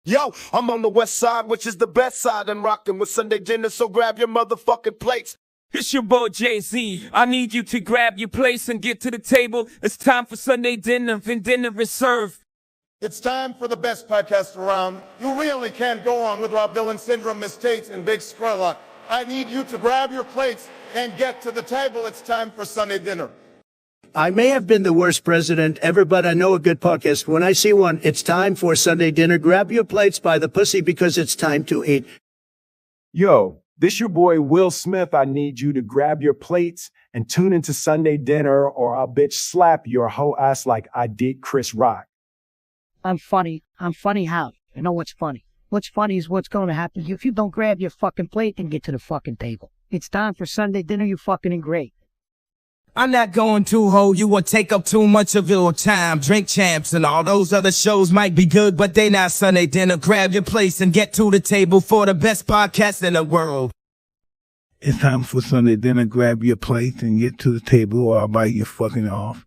Yo, I'm on the west side, which is the best side, and rocking with Sunday dinner, so grab your motherfucking plates. It's your boy Jay-Z. I need you to grab your place and get to the table. It's time for Sunday dinner, and dinner is served. It's time for the best podcast around. You really can't go on with Rob Vill and Syndrome, Miss Tate and Big Scurlock. I need you to grab your plates and get to the table. It's time for Sunday dinner. I may have been the worst president ever, but I know a good podcast. When I see one, it's time for Sunday dinner. Grab your plates by the pussy because it's time to eat. Yo, this your boy Will Smith. I need you to grab your plates and tune into Sunday dinner or I'll bitch slap your whole ass like I did Chris Rock. I'm funny. I'm funny how? You know what's funny? What's funny is what's going to happen if you don't grab your fucking plate and get to the fucking table. It's time for Sunday dinner, you fucking great. I'm not going to hold you or take up too much of your time. Drink Champs and all those other shows might be good, but they not Sunday dinner. Grab your place and get to the table for the best podcast in the world. It's time for Sunday dinner. Grab your plate and get to the table or I'll bite you fucking off.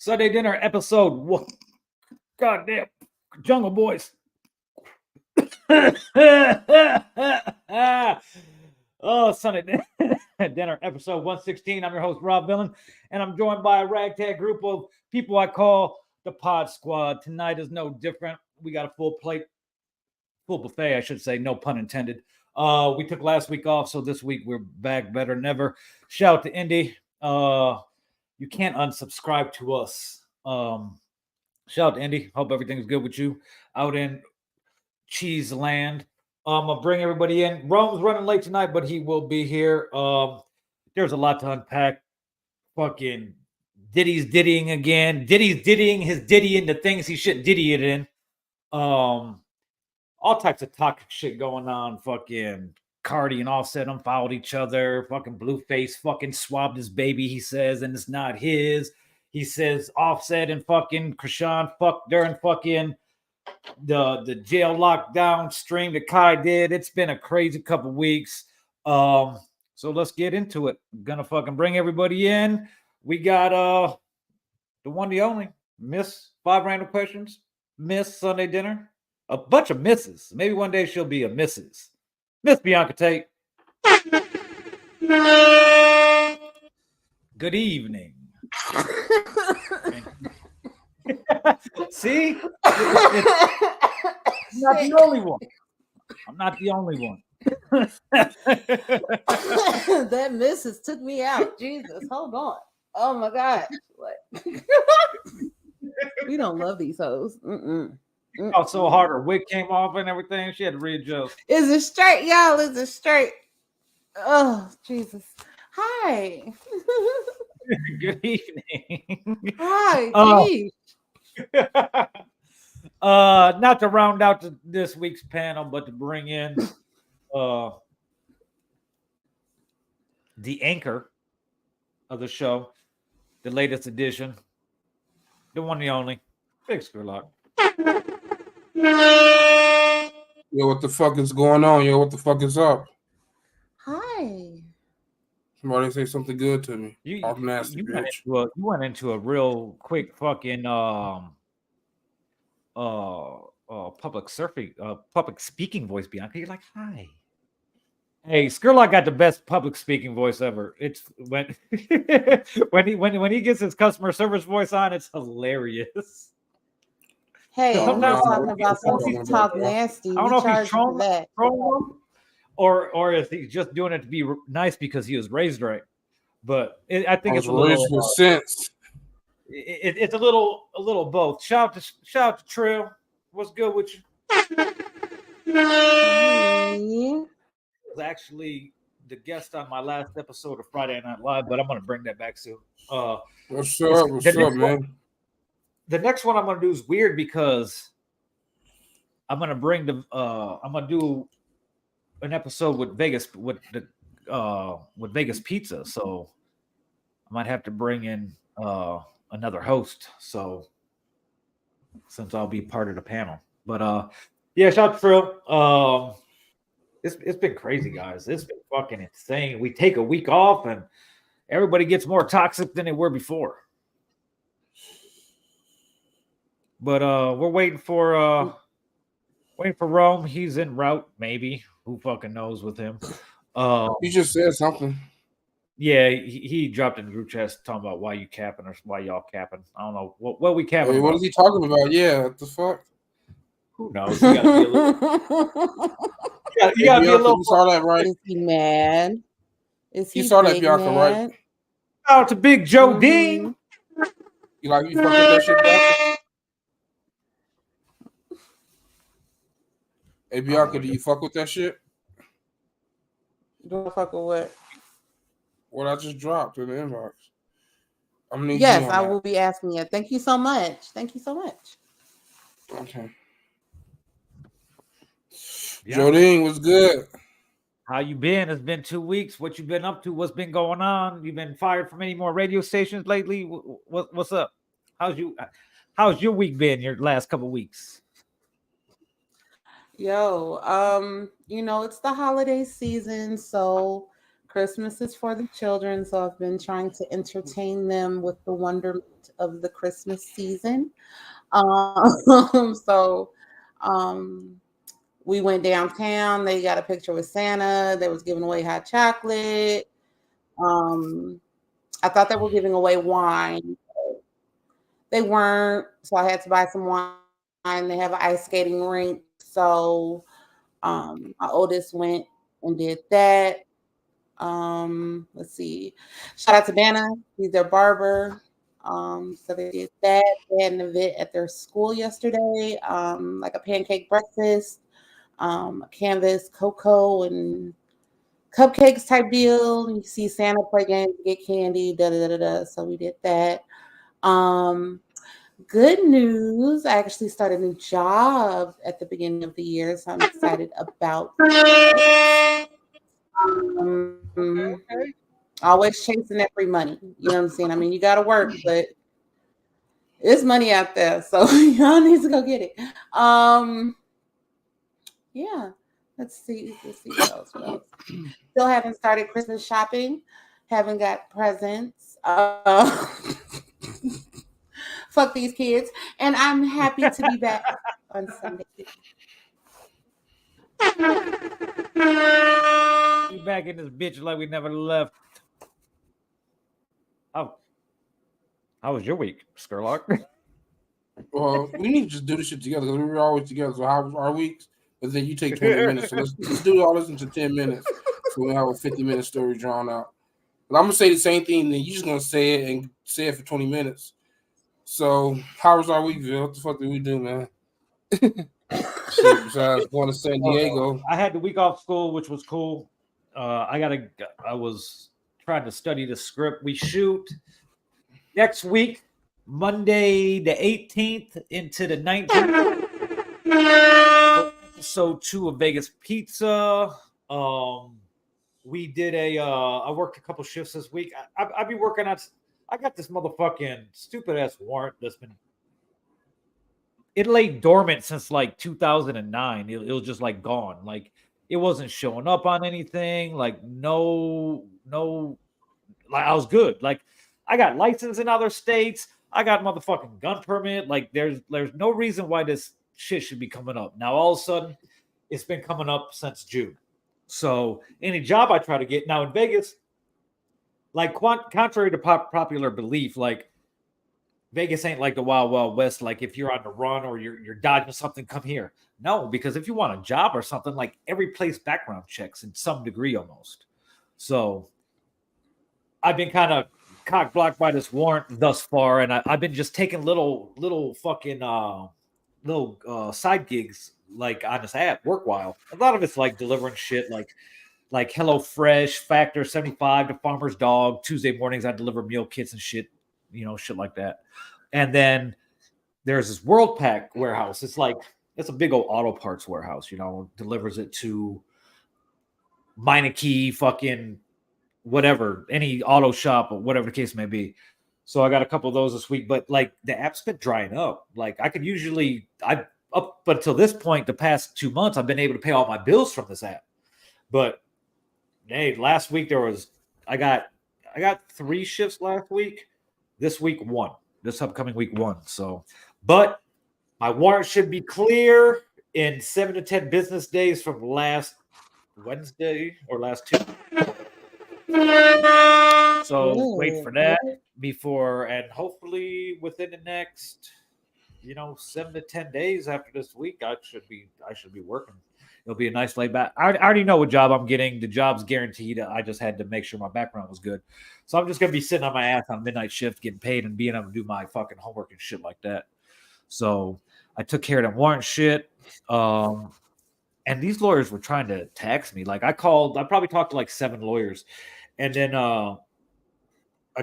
Sunday dinner episode one. Goddamn, Jungle Boys. Oh, Sunday dinner episode 116. I'm your host, Rob Vill, and I'm joined by a ragtag group of people I call the Pod Squad. Tonight is no different. We got a full buffet, I should say, no pun intended. We took last week off, so this week we're back better than ever. Shout out to Indy. You can't unsubscribe to us. Shout out to Indy. Hope everything's good with you out in Cheese Land. I'm going to bring everybody in. Rome's running late tonight, but he will be here. There's a lot to unpack. Fucking Diddy's diddying again. Diddy's diddying his diddy into things he shouldn't diddy it in. All types of toxic shit going on. Fucking Cardi and Offset unfollowed each other. Fucking Blueface fucking swabbed his baby, he says, and it's not his. He says Offset and fucking Krishan fucked during fucking the jail lockdown stream that Kai did. It's been a crazy couple weeks. So let's get into it. I'm gonna fucking bring everybody in. We got the one, the only Miss 5 Random Questions, Miss Sunday Dinner, a bunch of misses. Maybe one day she'll be a Mrs. Miss Bionca Tate. Good evening. See? I'm not the only one. I'm not the only one. That missus took me out. Jesus, hold on. Oh my God. What? We don't love these hoes. Oh, so hard. Her wig came off and everything. She had to readjust. Is it straight, y'all? Is it straight? Oh, Jesus. Hi. Good evening. Hi. Oh. Geez. Not to round out this week's panel, but to bring in the anchor of the show, the latest edition, the one and only, Big Scurlock. Yo, what the fuck is going on? Yo, what the fuck is up? Hi. Somebody say something good to me. You nasty, went bitch. you went into a real quick fucking public speaking voice, Bionca. You're like, hi. Hey, Scurlock got the best public speaking voice ever. It's when when he gets his customer service voice on, it's hilarious. Hey, Oh, we're no, talking no, about no, some no, talk no. nasty. I don't We know if he's charge you for that. trolling him, or is he just doing it to be nice because he was raised right? But I think it's a little with sense. it's a little both. Shout out to Trill. What's good with you? Hey. Was actually the guest on my last episode of Friday Night Live, but I'm gonna bring that back soon. What's up, man? The next one I'm gonna do is weird because I'm gonna bring I'm gonna do an episode with Vegas with Vegas Pizza, so I might have to bring in another host. So since I'll be part of the panel, but yeah, shout out to Trill. It's been crazy, guys. It's been fucking insane. We take a week off and everybody gets more toxic than they were before. But we're waiting for Rome. He's en route, maybe. Who fucking knows with him? You just said something. Yeah, he dropped in the group chat talking about why you capping or why y'all capping. I don't know what we capping. Hey, what is he talking about? Yeah, what the fuck? Who knows? You gotta be a little. You gotta be a little. You saw that, right? Is he mad? Is he? You saw that, Bionca, mad? right? Shout out to Big Joe Dean. You fuck with that shit, Bionca? Hey, Bionca, do you fuck with that shit? Do I fuck with what? What I just dropped in the inbox. I'm gonna need Yes, you on I that. will be asking you. Thank you so much. Thank you so much. Okay. Yeah. Jodine, what's good? How you been? It's been 2 weeks. What you been up to? What's been going on? You been fired from any more radio stations lately? What's up? How's your week been? Your last couple weeks? Yo, it's the holiday season, so Christmas is for the children. So I've been trying to entertain them with the wonderment of the Christmas season. We went downtown. They got a picture with Santa. They was giving away hot chocolate. I thought they were giving away wine. They weren't, so I had to buy some wine. They have an ice skating rink. So my oldest went and did that. Let's see. Shout out to Vanna. He's their barber. So they did that. They had an event at their school yesterday, like a pancake breakfast, canvas, cocoa, and cupcakes type deal. You see Santa play games, get candy, So we did that. Good news. I actually started a new job at the beginning of the year, so I'm excited about that. Okay. Always chasing that free money. You know what I'm saying? I mean, you got to work, but it's money out there, so y'all need to go get it. Yeah. Let's see what else. Still haven't started Christmas shopping. Haven't got presents. Fuck these kids. And I'm happy to be back on Sunday. We back in this bitch like we never left. How was your week, Scurlock? Well, we need to just do this shit together because we were always together. So how was our weeks? But then you take 20 minutes. So let's do all this into 10 minutes. So we have a 50-minute story drawn out. But I'm gonna say the same thing, and then you're just gonna say it and say it for 20 minutes. So how was our week, Bill? What the fuck did we do, man? Shit, besides going to San Diego. I had the week off school, which was cool. I was trying to study the script. We shoot next week, Monday the 18th into the 19th. Episode 2 of Vegas Pizza. We did I worked a couple shifts this week. I've been working on. I got this motherfucking stupid ass warrant that's been. It lay dormant since like 2009. It was just like gone. Like it wasn't showing up on anything. Like no. Like I was good. Like I got license in other states. I got motherfucking gun permit. Like there's no reason why this shit should be coming up. Now all of a sudden, it's been coming up since June. So any job I try to get now in Vegas, like contrary to popular belief, like Vegas ain't like the Wild Wild West. Like if you're on the run or you're dodging something, come here. No, because if you want a job or something, like every place background checks in some degree almost. So I've been kind of cock blocked by this warrant thus far, and I've been just taking little fucking side gigs like on this app, work while. A lot of it's like delivering shit like Hello Fresh, Factor 75 to Farmer's Dog. Tuesday mornings I deliver meal kits and shit, shit like that. And then there's this World Pack warehouse. It's a big old auto parts warehouse, delivers it to Meineke, fucking whatever, any auto shop or whatever the case may be. So I got a couple of those this week, but like the app's been drying up. Like I could usually, up until this point, the past 2 months, I've been able to pay all my bills from this app. But hey, last week I got 3 shifts last week. This week 1. This upcoming week 1. So, but my warrant should be clear in 7 to 10 business days from last Wednesday or last Tuesday. So wait for that before, and hopefully within the next, 7 to 10 days after this week, I should be working. It'll be a nice laid back. I already know what job I'm getting. The job's guaranteed. I just had to make sure my background was good. So I'm just gonna be sitting on my ass on midnight shift, getting paid and being able to do my fucking homework and shit like that. So I took care of that warrant shit. And these lawyers were trying to tax me. Like I probably talked to like 7 lawyers. And then I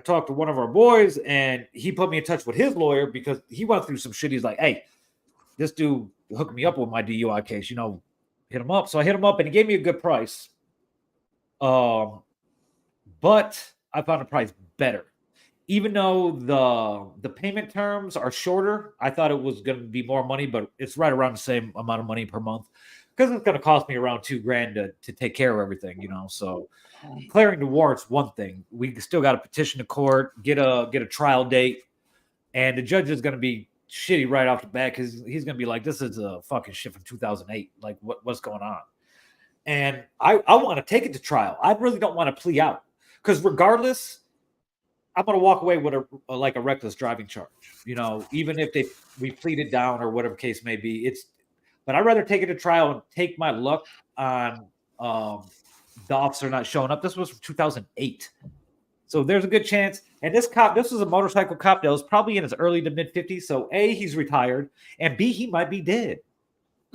talked to one of our boys, and he put me in touch with his lawyer because he went through some shit. He's like, hey, this dude hooked me up with my DUI case, hit him up. So I hit him up, and he gave me a good price. But I found a price better. Even though the payment terms are shorter, I thought it was going to be more money, but it's right around the same amount of money per month because it's going to cost me around $2,000 to take care of everything, So clearing the warrant's one thing. We still got to petition the court, get a trial date, and the judge is going to be shitty right off the bat because he's going to be like, this is a fucking shit from 2008. Like, what's going on? And I want to take it to trial. I really don't want to plea out because regardless, I'm going to walk away with a reckless driving charge. Even if we pleaded down or whatever case may be, but I'd rather take it to trial and take my luck on the officer not showing up. This was from 2008. So there's a good chance. And this was a motorcycle cop that was probably in his early to mid 50s. So A, he's retired, and B, he might be dead.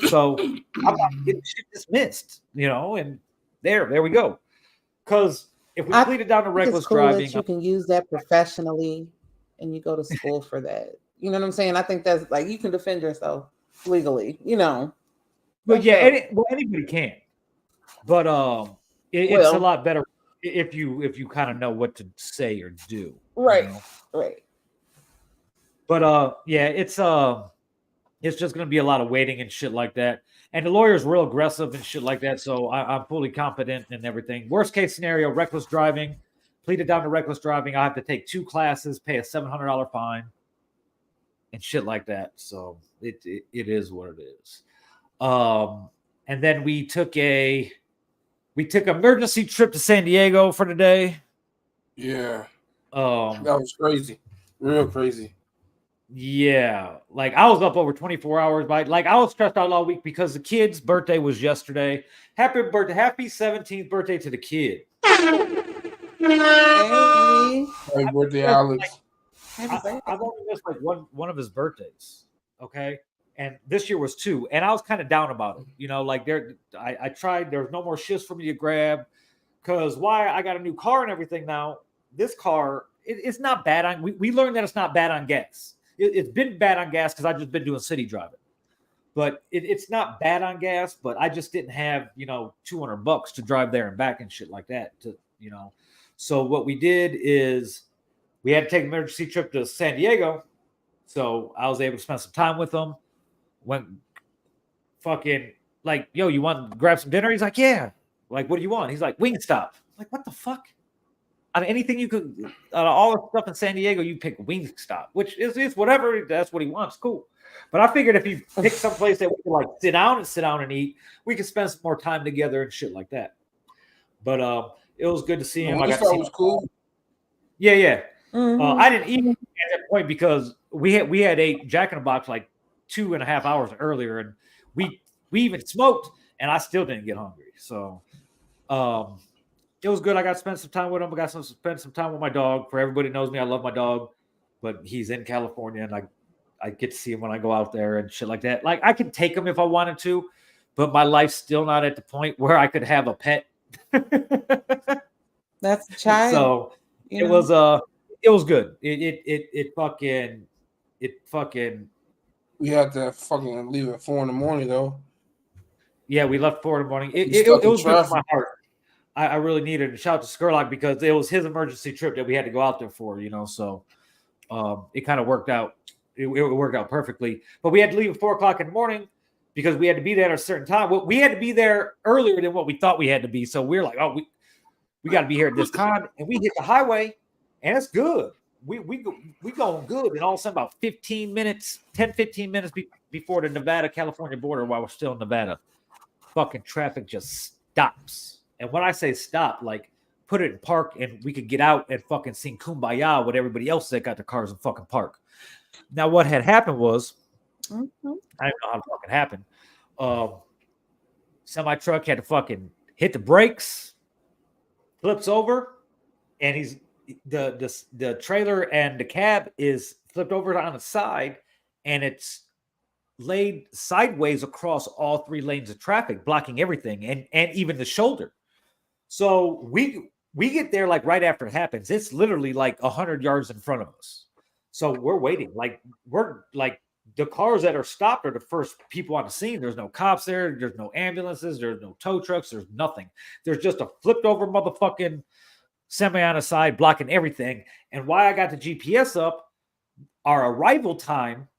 So I'm not getting shit dismissed, and there we go. Because if we pleaded down to reckless driving, you can use that professionally, and you go to school for that. You know what I'm saying? I think that's like you can defend yourself legally, But yeah, anybody can. But it's a lot better if you kind of know what to say or do. Right. Right. But yeah, it's just gonna be a lot of waiting and shit like that. And the lawyer's real aggressive and shit like that. So I'm fully confident in everything. Worst case scenario, reckless driving. Pleaded down to reckless driving. I have to take 2 classes, pay a $700 fine, and shit like that. So it is what it is. And then we took an emergency trip to San Diego for the day. Yeah. That was crazy. Real crazy. Yeah. Like I was up over 24 hours I was stressed out all week because the kid's birthday was yesterday. Happy birthday. Happy 17th birthday to the kid. Happy birthday, Alex. I've only missed like one of his birthdays. Okay. And this year was 2. And I was kind of down about it. I tried. There was no more shifts for me to grab. because why I got a new car and everything now. This car, it's not bad on. We learned that it's not bad on gas. It's been bad on gas because I've just been doing city driving. But it's not bad on gas, but I just didn't have, $200 to drive there and back and shit like that. So what we did is we had to take an emergency trip to San Diego. So I was able to spend some time with them. Went fucking like, yo, you want to grab some dinner? He's like, yeah. Like, what do you want? He's like, Wingstop. I'm like, what the fuck? Out of anything you could, out of all the stuff in San Diego, you pick Wingstop, which is whatever. That's what he wants. Cool. But I figured if he picked someplace that we could like sit down and eat, we could spend some more time together and shit like that. But it was good to see him. I got to see him. Was cool. Yeah. Mm-hmm. I didn't eat at that point because we had ate Jack in the Box like 2.5 hours earlier, and we even smoked, and I still didn't get hungry. So it was good. I got to spend some time with him. I got to spend some time with my dog. For everybody who knows me, I love my dog, but he's in California, and I get to see him when I go out there and shit like that. Like, I could take him if I wanted to, but my life's still not at the point where I could have a pet. That's a child. So it was good. It fucking. We had to fucking leave at 4 a.m. though. Yeah, we left 4 a.m. It was good for my heart. I really needed to shout out to Scurlock because it was his emergency trip that we had to go out there for, So it kind of worked out. It worked out perfectly. But we had to leave at 4 o'clock in the morning because we had to be there at a certain time. Well, we had to be there earlier than what we thought we had to be. So we're like, oh, we got to be here at this time. And we hit the highway, and it's good. We going good. And all of a sudden, about 15 minutes before the Nevada-California border, while we're still in Nevada, fucking traffic just stops. And when I say stop, like put it in park and we could get out and fucking sing Kumbaya with everybody else that got their cars in fucking park. Now, what had happened was, I don't know how it fucking happened. Semi-truck had to fucking hit the brakes, flips over, and the trailer and the cab is flipped over on the side, and it's laid sideways across all 3 lanes of traffic, blocking everything and even the shoulder. So we get there like right after it happens. It's literally like 100 yards in front of us. So we're waiting. Like we're like the cars that are stopped are the first people on the scene. There's no cops there. There's no ambulances. There's no tow trucks. There's nothing. There's just a flipped over motherfucking semi on the side blocking everything. And why I got the GPS up, our arrival time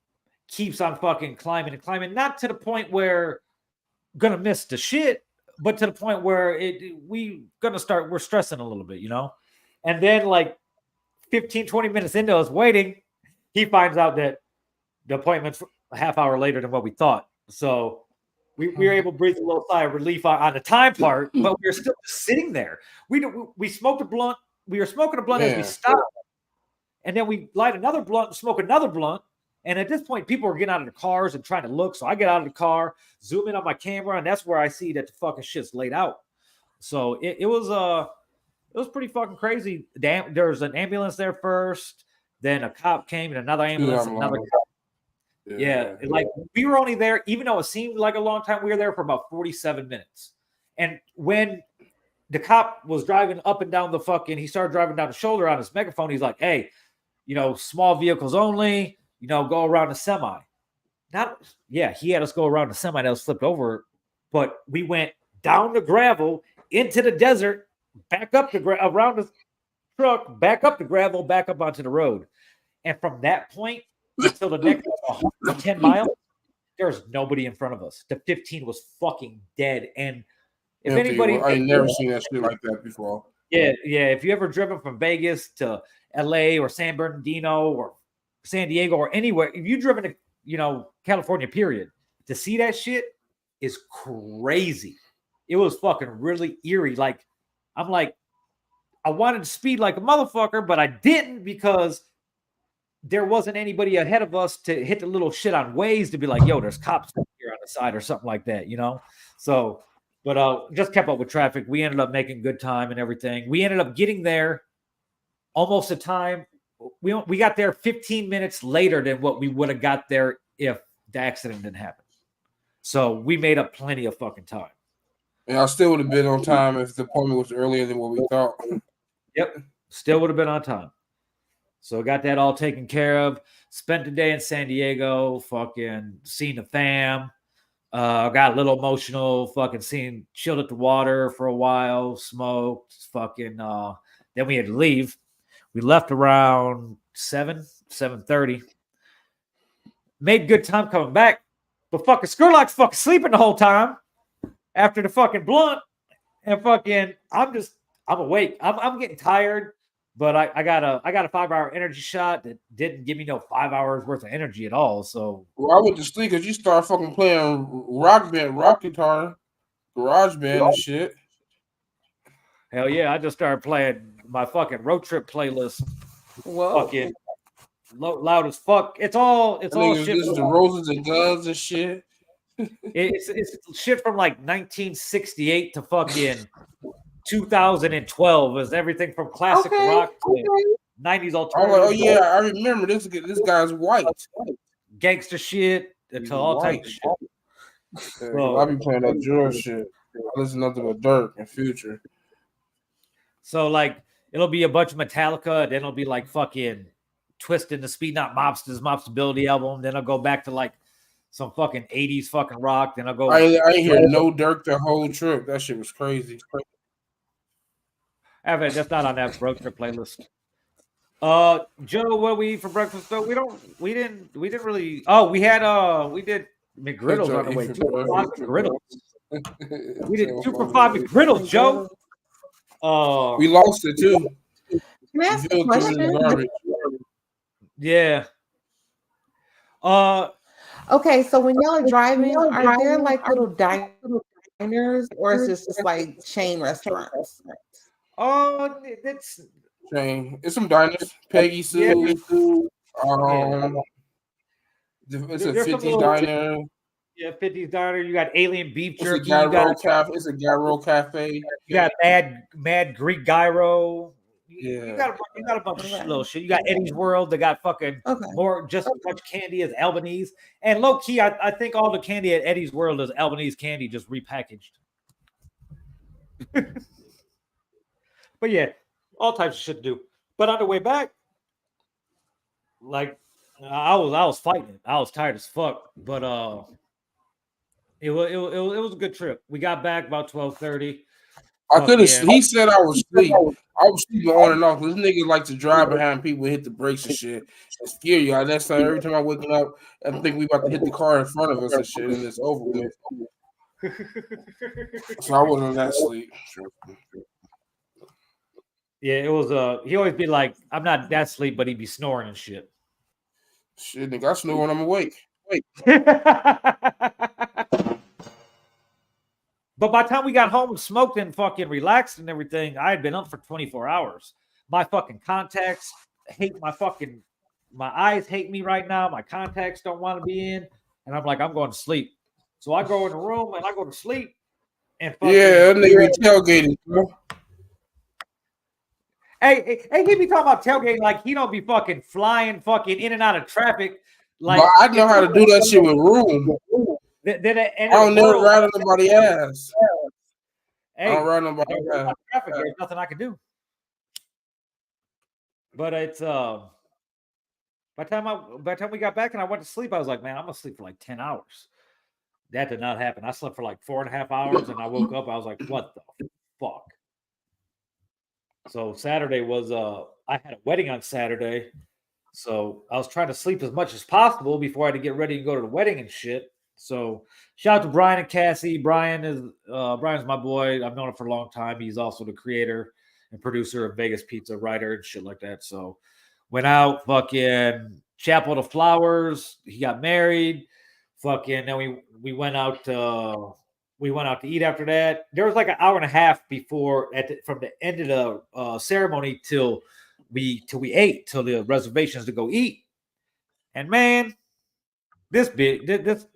keeps on fucking climbing and climbing. Not to the point where gonna miss the shit, but to the point where we're stressing a little bit, And then like 15, 20 minutes into us waiting, he finds out that the appointment's a half hour later than what we thought. So we were able to breathe a little sigh of relief on the time part, but we were still just sitting there. We smoked a blunt. We were smoking a blunt as we stopped. And then we light another blunt and smoke another blunt. And at this point, people were getting out of the cars and trying to look. So I get out of the car, zoom in on my camera, and that's where I see that the fucking shit's laid out. So it was pretty fucking crazy. There was an ambulance there first, then a cop came, and another ambulance, another cop. Yeah, like we were only there, even though it seemed like a long time, we were there for about 47 minutes. And when the cop was driving up and down he started driving down the shoulder on his megaphone. He's like, hey, small vehicles only, go around the semi. He had us go around the semi that was flipped over, but we went down the gravel into the desert, back up around the truck, back up the gravel, back up onto the road. And from that point until the next 110 miles, there's nobody in front of us. The 15 was fucking dead. And if anybody, I ain't never seen that shit like that before. Yeah. If you ever driven from Vegas to LA or San Bernardino or San Diego or anywhere, if you driven to, California, period, to see that shit is crazy. It was fucking really eerie. Like, I'm like, I wanted to speed like a motherfucker, but I didn't because there wasn't anybody ahead of us to hit the little shit on Waze to be like, yo, there's cops here on the side or something like that, So, but just kept up with traffic. We ended up making good time and everything. We ended up getting there almost a time. We got there 15 minutes later than what we would have got there if the accident didn't happen. So we made up plenty of fucking time. I still would have been on time if the appointment was earlier than what we thought. Yep, still would have been on time. So got that all taken care of. Spent the day in San Diego, fucking seen the fam. Got a little emotional, fucking chilled at the water for a while, smoked, fucking then we had to leave. We left around 7:30. Made good time coming back. But fucking Scurlock's fucking sleeping the whole time after the fucking blunt. And fucking I'm awake. I'm getting tired. But I got a 5-hour energy shot that didn't give me no 5 hours worth of energy at all. So I went to sleep because you start fucking playing rock guitar, garage band and shit. Hell yeah, I just started playing my fucking road trip playlist. Whoa. Fucking loud as fuck. It's all shit. This is the Roses and Guns and shit. It's shit from like 1968 to fucking 2012 is everything from classic rock to 90s alternative. Oh yeah, I remember this guy's white. Gangster shit to all types of shit. Yeah, I'll be playing that drill shit. I listen to nothing but Dirt and Future. So like it'll be a bunch of Metallica, then it'll be like fucking Twisting the Speed Not Mobsters Mobstability album. Then I'll go back to like some fucking 80s fucking rock. Then I'll go. I ain't hear no Dirk the whole trip. That shit was crazy. That's not on that road trip playlist. Joe, what we eat for breakfast though? We didn't really. Oh, we did McGriddles on the way. 2 for $5 McGriddles. We did 2 for $5 McGriddles, Joe. We lost it too. Can I ask a question? Yeah. Okay, so when y'all are driving, are there like little diners, or is this just like chain restaurants? Oh, it's chain. It's some diners. Peggy Sue. Yeah. It's a 50s diner. Yeah, 50s diner. You got Alien Beef Jerky. It's a gyro cafe. You got Mad Greek gyro. Yeah. You got a bunch of little shit. You got Eddie's World. They got fucking more just as much candy as Albanese. And low key, I think all the candy at Eddie's World is Albanese candy just repackaged. But yeah, all types of shit to do. But on the way back, like I was fighting. I was tired as fuck. But it was a good trip. We got back about 12:30. I couldn't. He said I was asleep. I was sleeping on and off. This nigga like to drive behind people and hit the brakes and shit. And scare you. That's time every time I waking up, I think we about to hit the car in front of us and shit, and it's over with. So I wasn't that sleep. Yeah, it was. He always be like, "I'm not that sleep," but he'd be snoring and shit. Shit, nigga, I snore when I'm awake. Wait. But by the time we got home and smoked and fucking relaxed and everything, I had been up for 24 hours. My fucking contacts hate my eyes hate me right now. My contacts don't want to be in. And I'm like, I'm going to sleep. So I go in the room and I go to sleep. And fucking, that nigga tailgating, bro. Hey, he be talking about tailgating like he don't be fucking flying fucking in and out of traffic. Like but I know how to do that shit with room. I don't never ride on nobody's ass. Hey, I don't ride on nobody's ass. There's nothing I can do. But it's by the time we got back and I went to sleep, I was like, man, I'm gonna sleep for like 10 hours. That did not happen. I slept for like 4.5 hours and I woke up. I was like, what the fuck? So Saturday was I had a wedding on Saturday. So I was trying to sleep as much as possible before I had to get ready to go to the wedding and shit. So shout out to Brian and Cassie. Brian's my boy. I've known him for a long time. He's also the creator and producer of Vegas Pizza, writer and shit like that. So went out, fucking Chapel of Flowers. He got married. Fucking then we went out to eat after that. There was like an hour and a half before from the end of the ceremony till we ate, till the reservations to go eat. And man, this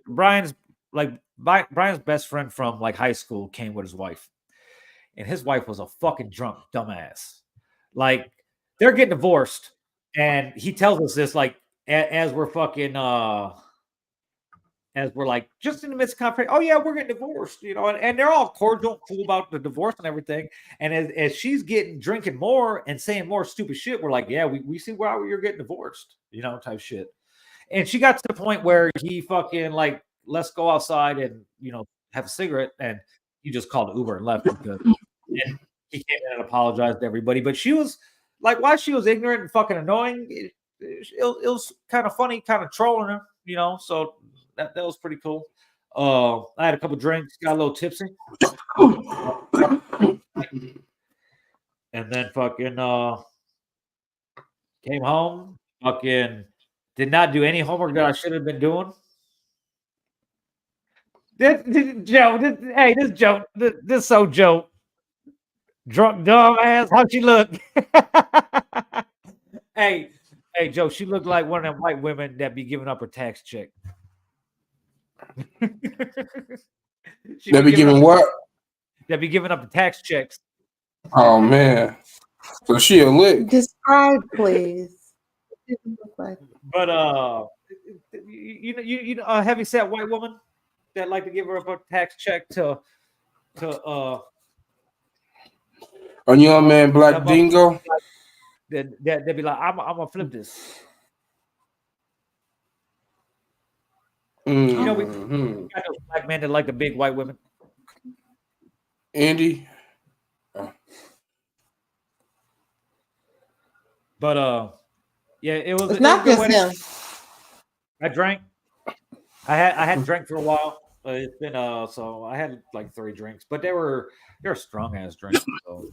Brian's best friend from like high school came with his wife, and his wife was a fucking drunk dumbass. Like they're getting divorced, and he tells us this like as we're fucking as we're like just in the midst of conversation. Oh yeah, we're getting divorced, you know, and they're all cordial and cool about the divorce and everything. And as she's drinking more and saying more stupid shit, we're like, yeah, we see why you're getting divorced, you know, type shit. And she got to the point where he fucking like, let's go outside and, you know, have a cigarette, and he just called Uber and left because and he came in and apologized to everybody. But she was like, while she was ignorant and fucking annoying, it was kind of funny, kind of trolling her, you know. So that was pretty cool. I had a couple drinks, got a little tipsy, and then fucking came home. Fucking did not do any homework that I should have been doing. This Joe, this so Joe. Drunk dumb ass, how she look? Hey, Joe, she looked like one of them white women that be giving up her tax check. They be giving what? They be giving up the tax checks. Oh man. So she a lick. Describe, please. But you know, a heavy set white woman that like to give her up a tax check to a young man, Black Dingo. They'd be like, I'm gonna flip this. You know, we got those black men that like the big white women. Andy. But yeah, it was. It's not just him. I drank. I hadn't drank for a while. It's been so I had like 3 drinks, but they were strong ass drinks. So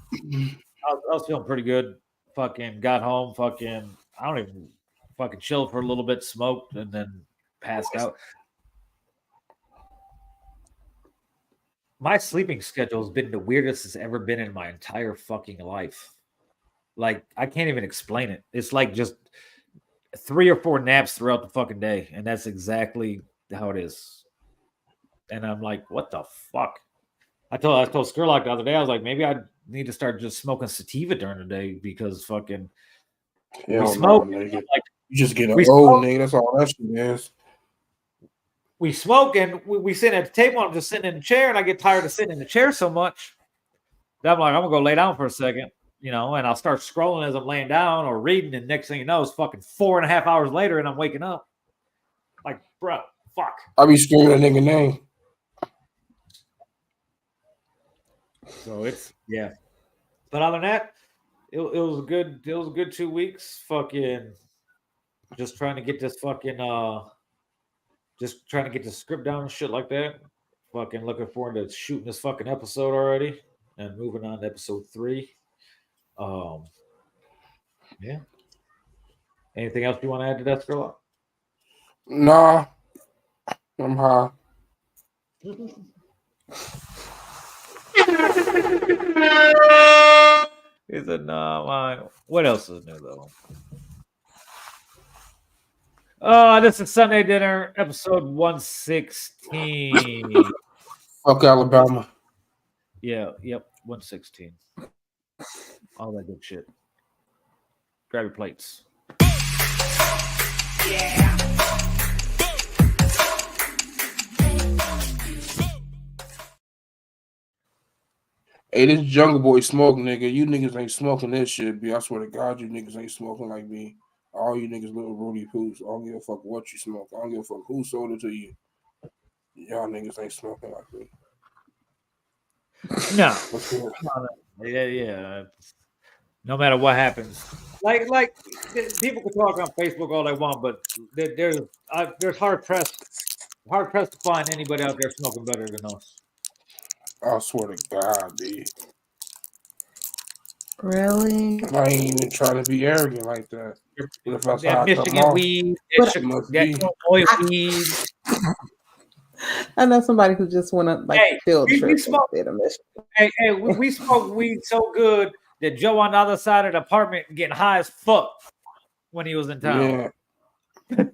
I was feeling pretty good. Fucking got home. Fucking I don't even fucking chilled for a little bit, smoked, and then passed out. My sleeping schedule has been the weirdest it's ever been in my entire fucking life. Like I can't even explain it. It's like just 3 or 4 naps throughout the fucking day, and that's exactly how it is. And I'm like, what the fuck? I told Scurlock the other day, I was like, maybe I need to start just smoking sativa during the day because fucking we smoke. No, like, you just get old, nigga. That's all that shit is. We smoke and we sit at the table. I'm just sitting in the chair, and I get tired of sitting in the chair so much that I'm like, I'm gonna go lay down for a second, you know, and I'll start scrolling as I'm laying down or reading, and next thing you know, it's fucking 4.5 hours later, and I'm waking up. Like, bro, fuck. I be screaming that nigga name. So it's but other than that, it was a good 2 weeks. Fucking just trying to get this fucking just trying to get the script down and shit like that. Fucking looking forward to shooting this fucking episode already and moving on to episode 3. Yeah. Anything else you want to add to that, Scurlock? Nah, I'm high. Is it not? What else is new though? This is Sunday Dinner, episode 116. Fuck Alabama. Yeah, yep, 116. All that good shit. Grab your plates. Yeah. Hey, this Jungle Boy smoke, nigga. You niggas ain't smoking this shit, B. I swear to God, you niggas ain't smoking like me. All you niggas little Rudy Poos. I don't give a fuck what you smoke. I don't give a fuck who sold it to you. Y'all niggas ain't smoking like me. No. Yeah. No matter what happens. Like people can talk on Facebook all they want, but there's hard pressed to find anybody out there smoking better than us. I swear to God, B. Really? I ain't even trying to be arrogant like that. But if I that Michigan weed, that oil weed. I know somebody who just went on field trip. We smoke weed so good that Joe on the other side of the apartment getting high as fuck when he was in town. Yeah.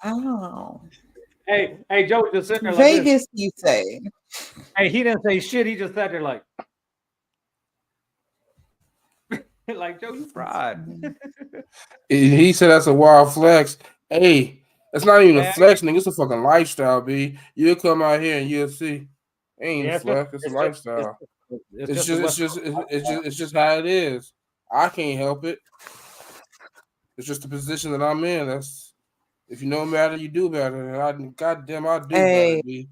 Wow. Hey, Joe just sitting there like Vegas, this. You say? Hey, he didn't say shit. He just sat there like, like Joe, you fried. He said that's a wild flex. Hey, It's not even a flex, nigga. It's a fucking lifestyle, B. You'll come out here and you'll see. It ain't a flex. It's a lifestyle. It's just how it is. I can't help it. It's just the position that I'm in. That's if you know better, you do better. And I do better, B.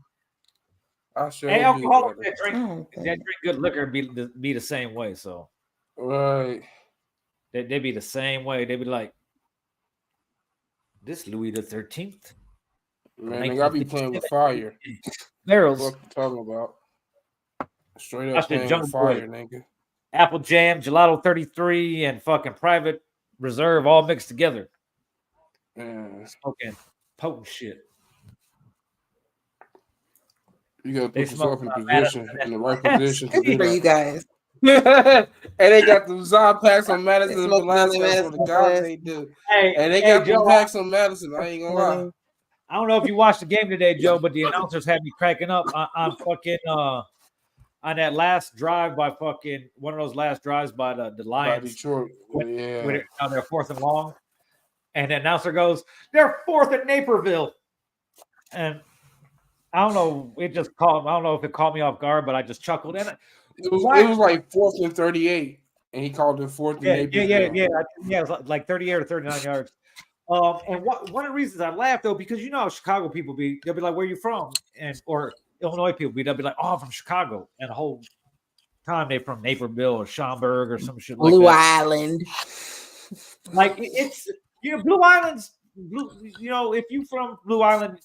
I sure do alcoholics better. that drink good liquor be the same way. So right, they be the same way. They be like, this Louis the 13th. Man, they gotta be playing with fire. Barrels. What you talking about? Straight up playing with fire, nigga. Apple Jam, Gelato 33, and fucking Private Reserve all mixed together. Smoking potent shit. You gotta put yourself in the right position. Good for you guys. And they got the Zod packs on Madison and Velasquez for the guys they do. And they got the packs on Madison. I ain't gonna lie. I don't know if you watched the game today, Joe, but the announcers had me cracking up on fucking on that last drive by fucking one of those last drives by the Lions. By Detroit. Yeah. On their 4th and long. And the announcer goes, they're 4th at Naperville. And I don't know, I don't know if it caught me off guard, but I just chuckled. And it was like 4th and 38, and he called it 4th and Naperville. Yeah, it was like 38 or 39 yards. And one of the reasons I laugh though, because you know how Chicago people be, they'll be like, "Where are you from?" Or Illinois people they'll be like, "Oh, I'm from Chicago," and the whole time they're from Naperville or Schaumburg or some shit like Blue that. Island. Like it's Blue Island's. If you from Blue Island,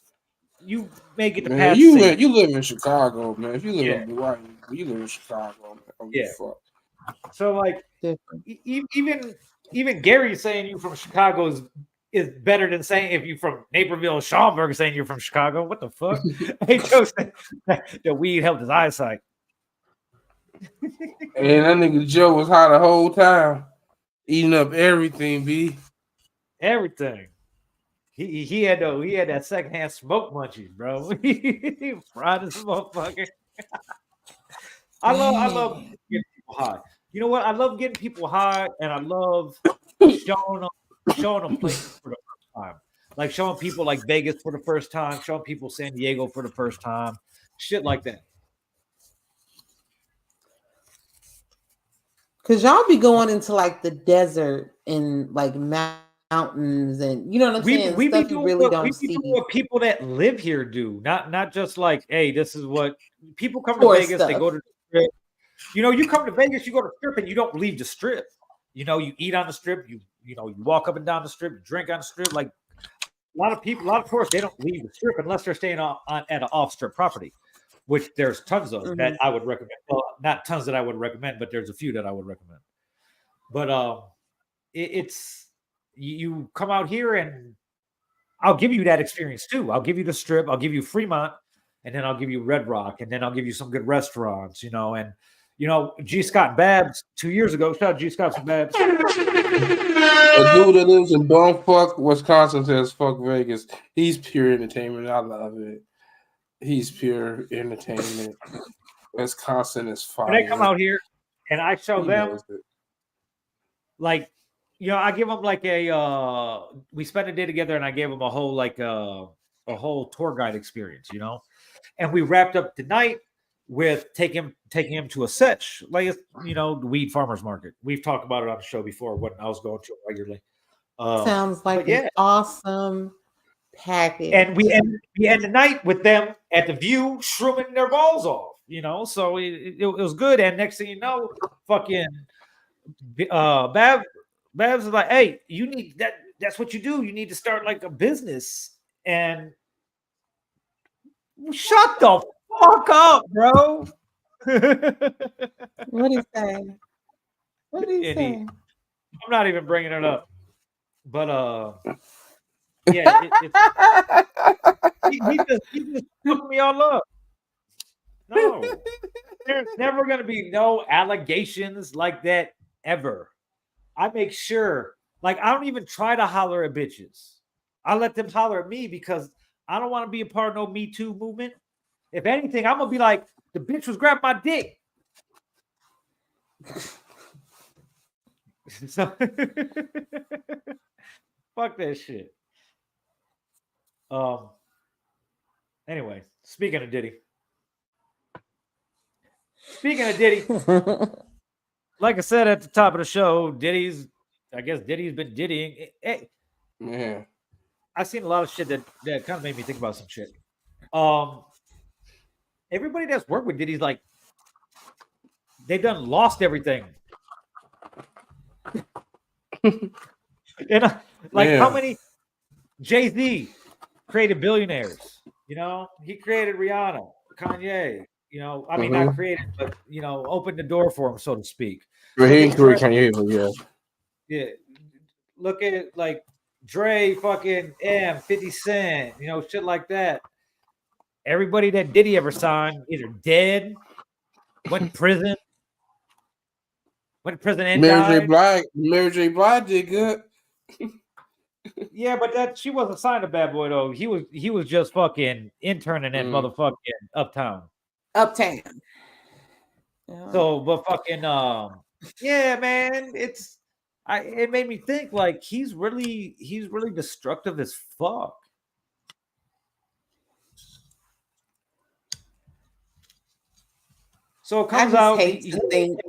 you may get the pass. You live in Chicago, man. If you live in Blue Island, you live in Chicago. Man. Fuck. So like, even Gary saying you from Chicago is better than saying if you from Naperville or Schaumburg saying you're from Chicago. What the fuck? Hey, Joe said the weed helped his eyesight. And that nigga Joe was high the whole time, eating up everything, B. Everything. He had that secondhand smoke munchies, bro. He fried this motherfucker. I love getting people high. You know what? I love getting people high, and I love showing them places for the first time. Like showing people like Vegas for the first time, showing people San Diego for the first time, shit like that. Cause y'all be going into like the desert and like mountains, and you know what I'm saying. We Stuff be you doing really don't see. what people that live here do, not just like, hey, this is what people come to Vegas. They go to the strip. You come to Vegas, you go to the strip, and you don't leave the strip. You eat on the strip. You walk up and down the strip, you drink on the strip. Like a lot of tourists, they don't leave the strip unless they're staying at an off-strip property, which there's tons of that I would recommend. Well, not tons that I would recommend, but there's a few that I would recommend. But it's you come out here, and I'll give you that experience too. I'll give you the strip, I'll give you Fremont, and then I'll give you Red Rock, and then I'll give you some good restaurants, and G. Scott Babs 2 years ago. Shout out G. Scott Babs. A dude that lives in Bumfuck, Wisconsin says fuck Vegas. He's pure entertainment. I love it. He's pure entertainment. Wisconsin is fire. When they come out here and I show them, like, I give them like we spent a day together, and I gave them a whole tour guide experience, and we wrapped up the night with taking him to a setch, like the weed farmers market. We've talked about it on the show before when I was going to it regularly. Sounds like an awesome package. And we end the night with them at the View, shrooming their balls off. So it was good. And next thing you know, fucking Babs is like, hey, you need that. That's what you do. You need to start like a business. And shut the fuck up, bro. What he say? What did he say? I'm not even bringing it up, but yeah, he just took me all up. No, there's never gonna be no allegations like that ever. I make sure, like, I don't even try to holler at bitches. I let them holler at me because I don't want to be a part of no Me Too movement. If anything, I'm gonna be like, the bitch was grabbing my dick. So, fuck that shit. Anyway, speaking of Diddy, like I said at the top of the show, Diddy's been Diddying. Man, I've seen a lot of shit that kind of made me think about some shit. Everybody that's worked with Diddy's like, they've done lost everything. And like, how many? Jay-Z created billionaires. You know, he created Rihanna, Kanye. You know, I mean, not created, but opened the door for him, so to speak. But he didn't create Kanye, but yeah. Yeah, look at like Dre, fucking 50 Cent, shit like that. Everybody that Diddy ever signed either dead, went to prison, and died. Mary J. Blige did good. Yeah, but she wasn't signed to Bad Boy though. He was just fucking interning at motherfucking Uptown. Yeah. So, but fucking yeah, man, it made me think like he's really destructive as fuck. So it comes out. Hate to think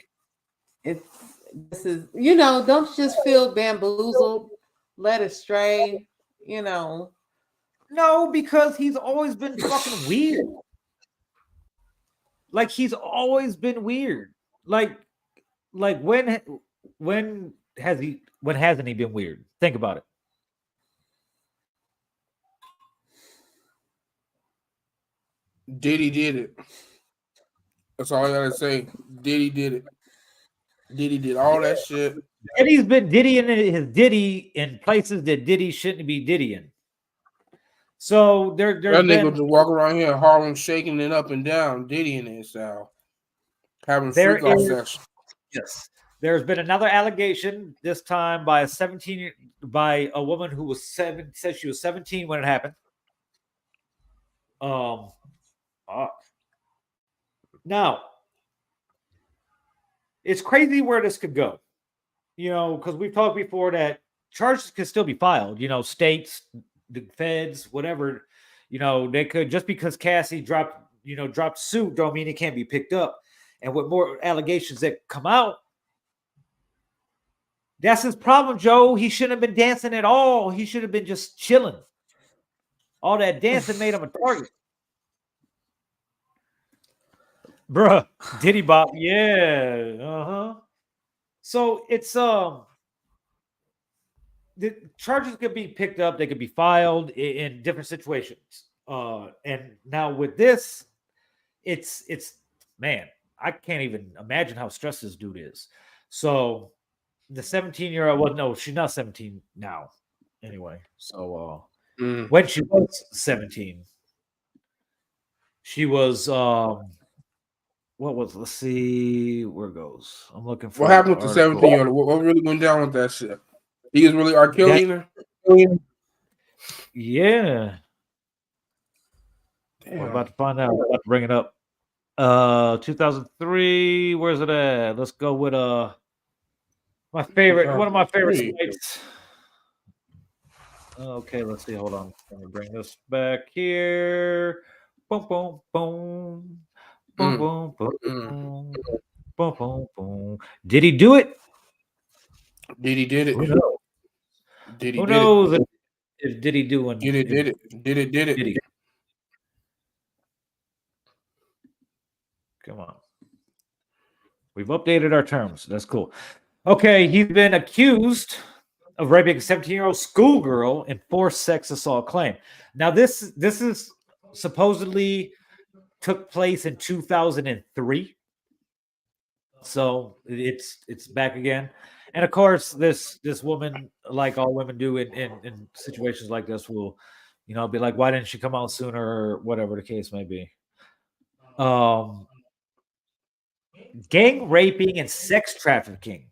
this is don't just feel bamboozled, led astray, No, because he's always been fucking weird. Like he's always been weird. Like when hasn't he been weird? Think about it. Diddy did it. That's all I gotta say. Diddy did it. Diddy did all that shit. Diddy's been Diddying his Diddy in places that Diddy shouldn't be Diddying. So that nigga just walk around here in Harlem shaking it up and down, Diddying it style. Having freak off session. Yes. There's been another allegation, this time by a woman who was said she was 17 when it happened. Now, it's crazy where this could go. Because we've talked before that charges could still be filed. States, the feds, whatever. They could, just because Cassie dropped suit, don't mean it can't be picked up. And with more allegations that come out, that's his problem, Joe. He shouldn't have been dancing at all. He should have been just chilling. All that dancing made him a target. Bruh, Diddy Bop, yeah. So it's the charges could be picked up, they could be filed in different situations. And now with this, it's man, I can't even imagine how stressed this dude is. So the 17-year-old, no, she's not 17 now. Anyway, so when she was 17, she was let's see where it goes. I'm looking for what happened with the 17-year-old. What really went down with that shit? He was really R. Kelly her? Yeah. Damn. We're about to find out. We're about to bring it up. 2003. Where's it at? Let's go with one of my favorite sites. Okay, let's see. Hold on. Let me bring this back here. Boom, boom, boom. Boom, boom, boom. Boom, boom, boom. Did he do it? Diddy did it. Who knows? Who knows if Diddy doing? Did it. Diddy. Come on. We've updated our terms. That's cool. Okay, he's been accused of raping a 17-year-old schoolgirl in forced sex assault claim. Now, this is supposedly took place in 2003. So it's back again. And of course, this woman, like all women do in situations like this, will, be like, why didn't she come out sooner, or whatever the case may be. Gang raping and sex trafficking.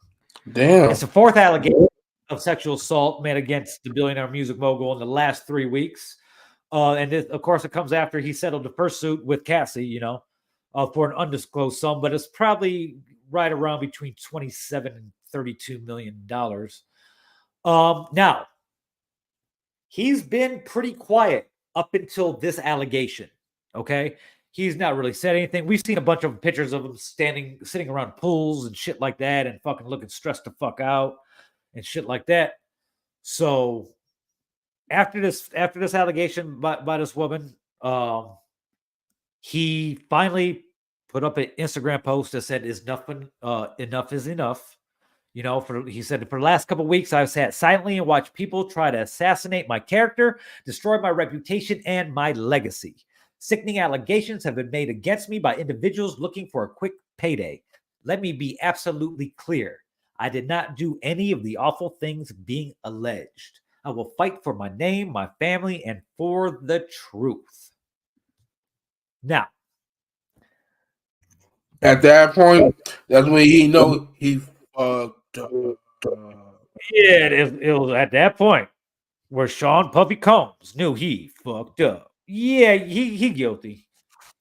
Damn. It's the fourth allegation of sexual assault made against the billionaire music mogul in the last 3 weeks. And this, of course, it comes after he settled the first suit with Cassie, for an undisclosed sum, but it's probably right around between $27 and $32 million. Now, he's been pretty quiet up until this allegation. Okay. He's not really said anything. We've seen a bunch of pictures of him sitting around pools and shit like that and fucking looking stressed the fuck out and shit like that. So after this allegation by this woman, he finally put up an Instagram post that said, enough is enough. You know, he said, for the last couple of weeks, I've sat silently and watched people try to assassinate my character, destroy my reputation and my legacy. Sickening allegations have been made against me by individuals looking for a quick payday. Let me be absolutely clear. I did not do any of the awful things being alleged. I will fight for my name, my family, and for the truth. Now, at that point, that's when he know he fucked up. Yeah, it was at that point where Sean Puffy Combs knew he fucked up. Yeah, he guilty.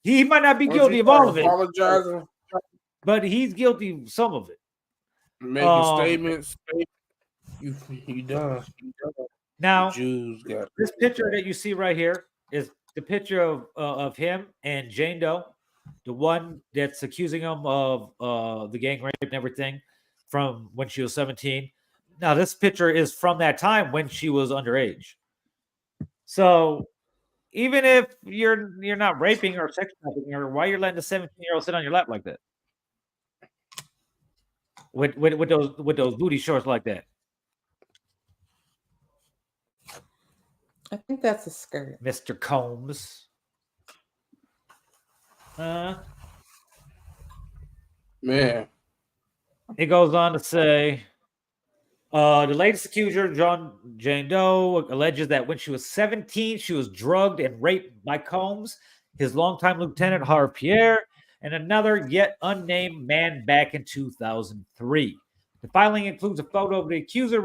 He might not be guilty of all of it. Apologizing, but he's guilty of some of it. Making statements. You done. Now, this picture that you see right here is the picture of him and Jane Doe, the one that's accusing him of the gang rape and everything from when she was 17. Now, this picture is from that time when she was underage. So, even if you're not raping or sex trafficking, or why you're letting a 17-year-old sit on your lap like that with those booty shorts like that? I think that's a skirt, Mr. Combs. Man. It goes on to say, the latest accuser, Jane Doe, alleges that when she was 17, she was drugged and raped by Combs, his longtime lieutenant, Harve Pierre, and another yet unnamed man back in 2003. The filing includes a photo of the accuser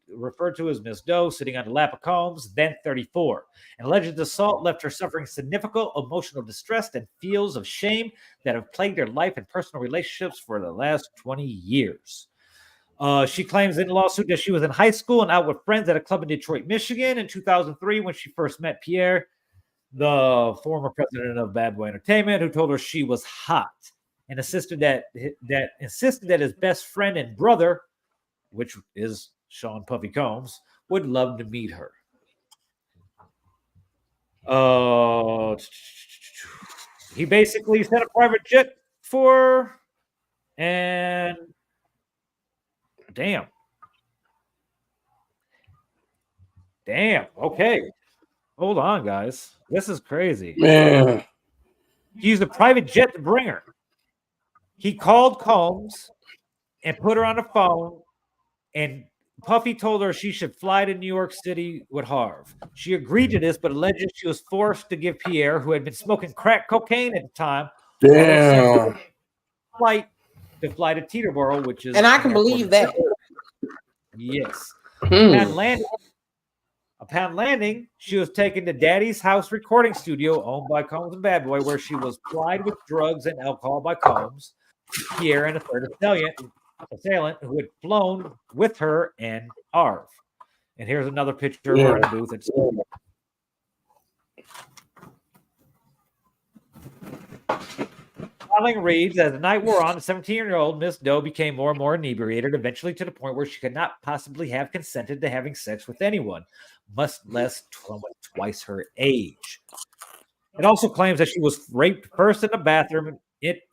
referred to as Miss Doe sitting on the lap of Combs, then 34. An alleged assault left her suffering significant emotional distress and feels of shame that have plagued her life and personal relationships for the last 20 years. She claims in the lawsuit that she was in high school and out with friends at a club in Detroit, Michigan in 2003 when she first met Pierre, the former president of Bad Boy Entertainment, who told her she was hot and insisted that his best friend and brother, which is Sean Puffy Combs, would love to meet her. He basically sent a private jet for her, and damn. Okay. Hold on, guys. This is crazy. Man. He used a private jet to bring her. He called Combs and put her on the phone, and Puffy told her she should fly to New York City with Harve. She agreed to this, but alleged she was forced to give Pierre, who had been smoking crack cocaine at the time, damn, flight to fly to Teterboro, which is, and I can believe that. Yes. Upon landing, she was taken to Daddy's House recording studio owned by Combs and Bad Boy, where she was plied with drugs and alcohol by Combs, Pierre, and a third assailant who had flown with her and Harve. And here's another picture of her in the booth. Filing reads, as the night wore on, the 17-year-old Miss Doe became more and more inebriated, eventually to the point where she could not possibly have consented to having sex with anyone, much less twice her age. It also claims that she was raped first in the bathroom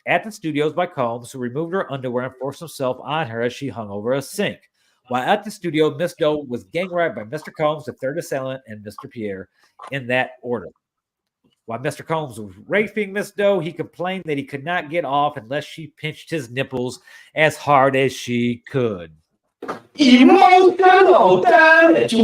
at the studios by Combs, who removed her underwear and forced himself on her as she hung over a sink. While at the studio, Miss Doe was gang raped by Mr. Combs, the third assailant, and Mr. Pierre, in that order. While Mr. Combs was raping Miss Doe, he complained that he could not get off unless she pinched his nipples as hard as she could. Emotional damage.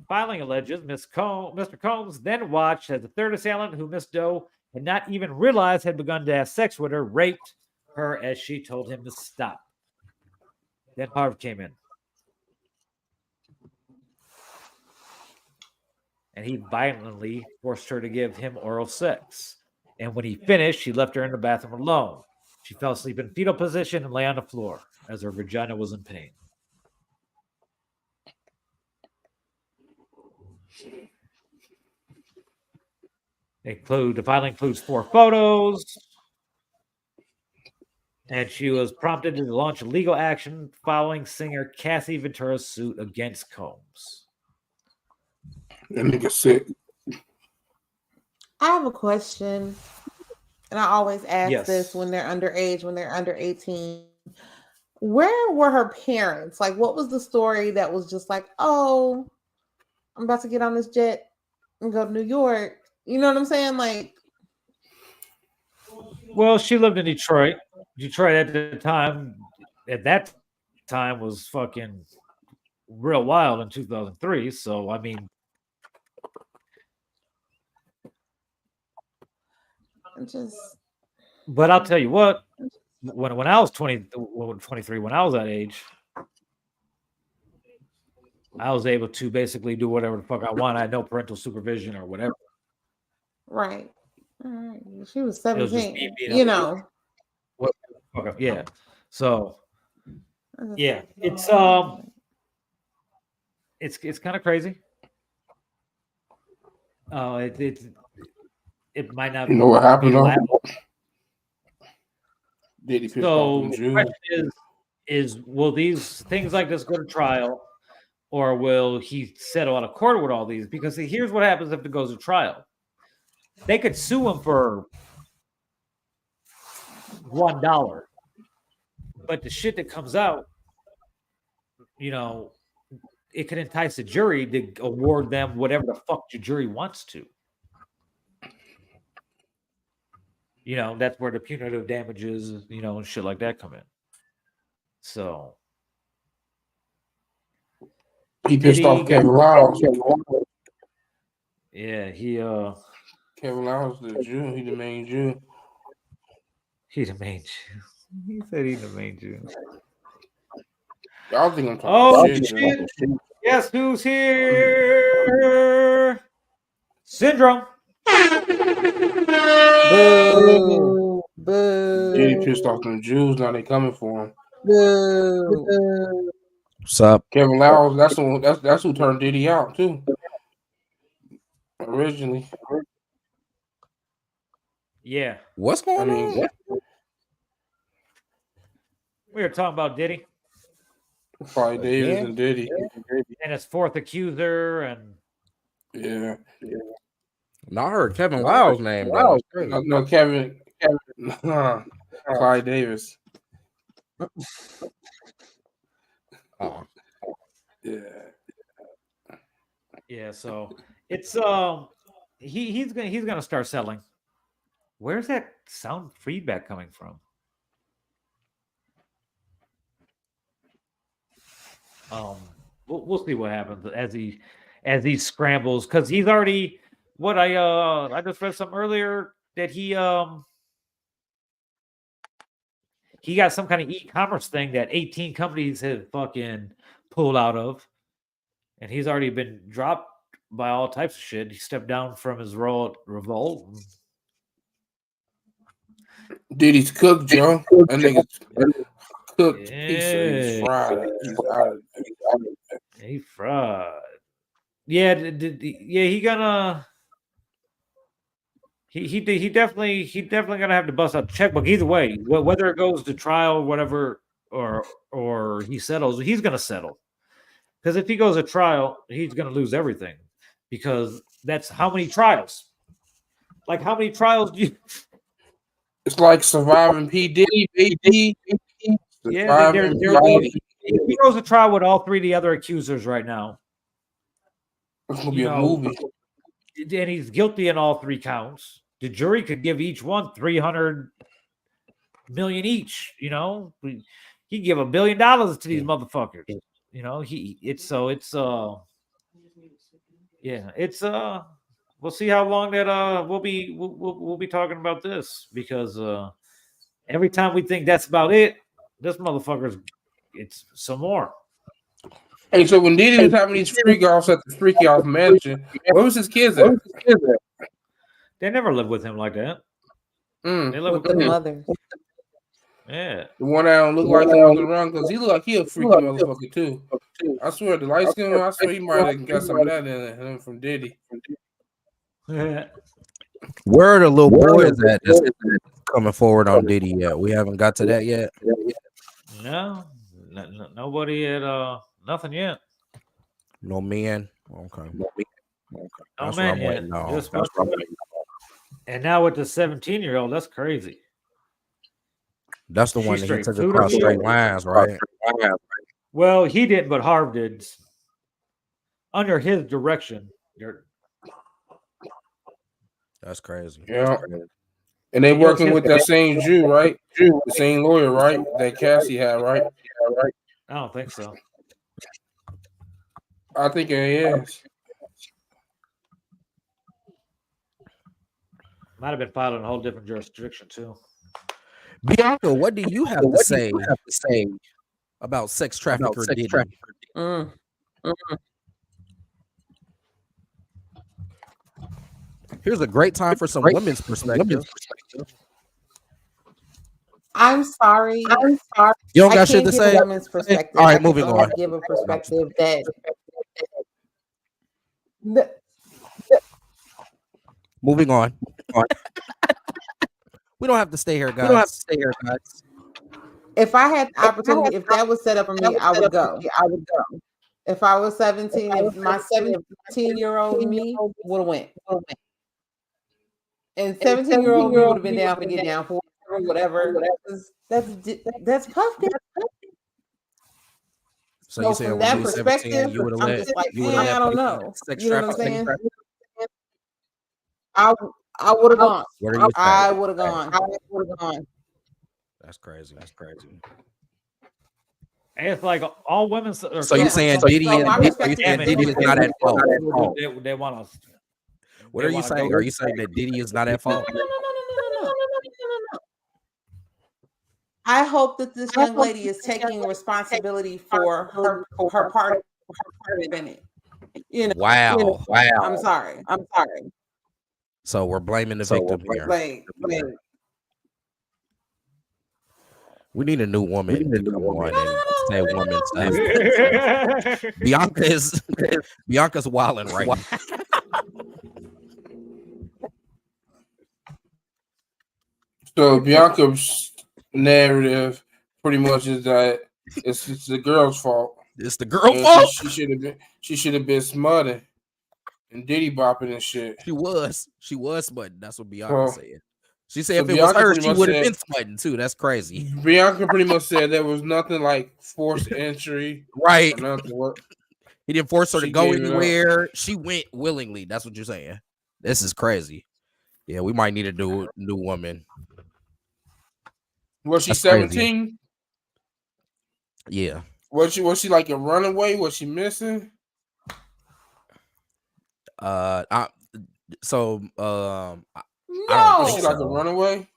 Filing alleges Mr. Combs then watched as the third assailant, who Miss Doe had not even realized had begun to have sex with her, raped her as she told him to stop. Then Harve came in. And he violently forced her to give him oral sex. And when he finished, he left her in the bathroom alone. She fell asleep in fetal position and lay on the floor as her vagina was in pain. The filing includes 4 photos. And she was prompted to launch a legal action following singer Cassie Ventura's suit against Combs. That nigga sick. I have a question, and I always ask Yes. this when they're underage, when they're under 18. Where were her parents? Like, what was the story that was just like, oh, I'm about to get on this jet and go to New York? You know what I'm saying? Like, well, she lived in Detroit. Detroit at that time was fucking real wild in 2003. So, I mean, but I'll tell you what, when I was 23, when I was that age, I was able to basically do whatever the fuck I want. I had no parental supervision or whatever. Right. All right. She was It was just 17. me being You able to know. what the fuck, yeah. So yeah, it's kind of crazy. It might not. You know what happened though? So the question is will these things like this go to trial, or will he settle out of court with all these? Because here's what happens if it goes to trial. They could sue him for $1, but the shit that comes out, you know, it can entice the jury to award them whatever the fuck the jury wants to. You know, that's where the punitive damages, you know, and shit like that come in. So he pissed off Kevin Lyles. Yeah, Kevin Lyles the Jew. He the main Jew. He the main Jew. He said he the main Jew. Y'all think I'm talking shit. Guess who's here? Syndrome. Boo. Boo. Diddy pissed off them Jews. Now they coming for him. Boo. What's up? Kevin Lyles. That's who turned Diddy out too. Originally. Yeah. What's going on? We were talking about Diddy. Probably Davis and Diddy. And his fourth accuser and yeah. No, I heard Kevin Lyles' name. No, Kevin. Clyde Davis. Oh. Yeah, so it's he's gonna start selling. Where's that sound feedback coming from? We'll see what happens as he scrambles, because he's already what I just read something earlier that he got some kind of e-commerce thing that 18 companies have fucking pulled out of, and he's already been dropped by all types of shit. He stepped down from his role at Revolt. Diddy's cooked, Joe. That nigga's cooked. He's fried. He fried. Yeah, he gonna. He definitely gonna have to bust out the checkbook either way. Whether it goes to trial, whatever, or he settles, he's gonna settle. Because if he goes to trial, he's gonna lose everything. Because that's how many trials. Like how many trials do you? It's like surviving P. Diddy, baby. Yeah, if he goes to trial with all three of the other accusers right now, it's gonna be a movie. And he's guilty in all three counts. The jury could give each one $300 million each. You know, he give $1 billion to these motherfuckers. You know, we'll see how long that we'll be talking about this, because every time we think that's about it, this motherfucker's it's some more. Hey, so when Diddy was having these freak offs at the freaky off mansion, where was his kids at? They never lived with him like that. They live with the mother. Yeah, the one that don't look like him on the run, because he look like he a freaky motherfucker too. I swear the light skin one. I swear he might have got some of that in him from Diddy. Where are the little boys that is coming forward on Diddy yet? We haven't got to that yet. No, nobody had nothing yet. No men. Okay. No man yet. And now with the 17-year-old, that's crazy. That's the one that he took across straight lines, right? Well, he didn't, but Harv did. Under his direction. That's crazy. Yeah. And they working with that same Jew, right? The same lawyer, right? That Cassie had, right? I don't think so. I think it is. Might have been filed in a whole different jurisdiction too. Bianca, what do you have to say about sex trafficker Diddy? Here's a great time for some women's perspective. I'm sorry. You don't got shit to say? A woman's perspective. All right, moving on. Give a perspective that. Moving on. We don't have to stay here, guys. If I had the opportunity, if that was set up for me, I would go. If I was 17, if my 17-year-old me would have went. And 17-year-old me would have been down for get down for whatever. That's puff. So you say from when that you were 17, perspective, you would have I'm let just like, you would have I don't know. sex You know what I'm trafficking? saying? I would have gone. What are you I saying? would have gone. That's crazy. And it's like all women. So you saying Diddy is not at fault? They want to. What are you saying? Are you saying that Diddy is not at fault? No. I hope that this young lady is taking responsibility for her part in it. You know. Wow. I'm sorry. So we're blaming the victim here. We need a new woman to come on and say woman stuff. Bianca's wilding right now. So Bianca's narrative pretty much is that it's the girl's fault. It's the girl's fault. She should have been smutting and Diddy bopping and shit. She was smutting. That's what Bianca said. She said if it Bianca was her, she would have been smutting too. That's crazy. Bianca pretty much said there was nothing like forced entry. Right. Nothing. He didn't force her to go anywhere. She went willingly. That's what you're saying. This is crazy. Yeah, we might need a new woman. Was she 17? Yeah. Was she like a runaway? Was she missing? No. Was she like a runaway?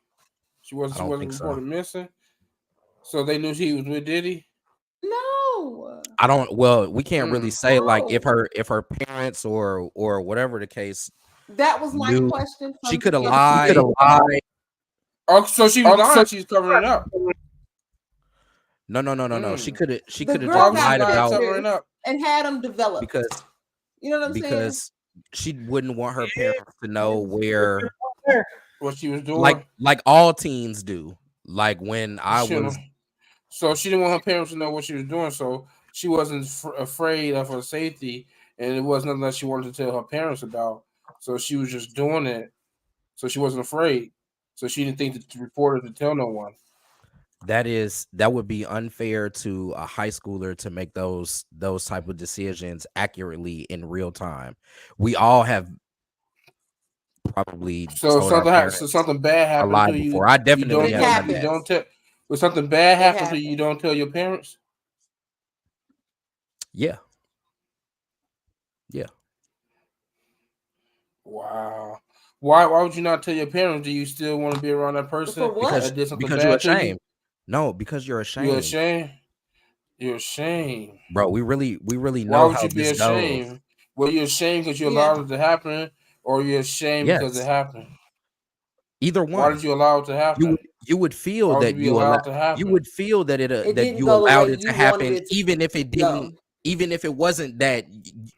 She wasn't reported missing. So they knew she was with Diddy? No. We can't really say like if her parents or whatever the case. That was my question. She could have lied. Oh, so she was lying. She's covering it up. No. She could have just lied about covering up and had them develop because you know what I'm saying? Because she wouldn't want her parents to know what she was doing, like all teens do. Like when I was, so she didn't want her parents to know what she was doing, so she wasn't afraid of her safety, and it wasn't nothing that she wanted to tell her parents about. So she was just doing it, so she wasn't afraid. So she didn't think to report it to tell no one. That would be unfair to a high schooler to make those type of decisions accurately in real time. We all have probably something bad happened to you before. I definitely have. Don't tell. When something bad happens to you, don't tell your parents. Yeah. Wow. Why would you not tell your parents? Do you still want to be around that person? Because you're ashamed. No, because you're ashamed. You're ashamed. You're ashamed, bro. We really know. Why would you be ashamed? Goes. Were you ashamed because you allowed it to happen, or you're ashamed because it happened? Either one. Why did you allow it to happen? You would feel that you would feel that you allowed it to happen, even if it didn't. even if it wasn't that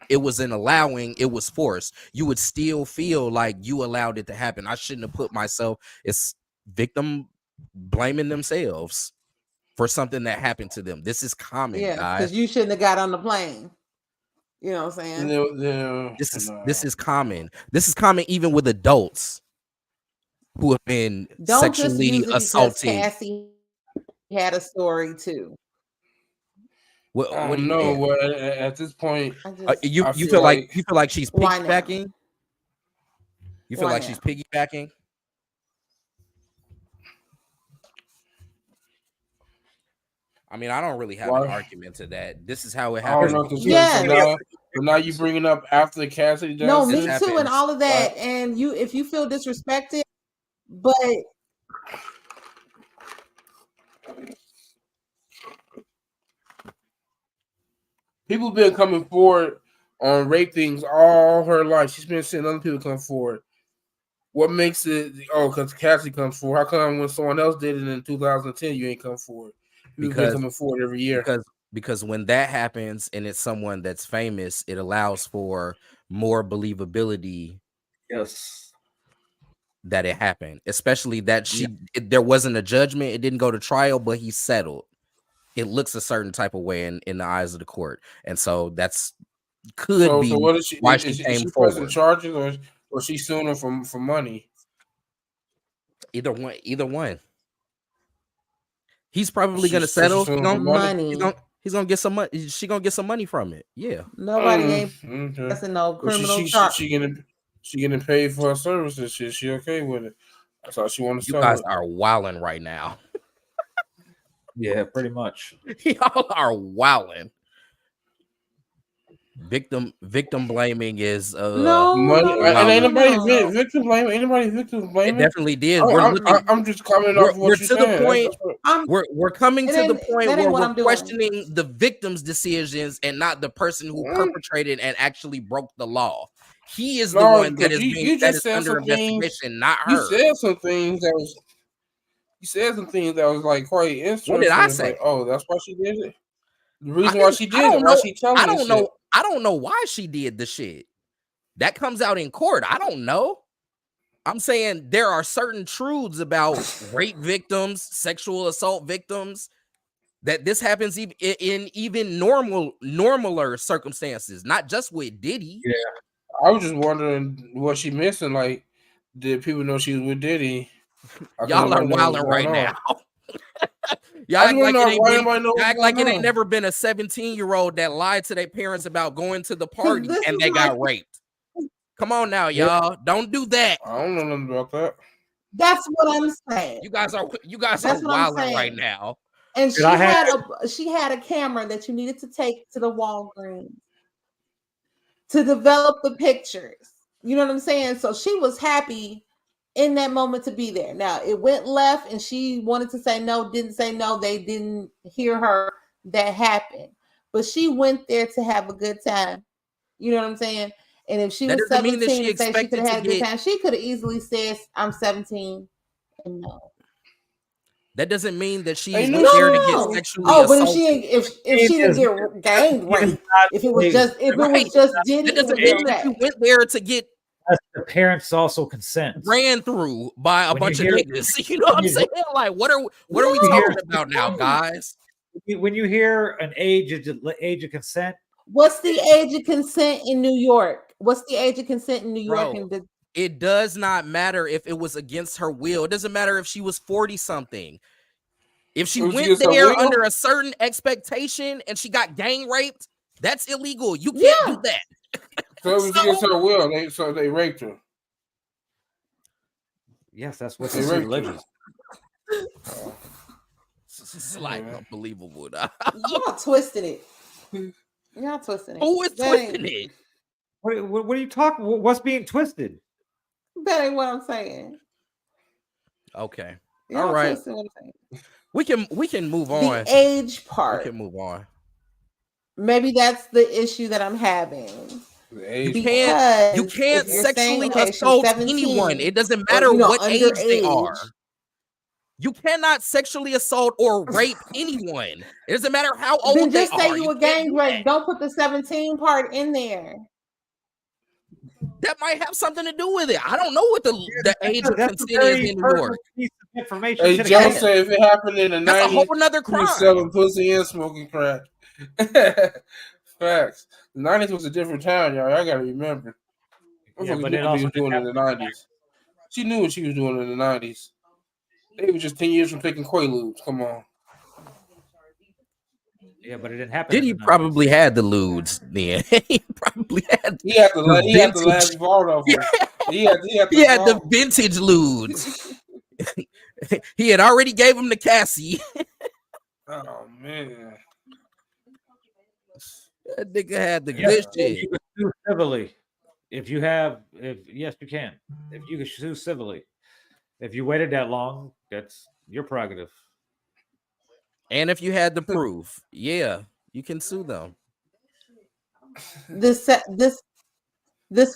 it was an allowing, it was forced, you would still feel like you allowed it to happen. I shouldn't have put myself. It's victim blaming themselves for something that happened to them. This is common, Yeah, guys. because you shouldn't have got on the plane. You know what I'm saying? This is common. This is common even with adults who have been Don't just sexually use it because assaulted. Cassie had a story too. What do you know? At this point, you feel like she's piggybacking? You feel like she's piggybacking? I mean, I don't really have an argument to that. This is how it happens. So now you bring it up after Cassidy does. No, me too, and all of that. And if you feel disrespected, but people been coming forward on rape things all her life. She's been seeing other people come forward. What makes it? Oh, because Cassie comes forward. How come when someone else did it in 2010, you ain't come forward? You've been coming forward every year. Because when that happens and it's someone that's famous, it allows for more believability. Yes, that it happened, especially that there wasn't a judgment. It didn't go to trial, but he settled. It looks a certain type of way in the eyes of the court, and so that's could be what is she, why is she she came pressing forward. charges, or she suing him for money? Either one. He's probably gonna settle. He's gonna get some money. She gonna get some money from it. Yeah. Nobody ain't pressing no criminal charge. She getting paid for her services. She okay with it? That's all she wants to. You guys are wilding right now. Yeah, pretty much. Y'all are wilding. Victim blaming is money. And ain't nobody victim blaming. Anybody victim blaming? It definitely did. I'm just coming off what you're saying. We're coming to the point where we're questioning the victim's decisions and not the person who perpetrated and actually broke the law. He is the one that is under investigation, not her. You said some things that was like quite interesting. What did I say? Like, oh, that's why she did it. The reason why she did it. Why she telling I don't know. I don't know why she did the shit. That comes out in court. I don't know. I'm saying there are certain truths about rape victims, sexual assault victims, that this happens in even normaler circumstances, not just with Diddy. Yeah, I was just wondering what she missing. Like, did people know she was with Diddy? Y'all are wilding right now. Y'all act like it ain't never been a 17-year-old that lied to their parents about going to the party and they got raped. Come on now, y'all. Don't do that. I don't know nothing about that. That's what I'm saying. You guys are wilding right now. And she had a camera that you needed to take to the Walgreens to develop the pictures. You know what I'm saying? So she was happy in that moment to be there. Now it went left and she wanted to say no, didn't say no. They didn't hear her. That happened. But she went there to have a good time. You know what I'm saying? And if she was 17 and say she could have had a good time, she could have easily said, I'm 17 and no. That doesn't mean that she's there to get sexually assaulted. But if she didn't get gang raped, if it was just Diddy, that doesn't mean that you went there to get the parents also consent ran through by a bunch of niggas. You know what I'm saying? Like, what are we talking about now, guys? When you hear an age of consent, what's the age of consent in New York? What's the age of consent in New York? Bro, it does not matter if it was against her will. It doesn't matter if she was 40 something. If she went there under a certain expectation and she got gang raped, that's illegal. You can't do that. So it was against her will. So they raped her. Yes, that's what they religious. It's like unbelievable. Y'all twisted it. Y'all twisting it. Who is twisting it? What are you talking? What's being twisted? That ain't what I'm saying. Okay. Y'all all right. We can move on. The age part. We can move on. Maybe that's the issue that I'm having. You can't sexually assault anyone. It doesn't matter what age they are. You cannot sexually assault or rape anyone. It doesn't matter how old Then they just say are. you a gang rape. Don't put the 17 part in there. That might have something to do with it. I don't know what the age of consent is in New York. Piece of information. Hey, Joe said if it happened in the 90s, that's a whole nother he was crime. selling pussy and smoking crack. Facts. The 90s was a different time, y'all. I gotta remember. Yeah, but it it also was doing in the 90s. She knew what she was doing in the 90s. They were just 10 years from taking Quaaludes. Come on. Yeah, but it didn't happen. Diddy probably had the lewds then. He probably had. He had the last vault of them. He had the vintage lewds. He had already gave him the Cassie. Oh man, that nigga had the good shit. You can sue civilly. Yes, you can. If you can sue civilly, if you waited that long, that's your prerogative. And if you had the proof, yeah, you can sue them. This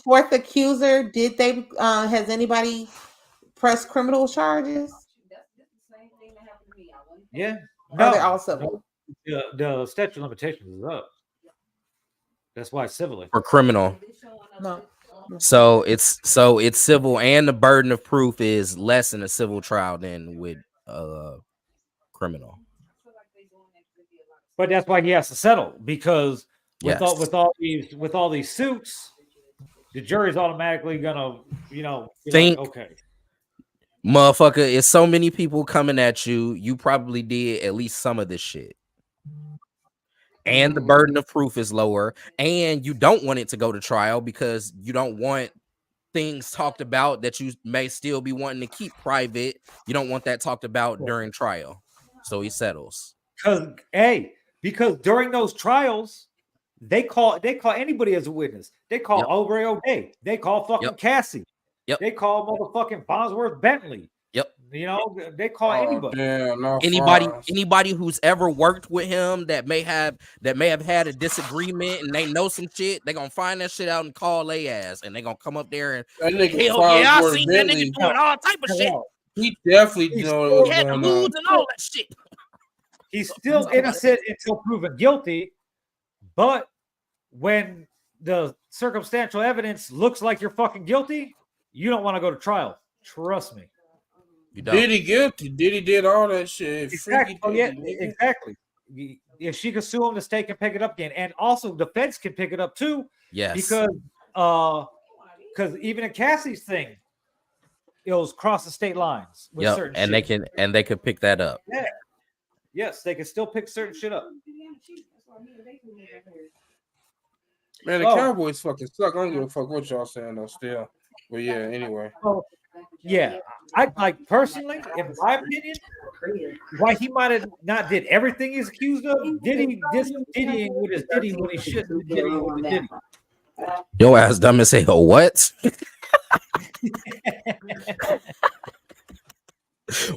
fourth accuser, did they? Has anybody pressed criminal charges? Yeah. No. They're all civil. The statute of limitations is up. That's why it's civilly. Or criminal. No. So it's civil, and the burden of proof is less in a civil trial than with criminal. But that's why he has to settle, because with Yes. all these suits, the jury's automatically gonna, be think, like, okay, motherfucker, it's so many people coming at you. You probably did at least some of this shit. And the burden of proof is lower, and you don't want it to go to trial because you don't want things talked about that you may still be wanting to keep private. You don't want that talked about during trial. So he settles. Because during those trials, they call anybody as a witness. They call Aubrey O'Day. They call fucking Cassie. They call motherfucking Bosworth Bentley. They call anybody. Damn, anybody who's ever worked with him that may have had a disagreement and they know some shit, they're gonna find that shit out and call their ass, and they're gonna come up there and hell yeah, I seen that nigga doing all type of shit. He definitely had the moods and all that shit. He's still innocent until proven guilty, but when the circumstantial evidence looks like you're fucking guilty, you don't want to go to trial. Trust me. Diddy guilty. Diddy did all that shit. Exactly. Exactly. If she could sue him, the state can pick it up again, and also the feds can pick it up too. Yes. Because even in Cassie's thing, it was cross the state lines with certain and shit. they can pick that up. Yeah. Yes, they can still pick certain shit up. Man, the Cowboys fucking suck. I don't give a fuck what y'all saying though. Still, but yeah. Anyway. Yeah, I like personally, in my opinion, why he might have not did everything he's accused of. Diddy diddying with his Diddy when he shouldn't be diddying with the Diddy. Your ass dumb as hell. What?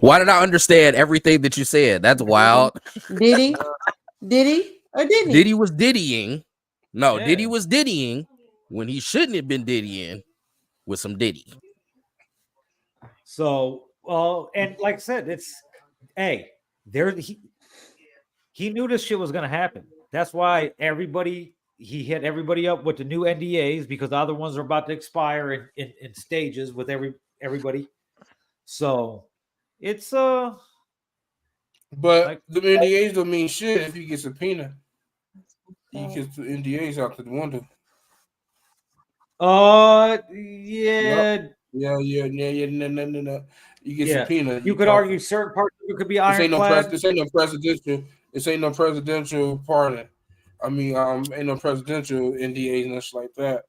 Why did I understand everything that you said? That's wild. Diddy or Diddy? Diddy was diddying. No, yeah. Diddy was diddying when he shouldn't have been diddying with some Diddy. So, and like I said, he knew this shit was gonna happen. That's why he hit everybody up with the new NDAs, because the other ones are about to expire in stages with everybody. So it's but the NDAs don't mean shit if you get subpoena. You get the NDAs out the window. Yeah. No. You get subpoena. You could argue certain parts of it could be ironclad. This ain't no presidential. This ain't no presidential pardon. I mean, ain't no presidential NDAs and shit like that.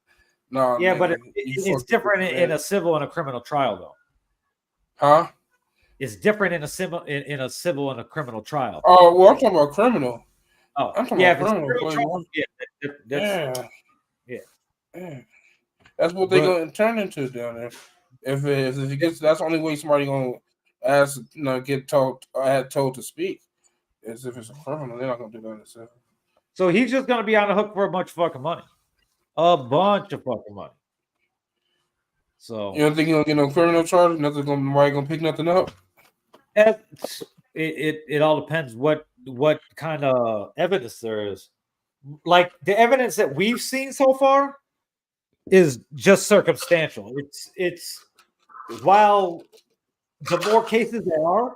No. Yeah, man, but it's different in a civil and a criminal trial, though. Huh? It's different in a civil and a criminal trial. Oh well, I'm talking about criminal. Oh, I'm talking about criminal trial. Yeah. That's what they're gonna turn into down there. If it gets, that's the only way somebody gonna ask, get told to speak, is if it's a criminal. They're not gonna do that. So he's just gonna be on the hook for a bunch of fucking money, So you don't think he'll get no criminal charges? Nobody gonna pick nothing up. It all depends what kind of evidence there is. Like the evidence that we've seen so far is just circumstantial. It's while the more cases there are,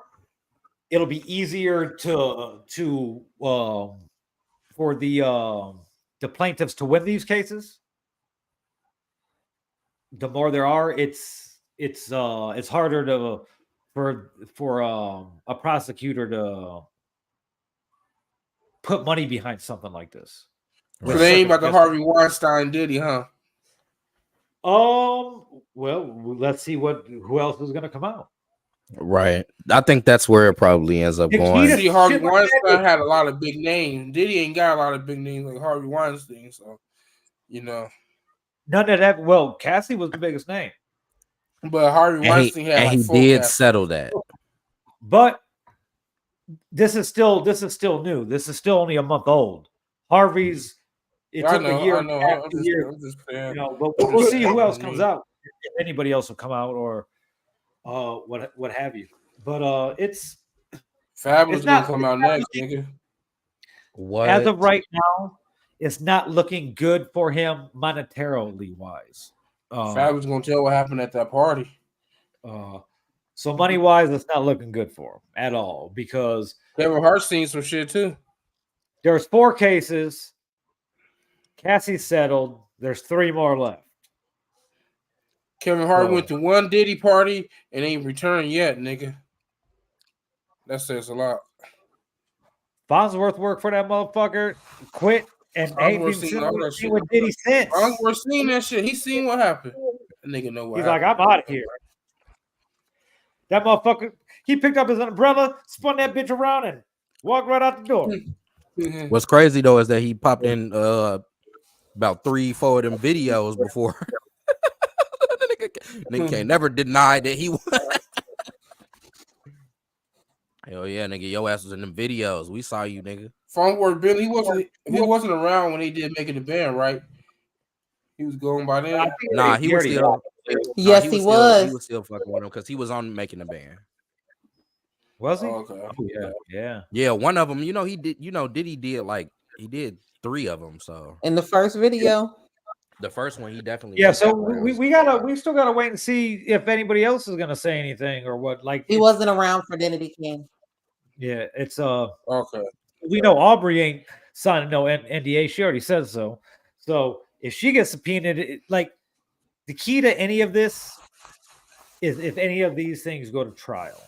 it'll be easier to for the plaintiffs to win these cases. The more there are, it's harder to for a prosecutor to put money behind something like this. So they ain't about the Harvey Weinstein Diddy, huh? Well, let's see who else is going to come out. Right. I think that's where it probably ends up going. See, Harvey Weinstein had a lot of big names. Diddy ain't got a lot of big names like Harvey Weinstein, so you know. None of that. Well, Cassie was the biggest name, but Harvey Weinstein had like he did settle that. But this is still new. This is still only a month old. Harvey's. It took a year. I'm just you know, but we'll see who else comes out. If anybody else will come out, or what have you. But it's Fab was gonna come out next, nigga. What? As of right now, it's not looking good for him monetarily wise. Fab was gonna tell what happened at that party. So money wise, it's not looking good for him at all because Kevin Hart seen some shit too. There's 4 cases. Cassie settled. There's 3 more left. Kevin Hart went to one Diddy party and ain't returned yet, nigga. That says a lot. Farnsworth worked for that motherfucker, quit, and ain't been seen what Diddy since. Farnsworth seen that shit. He seen what happened. That nigga know what happened. He's like, I'm out of here. That motherfucker, he picked up his umbrella, spun that bitch around, and walked right out the door. What's crazy though is that he popped in about 3-4 of them videos before. Nigga can't never deny that he was. Hell yeah, nigga, your ass was in them videos. We saw you, nigga. Farnsworth Billy, he wasn't around when they did Making the Band, right? He was going by then. Nah, he was still. Yes, he was. He was still fucking with him because he was on Making the Band. Was he? Oh, okay. Oh, yeah. Yeah, one of them. You know, he did. You know, Diddy did like he did 3 of them. So in the first video, the first one he definitely. Yeah. So we still gotta wait and see if anybody else is gonna say anything or what. Like he wasn't around for Identity King. Yeah, it's okay. We know Aubrey ain't signing no NDA. She already says so. So if she gets subpoenaed, like the key to any of this is if any of these things go to trial.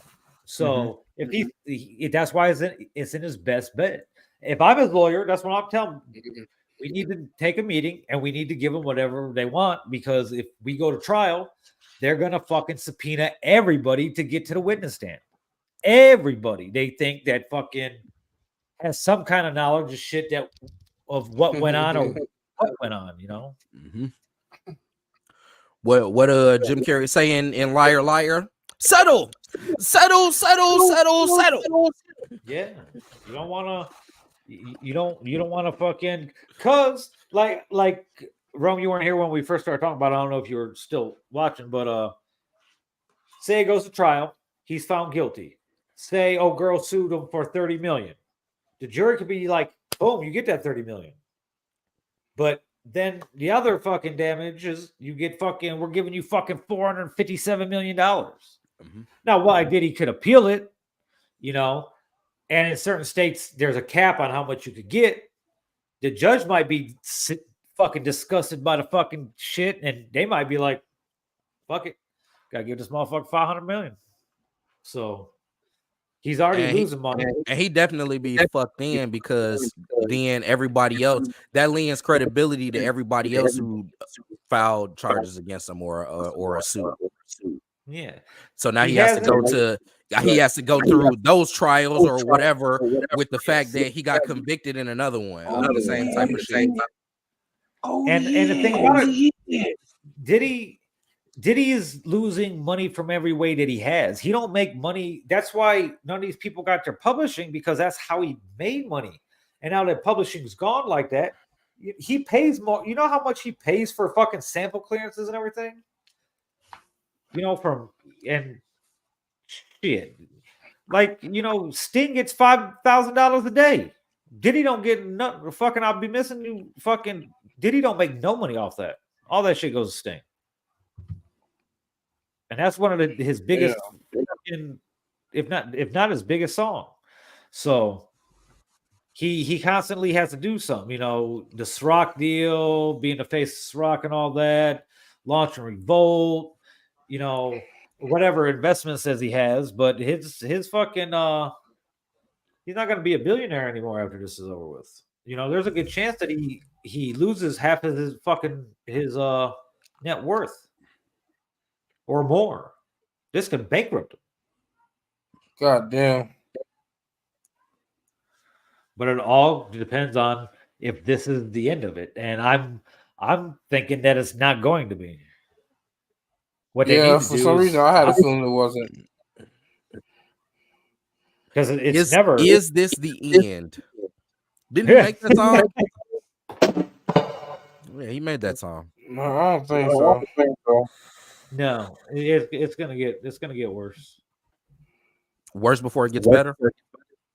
So if that's why it's in his best bet. If I'm his lawyer, that's what I'm telling him. We need to take a meeting and we need to give them whatever they want because if we go to trial, they're gonna fucking subpoena everybody to get to the witness stand. Everybody. They think that fucking has some kind of knowledge of shit of what went on or what went on, you know. What Jim Carrey saying in Liar Liar? Settle. Yeah, you don't want to fucking cause like Rome, you weren't here when we first started talking about it. I don't know if you were still watching, but say it goes to trial, he's found guilty. Say, girl sued him for $30 million. The jury could be like, boom, you get that $30 million. But then the other fucking damage is you get fucking, we're giving you fucking $457 million. Now, why Diddy could appeal it, you know, and in certain states, there's a cap on how much you could get. The judge might be fucking disgusted by the fucking shit, and they might be like, fuck it, gotta give this motherfucker $500 million. So he's already losing money. And he definitely be fucked in because then everybody else, that lends credibility to everybody else who filed charges against him or a suit. Yeah. So now he has to go through those trials or whatever with the fact that he got convicted in another one of the same type of shit. And the thing about it, Diddy is losing money from every way that he has. He don't make money. That's why none of these people got their publishing because that's how he made money. And now that publishing's gone like that, he pays more. You know how much he pays for fucking sample clearances and everything? You know, and shit. Like, you know, Sting gets $5,000 a day. Diddy don't get nothing. Fucking, I'll be missing you. Fucking Diddy don't make no money off that. All that shit goes to Sting, and that's one of his biggest, if not his biggest song. So he constantly has to do something. You know, the Ciroc deal, being the face of Ciroc and all that, launching Revolt. You know, whatever investment says he has, but his fucking he's not going to be a billionaire anymore after this is over with. You know, there's a good chance that he loses half of his fucking net worth or more. This could bankrupt him. God damn. But it all depends on if this is the end of it, and I'm thinking that it's not going to be. What they need to for do some is, reason I had a feeling it wasn't. Because it's never. Is this the end? Didn't he make that song? Yeah, he made that song. No, I don't think so. No, it's gonna get worse. Worse before it gets better.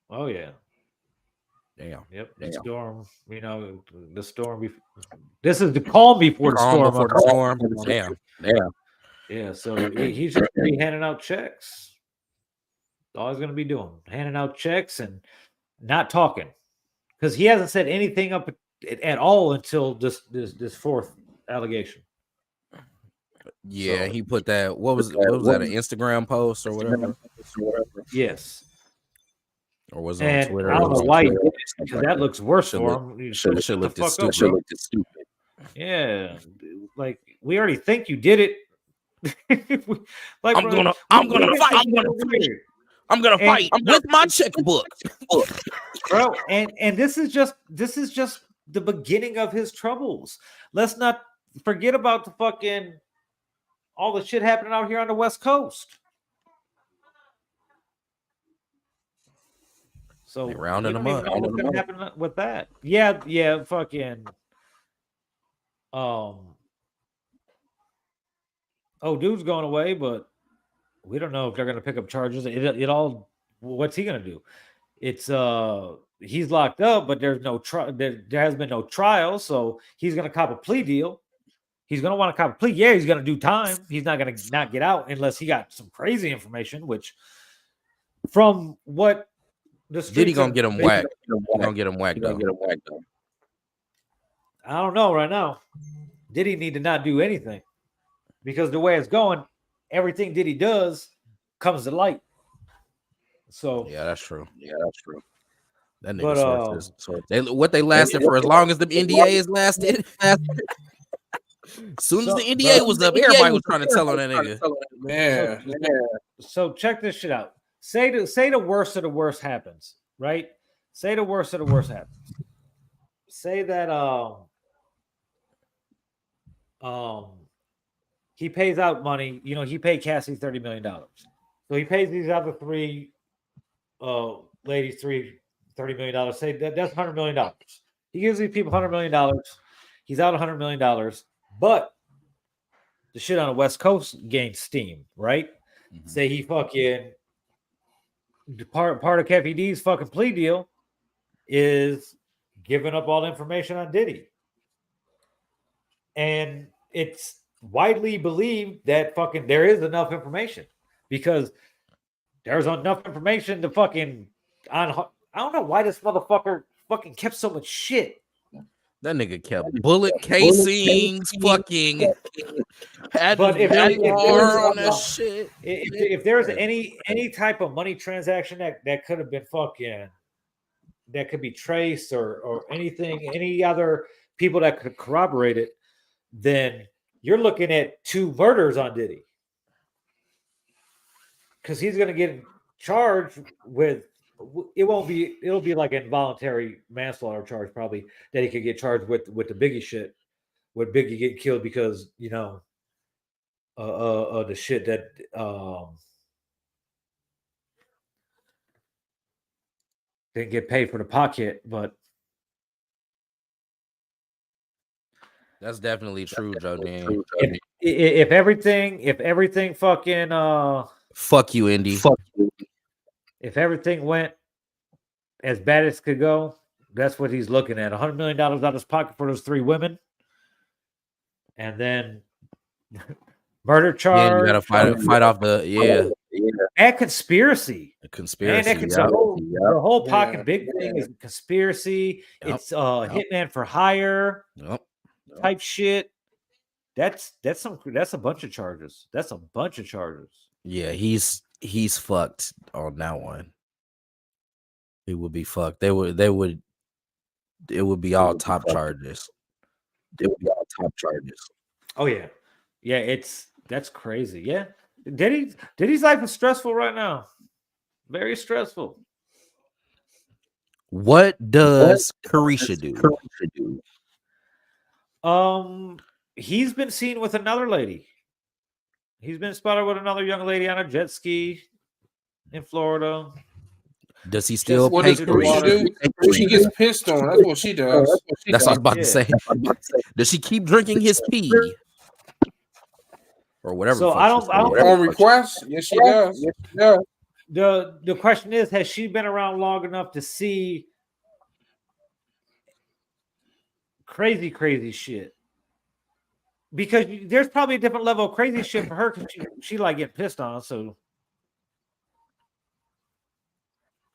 Oh yeah. Damn. Yep. The storm. You know, the storm. This is the calm before the storm. Before the storm. Damn. Yeah. So he's just gonna be handing out checks. All he's gonna be doing, handing out checks and not talking, because he hasn't said anything up at all until this fourth allegation. Yeah, so, he put that. What was that? An Instagram post or whatever? Yes. Or was it on Twitter? I don't know why he did it, because that looks worse for him. Should look stupid. Yeah, like we already think you did it. Like, I'm gonna fight. I'm gonna fight with my checkbook, bro. And this is just the beginning of his troubles. Let's not forget about the fucking all the shit happening out here on the West Coast. So rounding them up. What's gonna happen with that? Yeah, fucking. Dude's going away, but we don't know if they're gonna pick up charges. It all. What's he gonna do? It's he's locked up, but there's no trial. There has been no trial, so he's gonna cop a plea deal. He's gonna want to cop a plea. Yeah, he's gonna do time. He's not gonna not get out unless he got some crazy information. Which, from what the Diddy gonna get him whacked. Gonna get him whacked. I don't know right now. Diddy need to not do anything, because the way it's going, everything Diddy does comes to light. So yeah, that's true. That nigga what they lasted for as long as the NDAs lasted. As soon as the NDA was up, everybody was trying to tell on that nigga. Man. So check this shit out. Say the worst of the worst happens, right? Say the worst of the worst happens. Say that he pays out money. You know, he paid Cassie $30 million. So he pays these other three ladies $30 million. Say that's $100 million. He gives these people $100 million. He's out $100 million. But the shit on the West Coast gained steam, right? Mm-hmm. Say he fucking part of Keffy D's fucking plea deal is giving up all the information on Diddy. And it's widely believed that fucking there is enough information, because there's enough information to fucking I don't know why this motherfucker fucking kept so much shit. That nigga kept bullet casings, fucking had but if on that shit. If there's any type of money transaction that could have been fucking, that could be traced or anything, any other people that could corroborate it, then you're looking at 2 murders on Diddy. Because he's going to get charged with, it'll be like an involuntary manslaughter charge probably that he could get charged with the Biggie shit, with Biggie getting killed because, you know, the shit that didn't get paid for the pocket, but that's definitely true, Joe Dan. If everything fucking fuck you, Indy. if everything went as bad as could go, that's what he's looking at. $100 million out of his pocket for those 3 women. And then murder charge. Yeah, you gotta fight off the and conspiracy. Conspiracy. And the whole pocket big thing is conspiracy. It's hitman for hire type shit. That's a bunch of charges. That's a bunch of charges. Yeah, he's fucked on that one. He would be fucked. It would be all top charges. It would be all top charges. Oh yeah. Yeah, that's crazy. Yeah. Diddy's life is stressful right now. Very stressful. What does Carisha do? He's been seen with another lady. He's been spotted with another young lady on a jet ski in Florida. Does he still What pay does Carisha do? She gets pissed on. That's what she does. That's what I was about to say. Does she keep drinking his pee? Or whatever. So I don't on request. Yes, she does. Yes, she does. The question is, has she been around long enough to see crazy shit? Because there's probably a different level of crazy shit for her because she like getting pissed on. So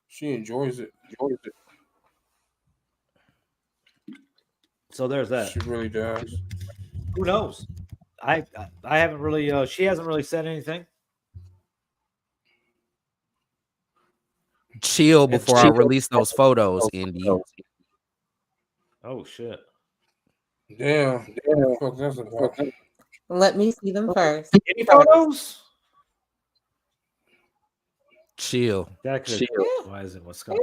she enjoys it. So there's that. She really does. Who knows? I haven't really. She hasn't really said anything. Chill before I release those photos, Indy. Oh shit! Damn. Fuck, that's a fuck. Let me see them first. Any photos? Chill. Why is it Wisconsin?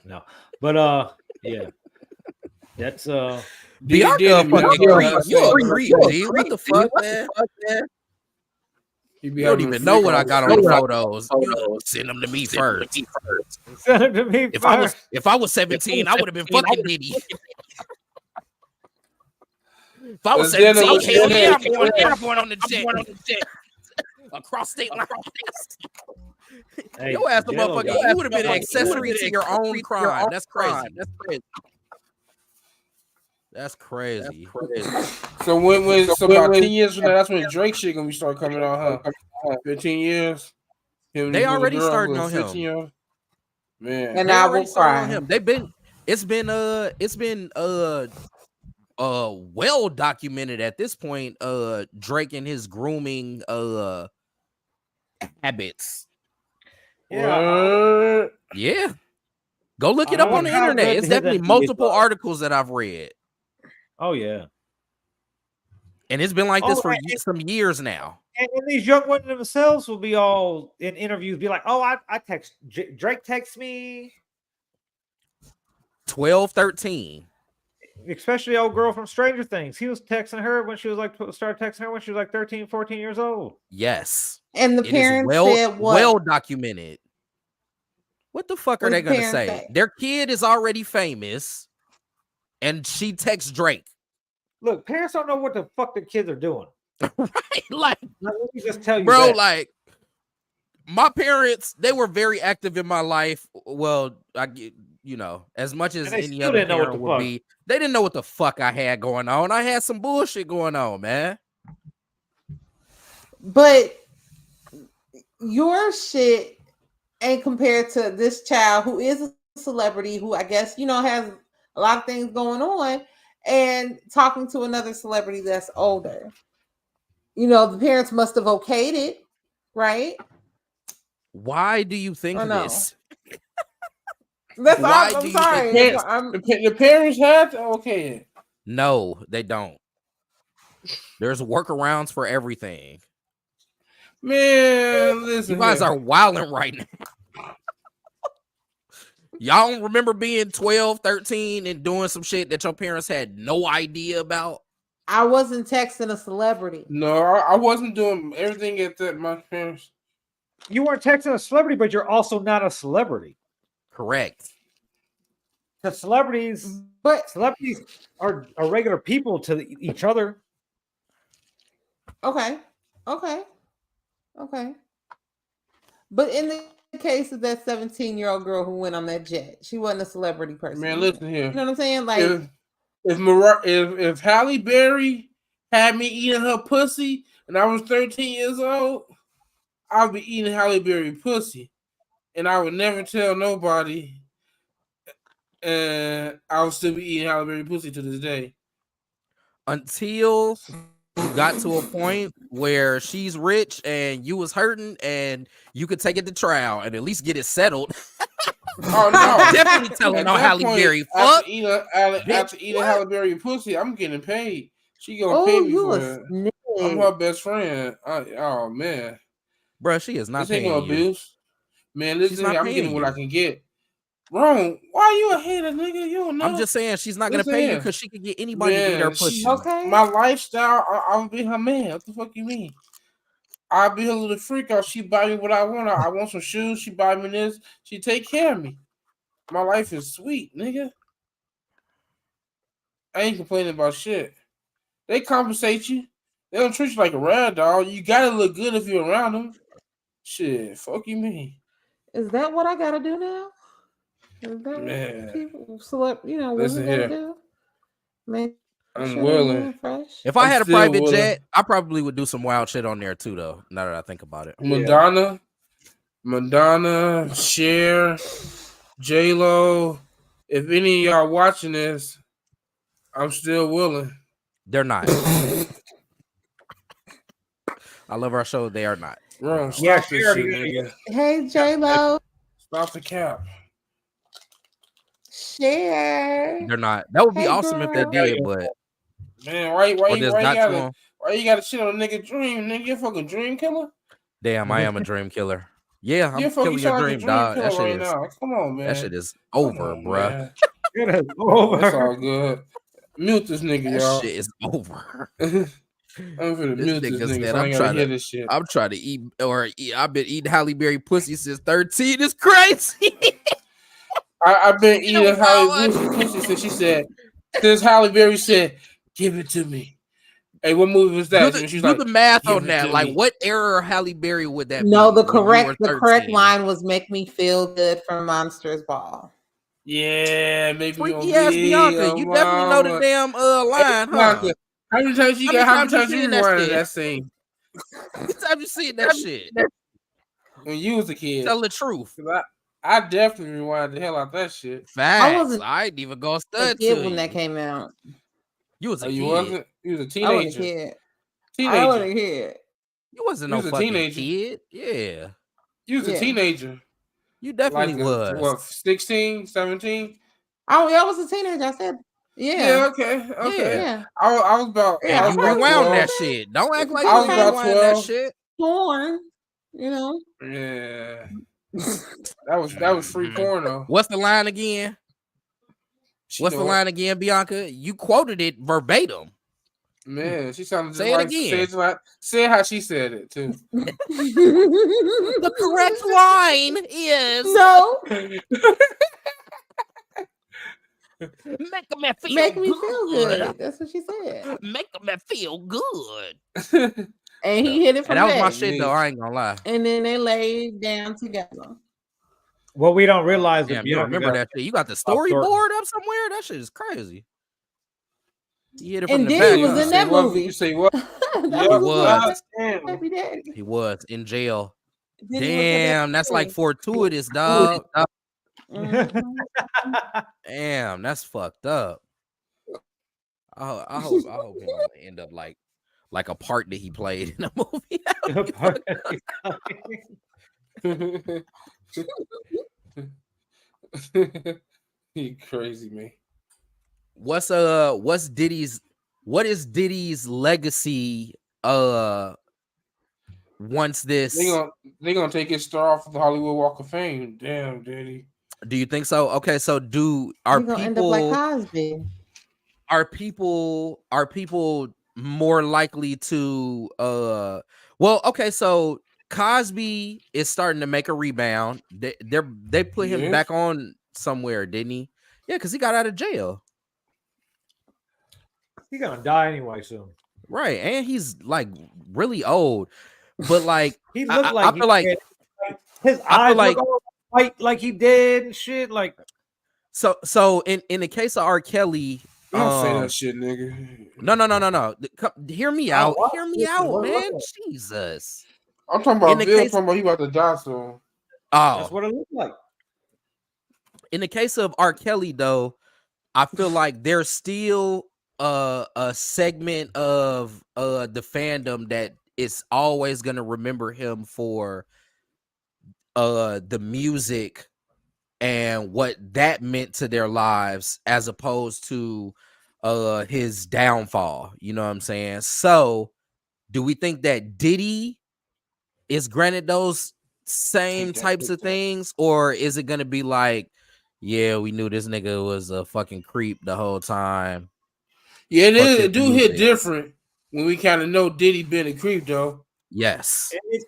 No, but yeah, that's Bionca fucking creep. You a creep, dude. What the fuck, man? You don't even know what I got on the photos. You send them to me first. Send them to me first. If I was 17, I would have been fucking Diddy. If I was 17, hell yeah, I'm going on the jet. Across state lines. Hey, your ass, the motherfucker, you would have been an accessory to your own crime. That's crazy. That's crazy. So when about 10 years from now, that's when Drake shit gonna start coming out, huh? 15 years. They already starting on him. Man, and I will cry. Him. It's been well documented at this point. Drake and his grooming habits. Yeah. Go look it up on the internet. It's definitely multiple articles that I've read. Oh yeah, and it's been like this for some years now. And these young women themselves will be all in interviews, be like, "Oh, I text Drake texts me 12, 13." Especially old girl from Stranger Things. He was texting her when she was started texting her when she was like 13, 14 years old. Yes. And the parents said what? Well documented. What the fuck are they going to say? Their kid is already famous and she texts Drake. Look, parents don't know what the fuck their kids are doing. Right? Like, let me just tell you, bro, that. Like, my parents, they were very active in my life. Well, as much as any other parent would be, they didn't know what the fuck I had going on. I had some bullshit going on, man. But your shit ain't compared to this child who is a celebrity who I guess, has a lot of things going on and talking to another celebrity that's older. The parents must have okayed it, right? Why do you think this? That's all. I'm sorry. The parents have to okay it. No, they don't. There's workarounds for everything. Man, listen. You guys are wilding right now. Y'all don't remember being 12, 13 and doing some shit that your parents had no idea about? I wasn't texting a celebrity. No, I wasn't doing everything at my parents. You weren't texting a celebrity, but you're also not a celebrity. Correct. Because celebrities are regular people to each other. Okay. But in the case of that 17-year-old girl who went on that jet, she wasn't a celebrity person. Man, listen here. You know what I'm saying? Like, if Halle Berry had me eating her pussy and I was 13 years old, I'd be eating Halle Berry pussy, and I would never tell nobody. And I would still be eating Halle Berry pussy to this day. Until you got to a point where she's rich and you was hurting and you could take it to trial and at least get it settled. Oh no, definitely telling on Halle Berry. After eating Halle Berry pussy, I'm getting paid. She gonna pay me for it. I'm her best friend. Oh man, bro, she is not this ain't paying no abuse. Man, listen here, I'm getting what I can get. Wrong. Why you a hater, nigga? You don't know. I'm just saying she's not gonna pay you because she could get anybody to eat her pussy. Okay. My lifestyle, I'll be her man. What the fuck you mean? I'll be her little freak out. She buy me what I want. I want some shoes. She buy me this. She take care of me. My life is sweet, nigga. I ain't complaining about shit. They compensate you. They don't treat you like a rag doll. You gotta look good if you're around them. Shit, fuck you mean? Is that what I gotta do now? Is that what people select? You know, what we gotta do? Man, I'm willing. If I had a private jet, I probably would do some wild shit on there too, though. Now that I think about it, Madonna, Cher, J-Lo. If any of y'all watching this, I'm still willing. They're not. I love our show. They are not. Wrong. Stop this shit, nigga. Hey, J-Lo. Stop the cap. Cher. They're not. That would be awesome if they did, but man, why you gotta shit on a nigga dream, nigga? You a fucking dream killer? Damn, I am a dream killer. Yeah, I'm You're killing your dream, dog. That shit right is. Now. Come on, man. That shit is over, bruh. It is over. It's all good. Mute this nigga, y'all. That shit is over. I'm finna mute this nigga. So I ain't gotta hear this shit. I'm trying to eat, I've been eating Halle Berry pussy since 13. It's crazy. I've been eating Halle Berry pussy since she said, since Halle Berry said, "Give it to me." Hey, what movie was that? Do the math on that. Like, what era of Halle Berry would that be? No, the correct line was "Make me feel good" from Monsters Ball. Yeah, maybe freaky ass Bionca. You definitely know the damn line, huh? How many times you rewinded that scene? How many times you seen that shit? When you was a kid. Tell the truth. I definitely rewinded the hell out that shit. Facts. I ain't even gonna stud to when that came out. You was a kid. You wasn't? You was a teenager. I was a kid. I was a kid. You wasn't no fucking kid. Yeah. You was a teenager. You definitely was. What, 16, 17? Oh, yeah, I was a teenager. I said, yeah. Okay. Yeah. I was about. Yeah, you rewound that shit. Don't act like you rewound that shit. Porn, you know. Yeah. that was free porn though. What's the line again? What's the line again, Bionca? You quoted it verbatim. Man, she sounded say it again. Say how she said it too. The correct line is no. Make me feel good. That's what she said. Make me feel good. And he hit it from that was my shit though. I ain't gonna lie. And then they laid down together. What we don't realize is you don't remember that shit. You got the storyboard up somewhere. That shit is crazy. You hit it from and the then back. he was in that movie. You say what? He was in jail. Damn, that's like fortuitous, dog. Damn, that's fucked up. I hope he don't end up like a part that he played in a movie. You crazy, man. What is Diddy's legacy once this they gonna take his star off of the Hollywood Walk of Fame? Damn, Diddy. Do you think so? Okay, so are people end up like Cosby? Are people more likely to well, okay, so Cosby is starting to make a rebound. They put him back on somewhere, didn't he? Yeah, because he got out of jail. He's gonna die anyway soon. Right, and he's like really old. But like he looked like I feel like His I eyes feel like look all white like he did and shit. Like so in the case of R. Kelly, Don't say that shit, nigga. No. Hear me out. what? Hear me Listen, out, what- man. what- Jesus. I'm talking In about the Bill. case, Talking about he about to die soon. That's oh, what it looks like. in the case of R. Kelly, though, I feel like there's still a segment of the fandom that is always gonna remember him for the music and what that meant to their lives, as opposed to his downfall. You know what I'm saying? So, do we think that Diddy is granted those same types of things, or is it gonna be like, yeah, we knew this nigga was a fucking creep the whole time? Yeah, it Fuck is. his It do hit music. different when we kind of know Diddy been a creep though. Yes, It-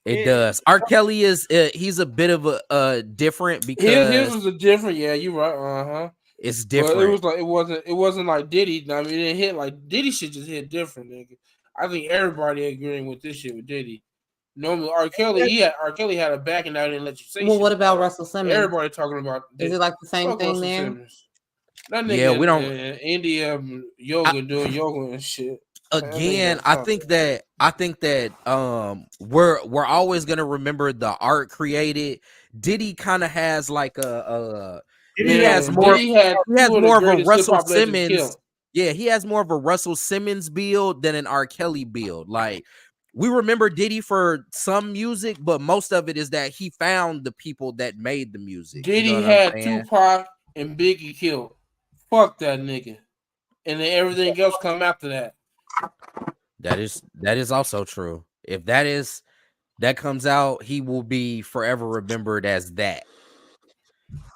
it does. R. Kelly is he's a bit of a different His because was a different. Yeah, you right. it's But it different. was like it wasn't like Diddy. I mean, it didn't hit like Diddy shit. Just hit different, nigga. I think everybody agreeing with this shit with Diddy. Normally, R. Kelly had a back and I didn't let you say Well, shit. what about Russell Simmons? Everybody talking about Is it like the same Fuck thing Russell there? Simmons. That nigga Yeah, we don't. in India yoga doing yoga and shit. Again, I think that we're always gonna remember the art created. Diddy kind of has like he has more of a Russell Simmons. Yeah, he has more of a Russell Simmons build than an R. Kelly build. Like, we remember Diddy for some music, but most of it is that he found the people that made the music. Diddy you know had Tupac and Biggie killed. Fuck that nigga. And then everything else come after that. That is also true. If that comes out, he will be forever remembered as that,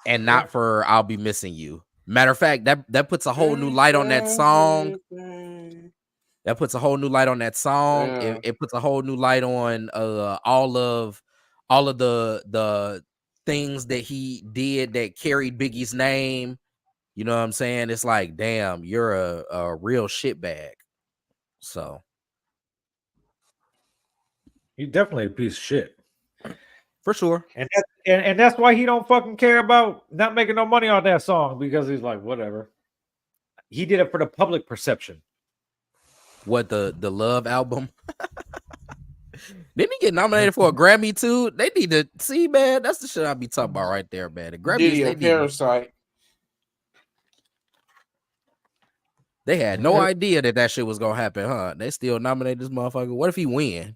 and not for "I'll Be Missing You." Matter of fact, that puts a whole new light on that song. That puts a whole new light on that song. Yeah. It puts a whole new light on all of the things that he did that carried Biggie's name. You know what I'm saying? It's like, damn, you're a real shitbag. So He's definitely a piece of shit. for sure. And that's why he don't fucking care about not making no money off that song, because he's like, whatever. He did it for the public perception. What, the Love album? Didn't he get nominated for a Grammy too? They need to see, man. That's the shit I be talking about right there, man. The Grammys, Diddy a parasite. They had no idea that shit was gonna happen, huh? They still nominate this motherfucker. What if he win?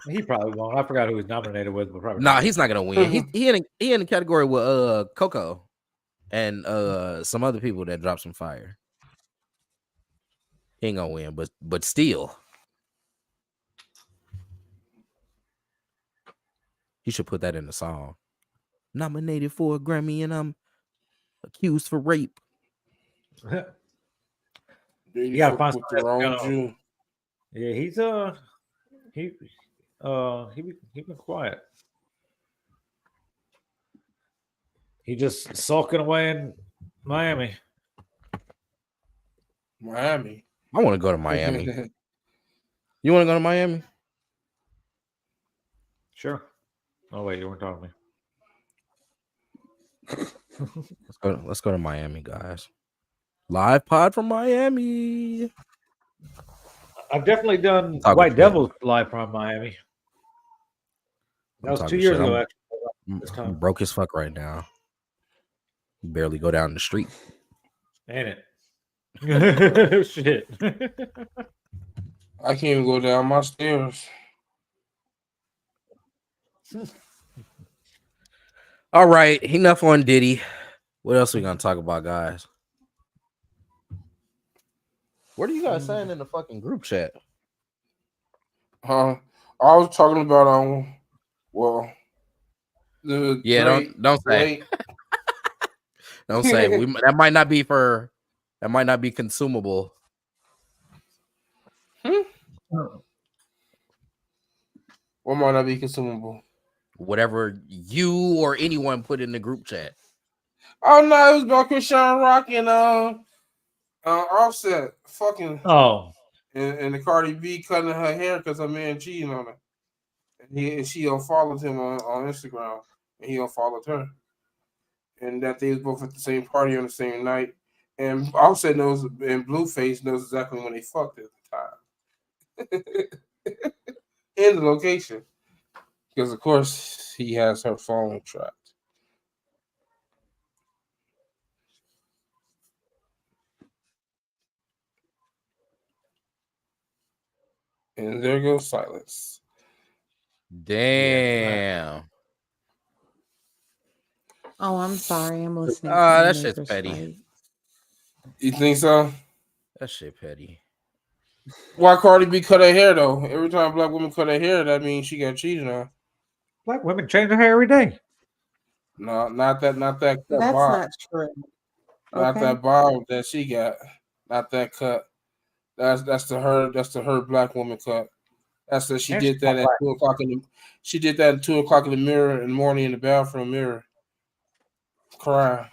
He probably won't. I forgot who he's nominated with, but probably Nah, he's not gonna win. He in the category with Coco and some other people that dropped some fire. He ain't gonna win, but still, he should put that in the song. Nominated for a Grammy and I'm accused for rape. You gotta find some. Yeah, he's he been quiet. He just sulking away in Miami. Miami. I want to go to Miami. You want to go to Miami? Sure. Oh wait, you weren't talking to me. Let's go to Miami, guys. Live pod from Miami. I've definitely done White Devils live from Miami. That was 2 years ago. Actually, I'm broke as fuck right now. Barely go down the street. Ain't it? Shit. I can't even go down my stairs. All right, enough on Diddy. What else we gonna talk about, guys? What are you guys saying in the fucking group chat? I was talking about don't say. Don't say. That might not be consumable. What might not be consumable? Whatever you or anyone put in the group chat. Oh no, it was about Christian Rock and Offset. Fucking. Oh. and the Cardi B cutting her hair because her man cheating on her. And she unfollowed him on Instagram, and he unfollowed her. And that they was both at the same party on the same night. And Offset knows, and Blueface knows exactly when they fucked at the time. In the location. Because, of course, he has her phone tracked. And there goes silence. Damn. Oh, I'm sorry. I'm listening. That shit's petty. You think so? That shit petty. Why Cardi B cut her hair though? Every time black women cut her hair, that means she got cheated on. Black women change their hair every day. No, not that That's bob. not true. Not Okay. that bob that she got. Not that cut. That's the her black woman cut. That's the she did that at 2:00 in the she did that at 2:00 in the mirror in the morning in the bathroom mirror. Crying.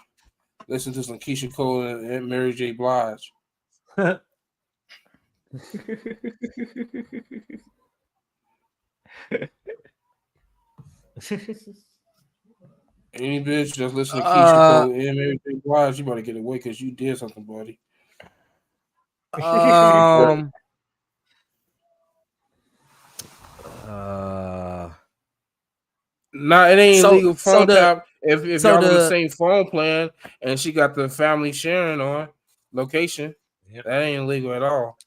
Listen to some Keisha Cole and Mary J. Blige. Any bitch just listen to Keisha Cole and Mary J. Blige, you better get away because you did something, buddy. Nah, it ain't illegal phone tap if y'all on the same phone plan and she got the family sharing on location. Yep. That ain't illegal at all.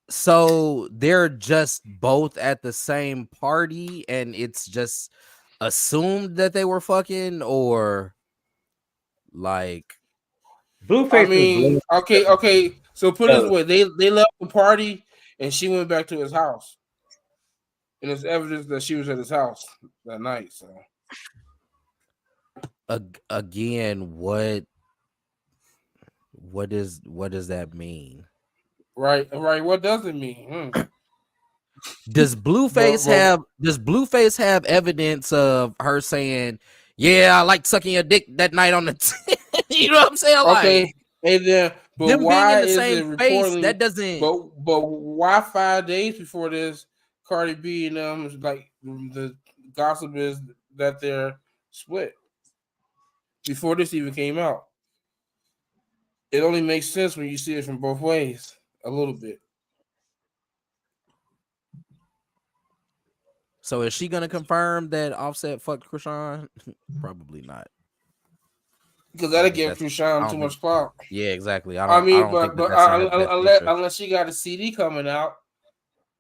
So they're just both at the same party and it's just assumed that they were fucking, or like Blueface. I mean, okay. So put it this way, they left the party and she went back to his house. And there's evidence that she was at his house that night. So again, what does that mean? Right. What does it mean? Does Blueface have evidence of her saying, "Yeah, I like sucking your dick that night on the"? You know what I'm saying? Okay, like, and then but them why being in the is same it face that doesn't? But why 5 days before this, Cardi B and them like the gossip is that they're split before this even came out. It only makes sense when you see it from both ways a little bit. So is she gonna confirm that Offset fucked Krishan? Probably not. Because that'll give Krishan too much clout. Yeah, exactly. Unless she got a CD coming out,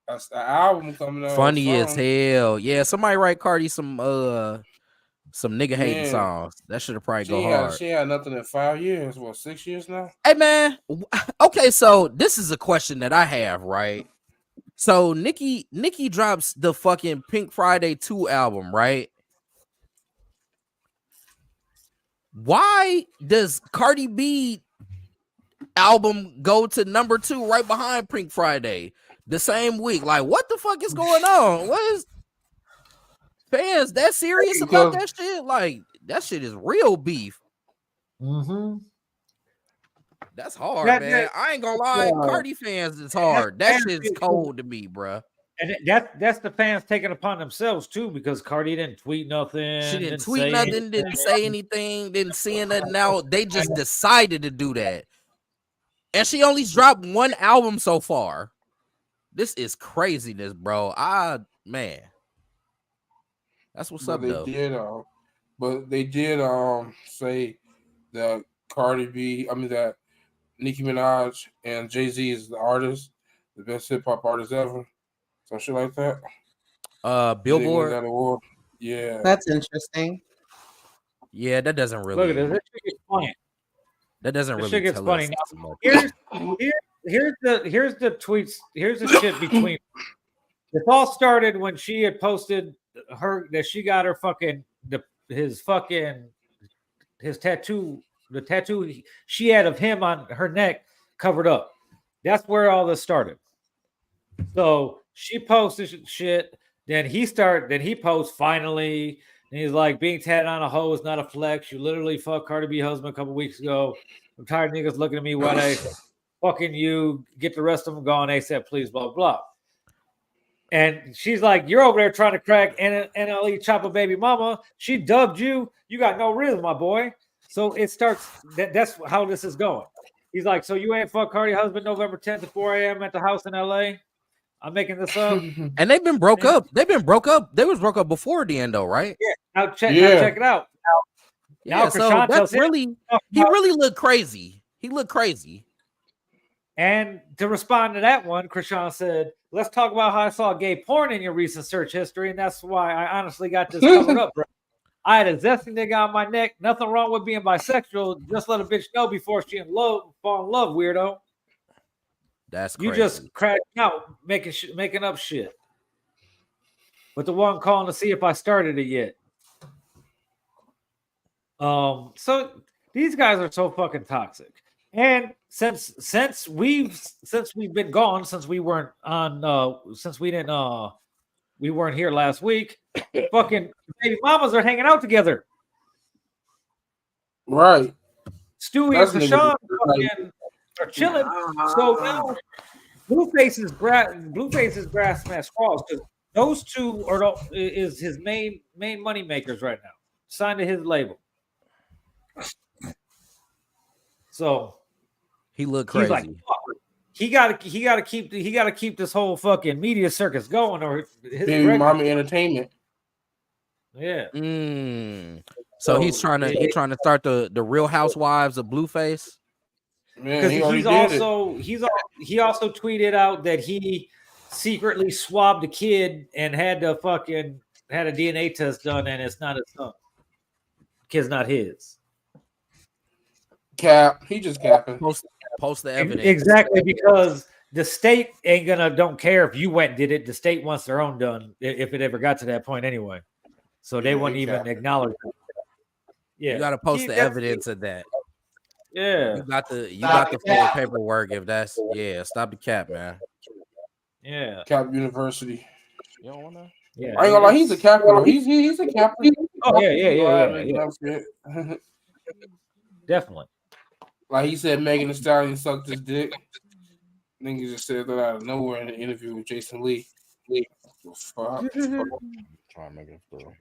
an album coming out. Funny as hell. Yeah, somebody write Cardi some nigga hating songs. That should have probably go hard. She had nothing in 5 years. What, 6 years now? Hey man, okay. So this is a question that I have, right? So Nicki drops the fucking Pink Friday 2 album, right? Why does Cardi B album go to number 2 right behind Pink Friday the same week? Like, what the fuck is going on? What is fans that serious about that shit? Like, that shit is real beef. Mm-hmm. That's hard, man. I ain't gonna lie. Cardi fans is hard. That shit's cold to me, bro. And that's the fans taking upon themselves too, because Cardi didn't tweet nothing. She didn't tweet nothing, didn't say anything, didn't see nothing. Now they just decided to do that. And she only dropped 1 album so far. This is craziness, bro. Man. That's what's up, though. They did say that that Nicki Minaj and Jay-Z is the artist, the best hip-hop artist ever. Some shit like that. Billboard. That award. Yeah. That's interesting. Yeah, that doesn't really. Look at this. This shit gets funny. That doesn't this really shit gets tell funny. us Now, here's the tweets. Here's the shit between. It all started when she had posted that she got her his tattoo, the tattoo she had of him on her neck covered up. That's where all this started. So she posted shit. Then he posts finally. And he's like, being tatted on a hoe is not a flex. You literally fucked Cardi B husband a couple weeks ago. I'm tired of niggas looking at me fucking you, get the rest of them gone ASAP, please, blah, blah. And she's like, you're over there trying to crack NLE Chopper baby mama. She dubbed you. You got no rhythm, my boy. So it starts, that's how this is going. He's like, so you ain't fuck Cardi husband November 10th at 4 a.m. at the house in LA? I'm making this up. And they've been broke up. They've been broke up. They was broke up before the end, though, right? Yeah. Now check it out. Now so that's really, he really looked crazy. He looked crazy. And to respond to that one, Krishan said, let's talk about how I saw gay porn in your recent search history. And that's why I honestly got this covered up, bro. I had a zesty nigga on my neck. Nothing wrong with being bisexual. Just let a bitch know before she fall in love, weirdo. That's crazy. You just crashing out, making up shit. But the one calling to see if I started it yet. So these guys are so fucking toxic. And since we've been gone, since we weren't on, we weren't here last week. Fucking baby mamas are hanging out together. Right. Stewie and Krishan fucking are chilling. So now Blueface's grass smash Squalls, because those two is his main money makers right now. Signed to his label. So he looked crazy. Like, he got to keep this whole fucking media circus going, or his baby mama entertainment. Yeah. So he's trying to start the Real Housewives of Blueface. Because he also tweeted out that he secretly swabbed a kid and had a DNA test done, and it's not his son. Kid's not his. Cap. He just capping. Post the evidence. Exactly, because the state don't care if you went and did it. The state wants their own done if it ever got to that point anyway. So they wouldn't even acknowledge it. Yeah, you got to post the evidence of that. Yeah, you got the full paperwork. If that's stop the cap, man. Yeah, Cap University. You don't want to? Yeah, I ain't gonna lie. He's a capper. He's a capper. Oh yeah. Definitely. Like he said, Megan Thee Stallion sucked his dick. Nigga just said that out of nowhere in an interview with Jason Lee. Fuck. Try to make it through.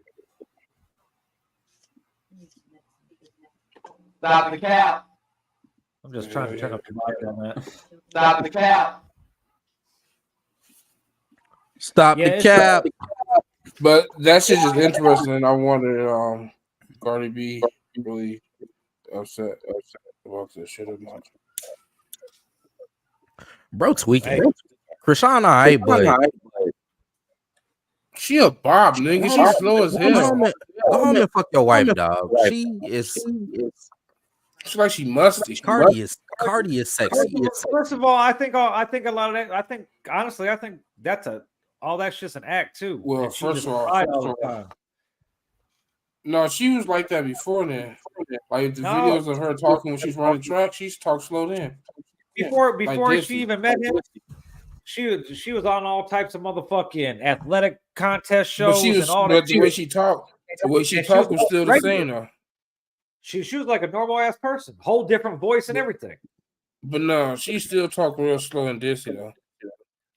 Stop the cap. I'm just trying to turn up the mic on that. Stop the cap. Stop the cap. But that shit is interesting. And I wonder, Cardi B really upset about this shit or not. Bro, tweaking. Krishan, alright, but she a bob, nigga. She's slow as hell. Go home and fuck your wife, dog. She's like she musty. Cardi is sexy. First of all, I think a lot of that. I think that's all that shit's an act too. Well, first of all, no, she was like that before then. Like the videos of her talking when she's running track, she's talk slow then. Before she even met him, she was on all types of motherfucking athletic contest shows but the way she talked was still the same though. She was like a normal ass person, whole different voice and everything. But no, she still talk real slow and dissy though.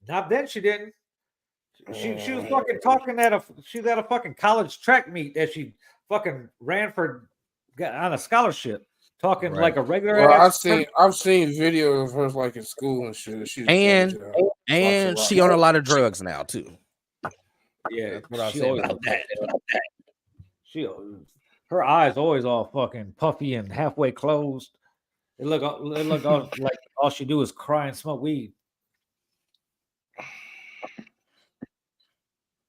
Not then she didn't. She was fucking talking at a fucking college track meet that she fucking ran on a scholarship, talking like a regular. Well, I've seen videos of her like in school and shit. And she on a lot of drugs now too. Yeah, that's what I say about that. Her eyes always all fucking puffy and halfway closed. It look all, like all she do is cry and smoke weed.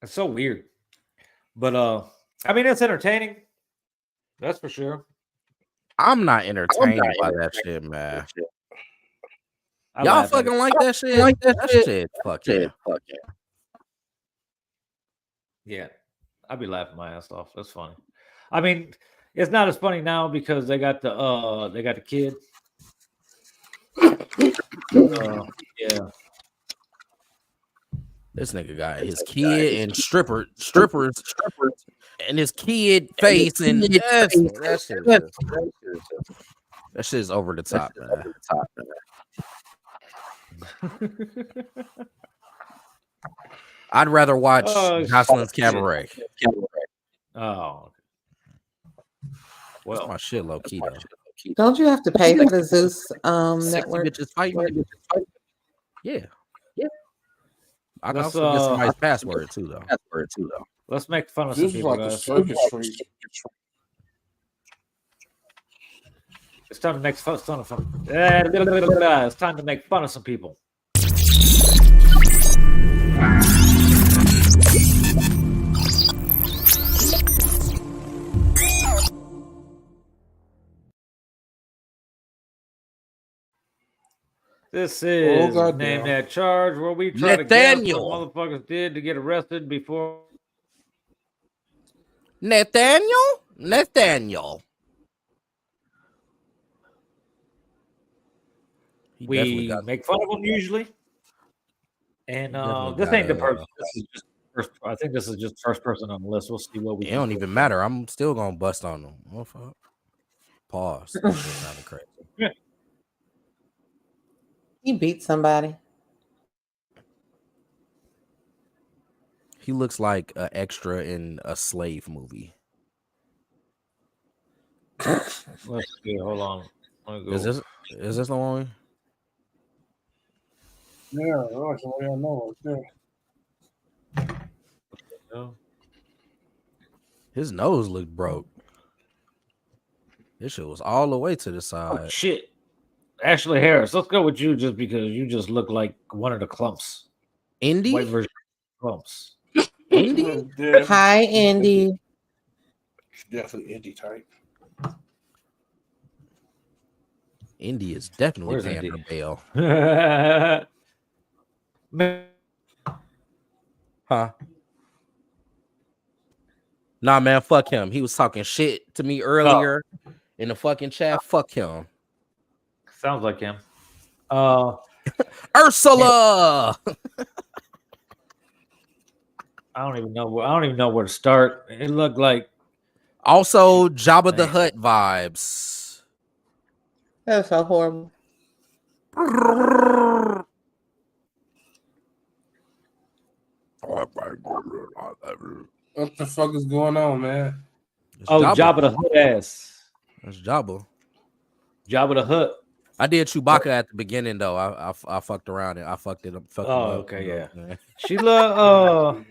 It's so weird. But I mean, it's entertaining. That's for sure. I'm not entertained by that shit, man. Y'all fucking like that shit? That shit. Fuck yeah. Yeah. I'd be laughing my ass off. That's funny. I mean, it's not as funny now because they got the kid. Yeah. This nigga got his kid and strippers, and his kid face, and that shit is over the top, man. I'd rather watch Oh, Jocelyn's shit. Cabaret. Oh, That's well, my shit, low key though. Don't you have to pay for the Zeus Sexy network? bitches fighting. Yeah. I can let's also get somebody's password too though. let's make fun of some This is people, like a guys. circus street. It's time to make fun of some. It's time to make fun of some people. This is goddamn. Name That Charge, where we try to guess Nathaniel. what motherfuckers did to get arrested before. Nathaniel? He definitely We got make fun of them usually. And definitely this got ain't the a- person. This is just first. I think this is just first person on the list. We'll see what we. It can don't do. even matter. I'm still gonna bust on them. Oh, fuck. Pause. That shit sounded crazy. He beat somebody. He looks like an extra in a slave movie. Let's see. Hold on. Let me go. Is this the one? Yeah, that's all I know right there. No. His nose looked broke. This shit was all the way to the Oh side. shit. Ashley Harris. Let's go with you just because you just look like one of the clumps. Indy? White version of clumps. Indy? Hi, Andy. Definitely indie type. Indy is definitely Where's paying Indy? her bail. Man, Huh? Nah, man, fuck him. He was talking shit to me earlier in the fucking chat. Fuck him. sounds like him. Ursula! I don't even know where to start. It looked like Also, Jabba the Man. Hutt vibes. That was so horrible. What the fuck is going on, man? It's Jabba the Hutt ass. That's Jabba. Jabba the Hutt. I did Chewbacca at the beginning though. I fucked around and I fucked it up. Fucked him up, Okay, you know yeah. what I'm saying? Sheila,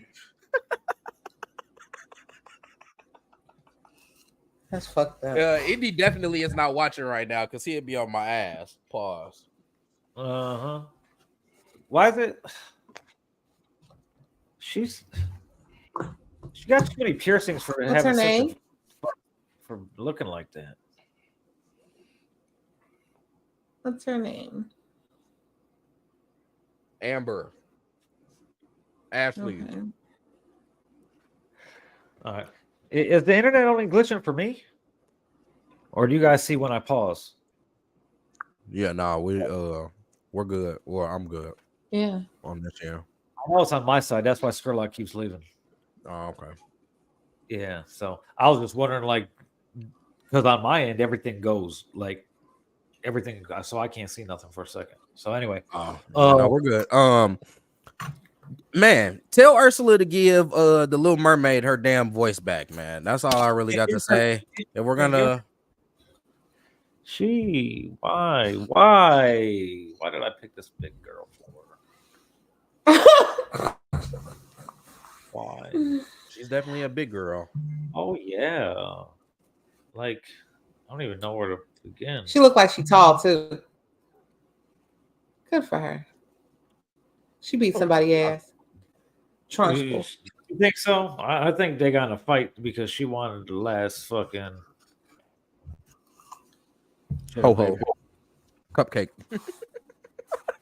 That's fucked up. Indy definitely is not watching right now because he'd be on my ass. Pause. Why is it? She got too many piercings for What's having her name? such a, for looking like that. What's her name? Amber. Ashley. Okay. All right. Is the internet only glitching for me? Or do you guys see when I pause? Yeah, nah, we're good. Well, I'm good Yeah. on this channel. I know it's on my side. That's why Scurlock keeps leaving. Oh, okay. Yeah. So I was just wondering, like, because on my end, everything goes like everything. So I can't see nothing for a second. So anyway. No, we're good. Man, tell Ursula to give the Little Mermaid her damn voice back, man. That's all I really got to say. And we're gonna Why did I pick this big girl for? Why? She's definitely a big girl. Oh yeah. Like, I don't even know where to begin. She looked like she tall too. Good for her. She beat somebody's ass. Trunchbull. You think so? I think they got in a fight because she wanted the last fucking Ho ho. Cupcake.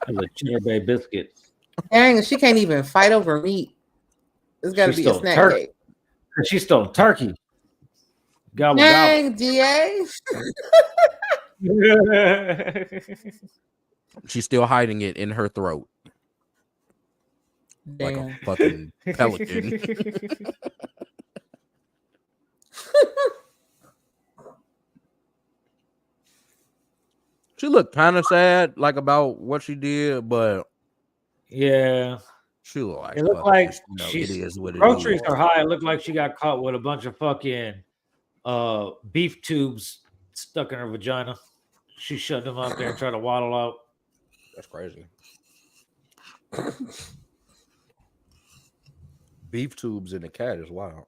the Cheddar Bay biscuit. Dang, she can't even fight over meat. It's got to She be a stole snack turkey. cake. She stole turkey. Gobble Dang, DA. gobble. She's still hiding it in her throat. Like a fucking pelican. She looked kind of sad, like about what she did, but yeah, she looked like it looked fuck like this, you know, it she's is what it groceries is. are high. It looked like she got caught with a bunch of fucking beef tubes stuck in her vagina. She shoved them out there and tried to waddle out. That's crazy. Beef tubes in the cat is wild.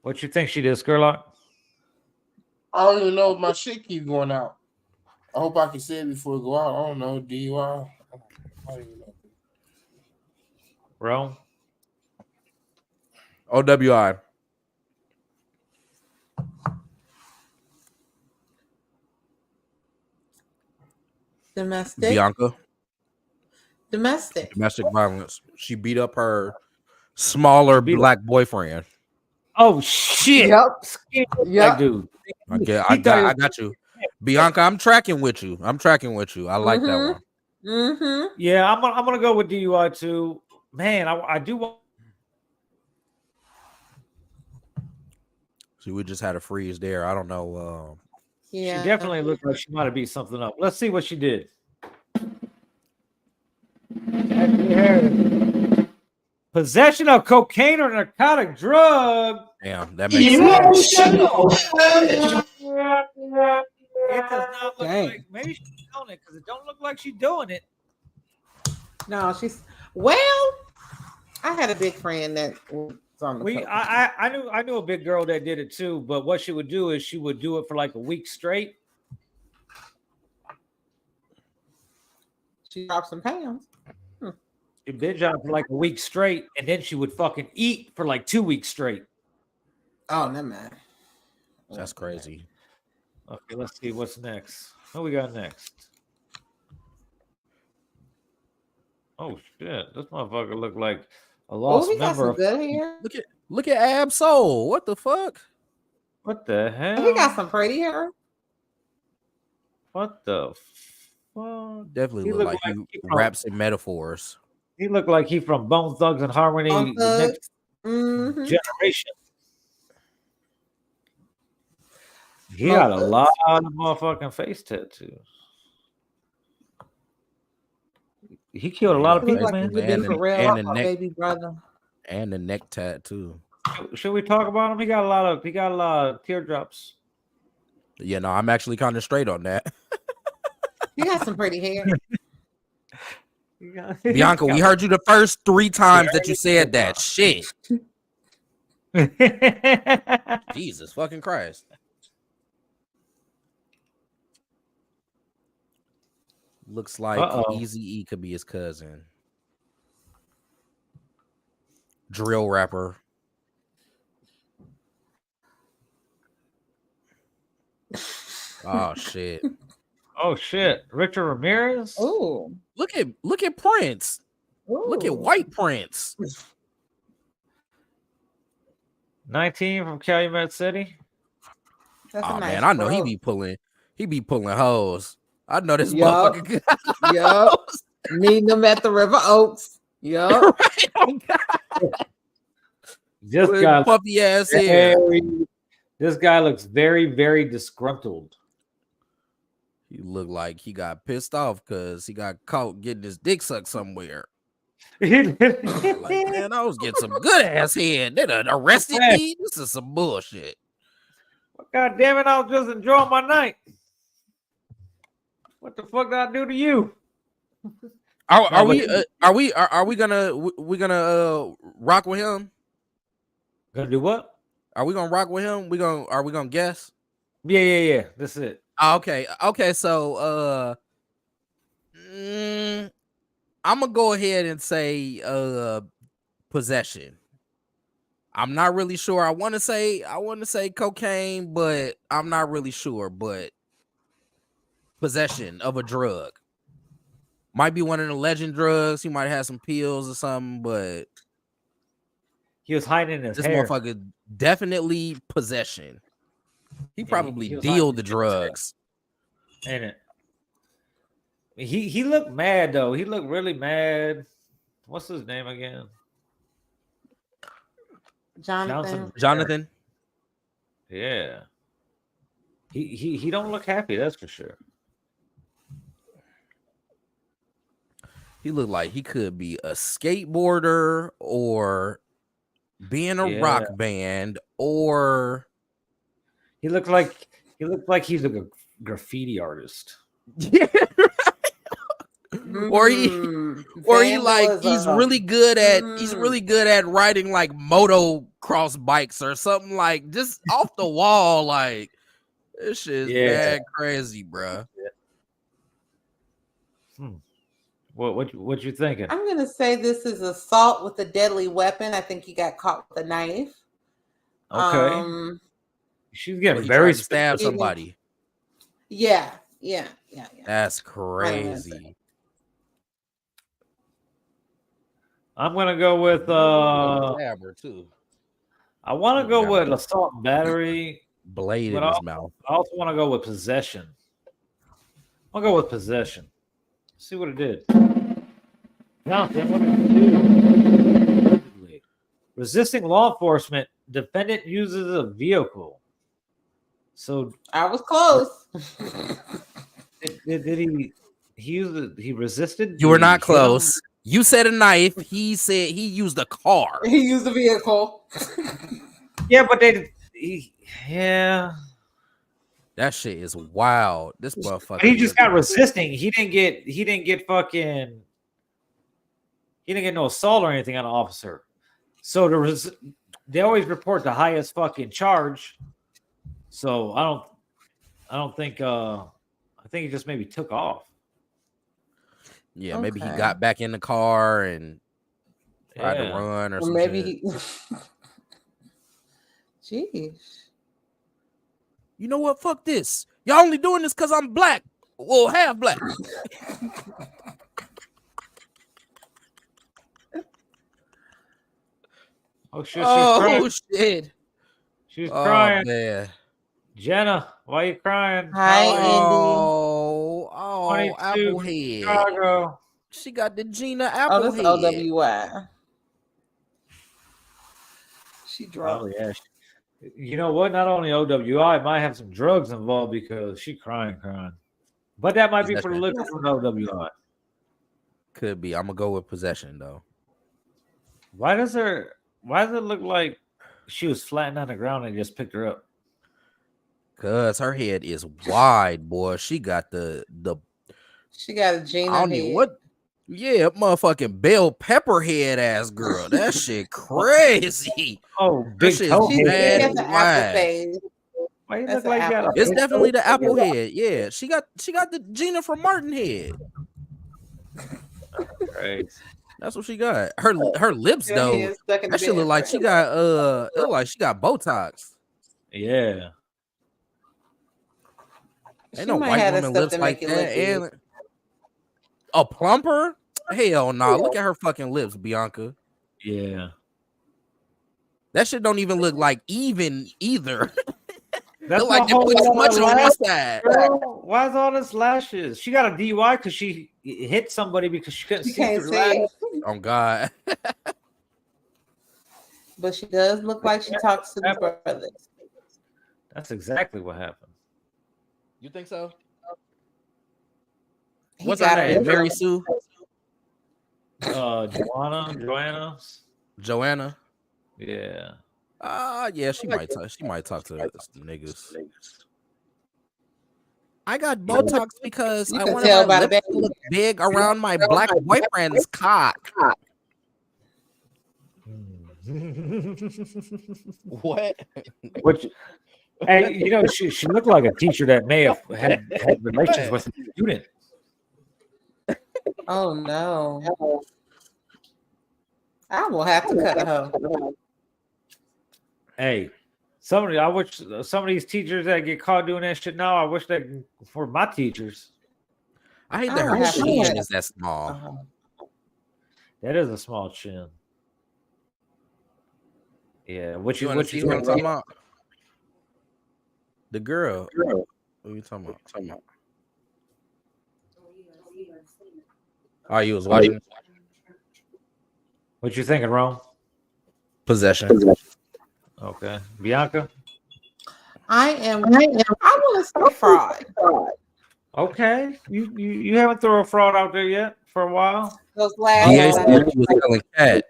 What you think she did, Scurlock? I don't even know if my shit keep going out. I hope I can say it before it go out. I don't know. DUI. I don't even know. Bro? OWI. Domestic. Bionca. Domestic. Domestic violence. She beat up her smaller black boyfriend. Oh shit! Yep. That dude. I got you. Bionca, I'm tracking with you. I like that one. Mm-hmm. Yeah, I'm gonna go with DUI too. Man, I do want. See, we just had a freeze there. I don't know. Yeah. She definitely looked like she might have beat something up. Let's see what she did. Possession of cocaine or narcotic drug. Damn, that makes sense. It does not look like maybe she's doing it because it don't look like she's doing it. No, she's well. I had a big friend that was on the I knew a big girl that did it too, but what she would do is she would do it for like a week straight. She dropped some pounds. She binge out for like a week straight, and then she would fucking eat for like 2 weeks straight. Oh, no, man. That's crazy. Okay, let's see what's next. What we got next? Oh shit! This motherfucker looked like a lost member of. Look at Ab Soul. What the fuck? What the hell? He got some pretty hair. What the fuck? Definitely look like he raps in metaphors. He looked like he from Bone Thugs and Harmony, the next generation. He got a lot of motherfucking face tattoos. He killed a lot of people, man. And the neck, baby brother. And the neck tattoo. Should we talk about him? He got a lot of teardrops. Yeah, no, I'm actually kind of straight on that. He got some pretty hair. Bionca, we heard you the first 3 times that you said that shit. Jesus fucking Christ. Looks like Eazy-E could be his cousin. Drill rapper. Oh shit. Oh shit. Richard Ramirez? Oh. Look at Prince. Ooh. Look at White Prince. 19 from Calumet City. That's oh nice man, I know he be pulling hoes. I know this motherfucker. Yup. Meeting them at the River Oaks. Yup. Right? Oh, God. This guy puffy ass hair. This guy looks very, very disgruntled. He looked like he got pissed off because he got caught getting his dick sucked somewhere. Like, man, I was getting some good ass head. They done arrested me. This is some bullshit. God damn it! I was just enjoying my night. What the fuck did I do to you? Are we gonna rock with him? Gonna do what? Are we gonna rock with him? Are we gonna guess? Yeah. That's it. Okay. So I'm gonna go ahead and say possession. I'm not really sure. I want to say cocaine, but I'm not really sure. But possession of a drug might be one of the legend drugs. He might have some pills or something, but he was hiding in his this hair. motherfucker definitely possession. He probably dealed the drugs. Ain't it? He looked mad though. He looked really mad. What's his name again? Jonathan. Jonathan. Yeah. He don't look happy, that's for sure. He looked like he could be a skateboarder or be in a rock band, or he looked like he's a graffiti artist. Yeah. Or he like he's really good at riding like motocross bikes or something, like just off the wall. Like this shit is bad crazy, bro. What you thinking? I'm gonna say this is assault with a deadly weapon. I think he got caught with a knife. Okay. She's getting very stab somebody. Yeah. That's crazy. I'm gonna go with too. I want to go with assault and battery, blade in his mouth. I also want to go with possession. I'll go with possession. See what it did. Jonathan, what did it do? Resisting law enforcement, defendant uses a vehicle. So I was close. Did he use it? He resisted? You were not close. You said a knife. He said he used a car. He used a vehicle. Yeah, but that shit is wild. This motherfucker. He just got resisting. He didn't get no assault or anything on an officer. So they always report the highest fucking charge. So I don't think I think he just maybe took off. Yeah, maybe he got back in the car and tried to run or something. Maybe Jeez. You know what? Fuck this. Y'all only doing this because I'm black. Well, half black. Oh shit! Shit! She's crying. Man. Jenna, why are you crying? Hi, Andy. Applehead. Chicago. She got the Gina Applehead. Oh, this OWI. She drunk. Oh, yeah. You know what? Not only OWI, it might have some drugs involved because she crying. But that might be for the liquor from OWI. Could be. I'm gonna go with possession though. Why does it look like she was flattened on the ground and just picked her up? Cause her head is wide, boy. She got the She got a Gina I don't head. know what. Yeah, motherfucking bell pepper head ass girl. That shit crazy. Oh, big toe. Bad Why you look like that? It's definitely the apple head. Yeah, she got the Gina from Martin head. Right. That's what she got. Her lips though. That shit look like she got it look like she got Botox. Yeah. Ain't no white woman lips like that. And a plumper? Hell no. Look at her fucking lips, Bionca. Yeah. That shit don't even look like even either. That's like they put too much on one side. Why is all this lashes? She got a DUI because she hit somebody because she couldn't see through lashes. Oh God. But she does look like she talks to the brothers. That's exactly what happened. You think so? What's her name? Mary Sue? Joanna. Yeah. Yeah, she might talk to some niggas. I got Botox because I want my lips to look big around my black boyfriend's cock. What? Hey, you know, she looked like a teacher that may have had relations with a student. Oh no. I will have to cut her. Hey, I wish some of these teachers that get caught doing that shit now, I wish they were my teachers. I hate that her chin is that small. That is a small chin. Yeah, what you talking about? The girl. What are you talking about? Oh, you was watching. What you thinking, Rome? Possession. Okay, Bionca. I want to say fraud. Okay, you haven't thrown a fraud out there yet for a while. Those last DA said he was selling cat.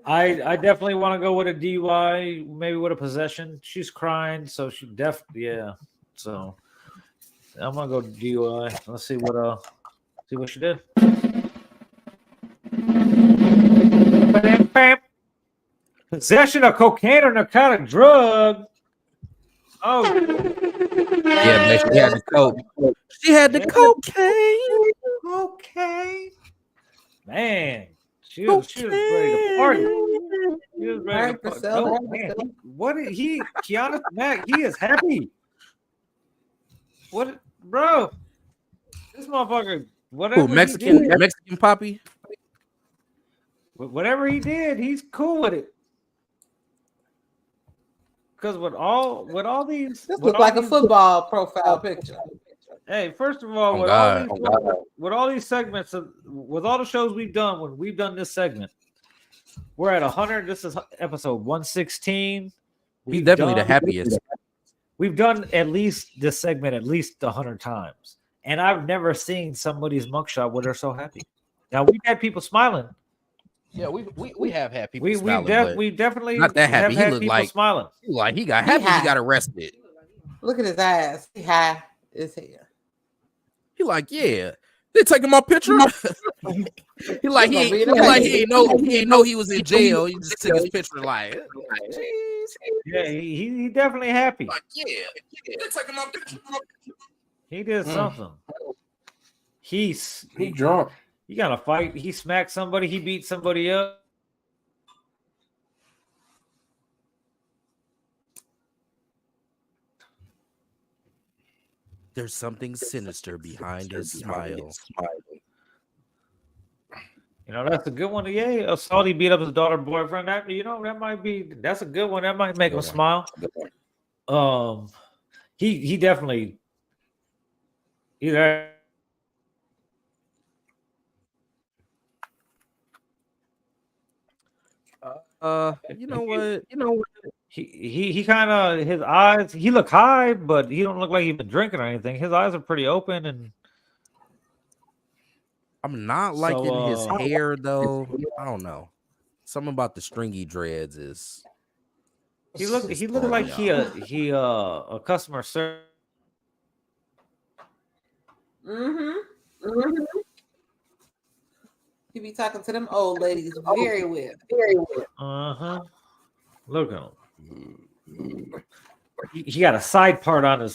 I definitely want to go with a DUI, maybe with a possession. She's crying, so she definitely So I'm gonna go DUI. Let's see what she did. Possession of cocaine or narcotic drug. Oh, Yeah, man, she had the coke. She had the cocaine. Okay. Man, she was ready to party. She was ready to party. No, man. What is he? Keanu Mac, he is happy. What, bro? This motherfucker, whatever. Ooh, Mexican he did, Mexican poppy. whatever he did, he's cool with it. Because with all these, This looks like a football profile picture. Hey, first of all, with all these segments, with all the shows we've done, when we've done this segment, we're at 100. This is episode 116. He's definitely the happiest. We've done at least this segment at least 100 times, and I've never seen somebody's mugshot where they're so happy. Now we've had people smiling. Yeah, we have had people We smiling. definitely not that happy. have had He looked people like smiling. He got happy. He got arrested. Look at his ass. He high as hell. He like, yeah, they taking my picture. he like he didn't know he was in jail. He just took his picture like, jeez. Yeah, he definitely happy. Like, yeah, they taking my picture. He did something. He drunk. You gotta fight. He smacked somebody. He beat somebody up. There's something sinister behind his smile. You know, that's a good one. Yeah, Salty beat up his daughter boyfriend. That that's a good one. That might make him smile. He definitely either. You know what? He kind of, his eyes, he look high, but he don't look like he's been drinking or anything. His eyes are pretty open, and I'm not liking his hair though. I don't know. Something about the stringy dreads is. He looked like he a customer service. He be talking to them old ladies very well. Look at him. He got a side part on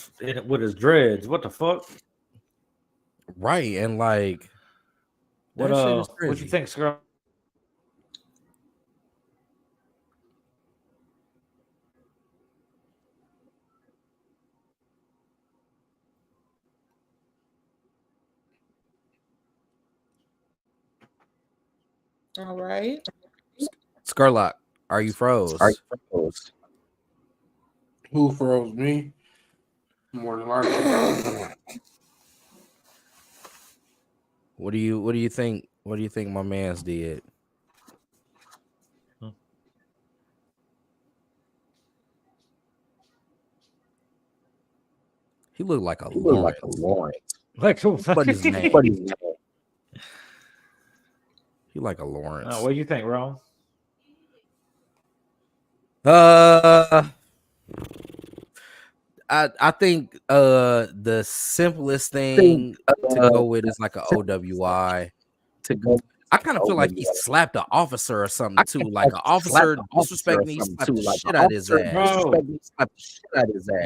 with his dreads. What the fuck? Right, and like, what you think, Scrub? All right. Scurlock, are you froze? Who froze me? More than likely. What do you think? What do you think my man's did? He looked like a Lawrence. Like who? What is his name? He like a Lawrence. What do you think, Ron? I think the simplest thing to go with is like an OWI. I kind of feel like he slapped an officer or something too. Like an officer disrespecting me, slapped the shit out of his ass.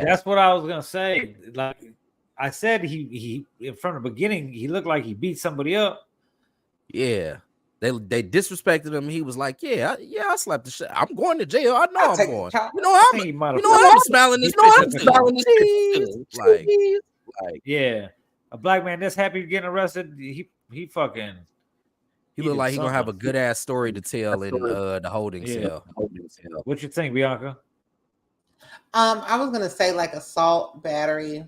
That's what I was gonna say. Like I said, he from the beginning, he looked like he beat somebody up. Yeah. They disrespected him. He was like, yeah, I slapped the shit. I'm going to jail. I know I'm going. I'm smiling this picture. Like, yeah, a black man that's happy getting arrested. He fucking. He looked like he gonna have a good ass story to tell in the holding cell. What you think, Bionca? I was gonna say like assault, battery.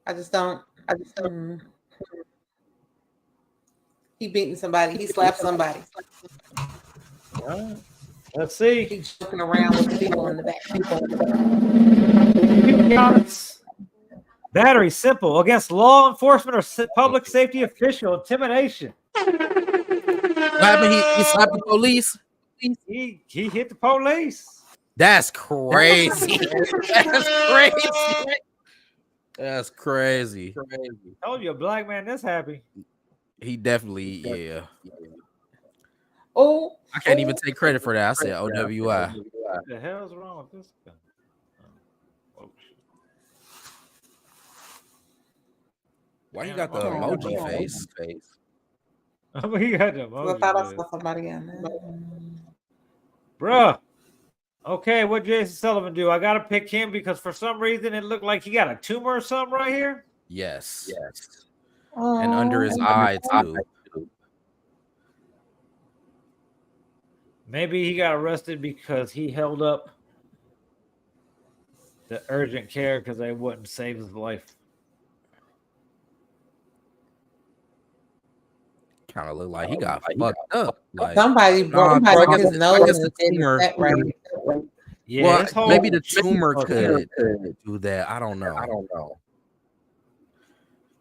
I just don't. He beating somebody. He slapped somebody. right. Let's see. He's joking around with people in the back. Battery simple against law enforcement or public safety official. Intimidation. What happened? He slapped the police. He hit the police. That's crazy. That's crazy. That's crazy. Told you a black man this happy. He definitely, yeah. Oh, I can't even take credit for that. I said OWI. What the hell's wrong with this guy? Oh, Why you got the emoji face? Oh, he got the I emoji. thought I saw somebody in there. Bruh. Okay, what Jason Sullivan do? I gotta pick him because for some reason it looked like he got a tumor or something right here. Yes. Oh, And under his eye too. Maybe he got arrested because he held up the urgent care because they wouldn't save his life. Kind of look like he got fucked up. Like, somebody broke his nose and did that right. Yeah, well, maybe the tumor could do that. I don't know.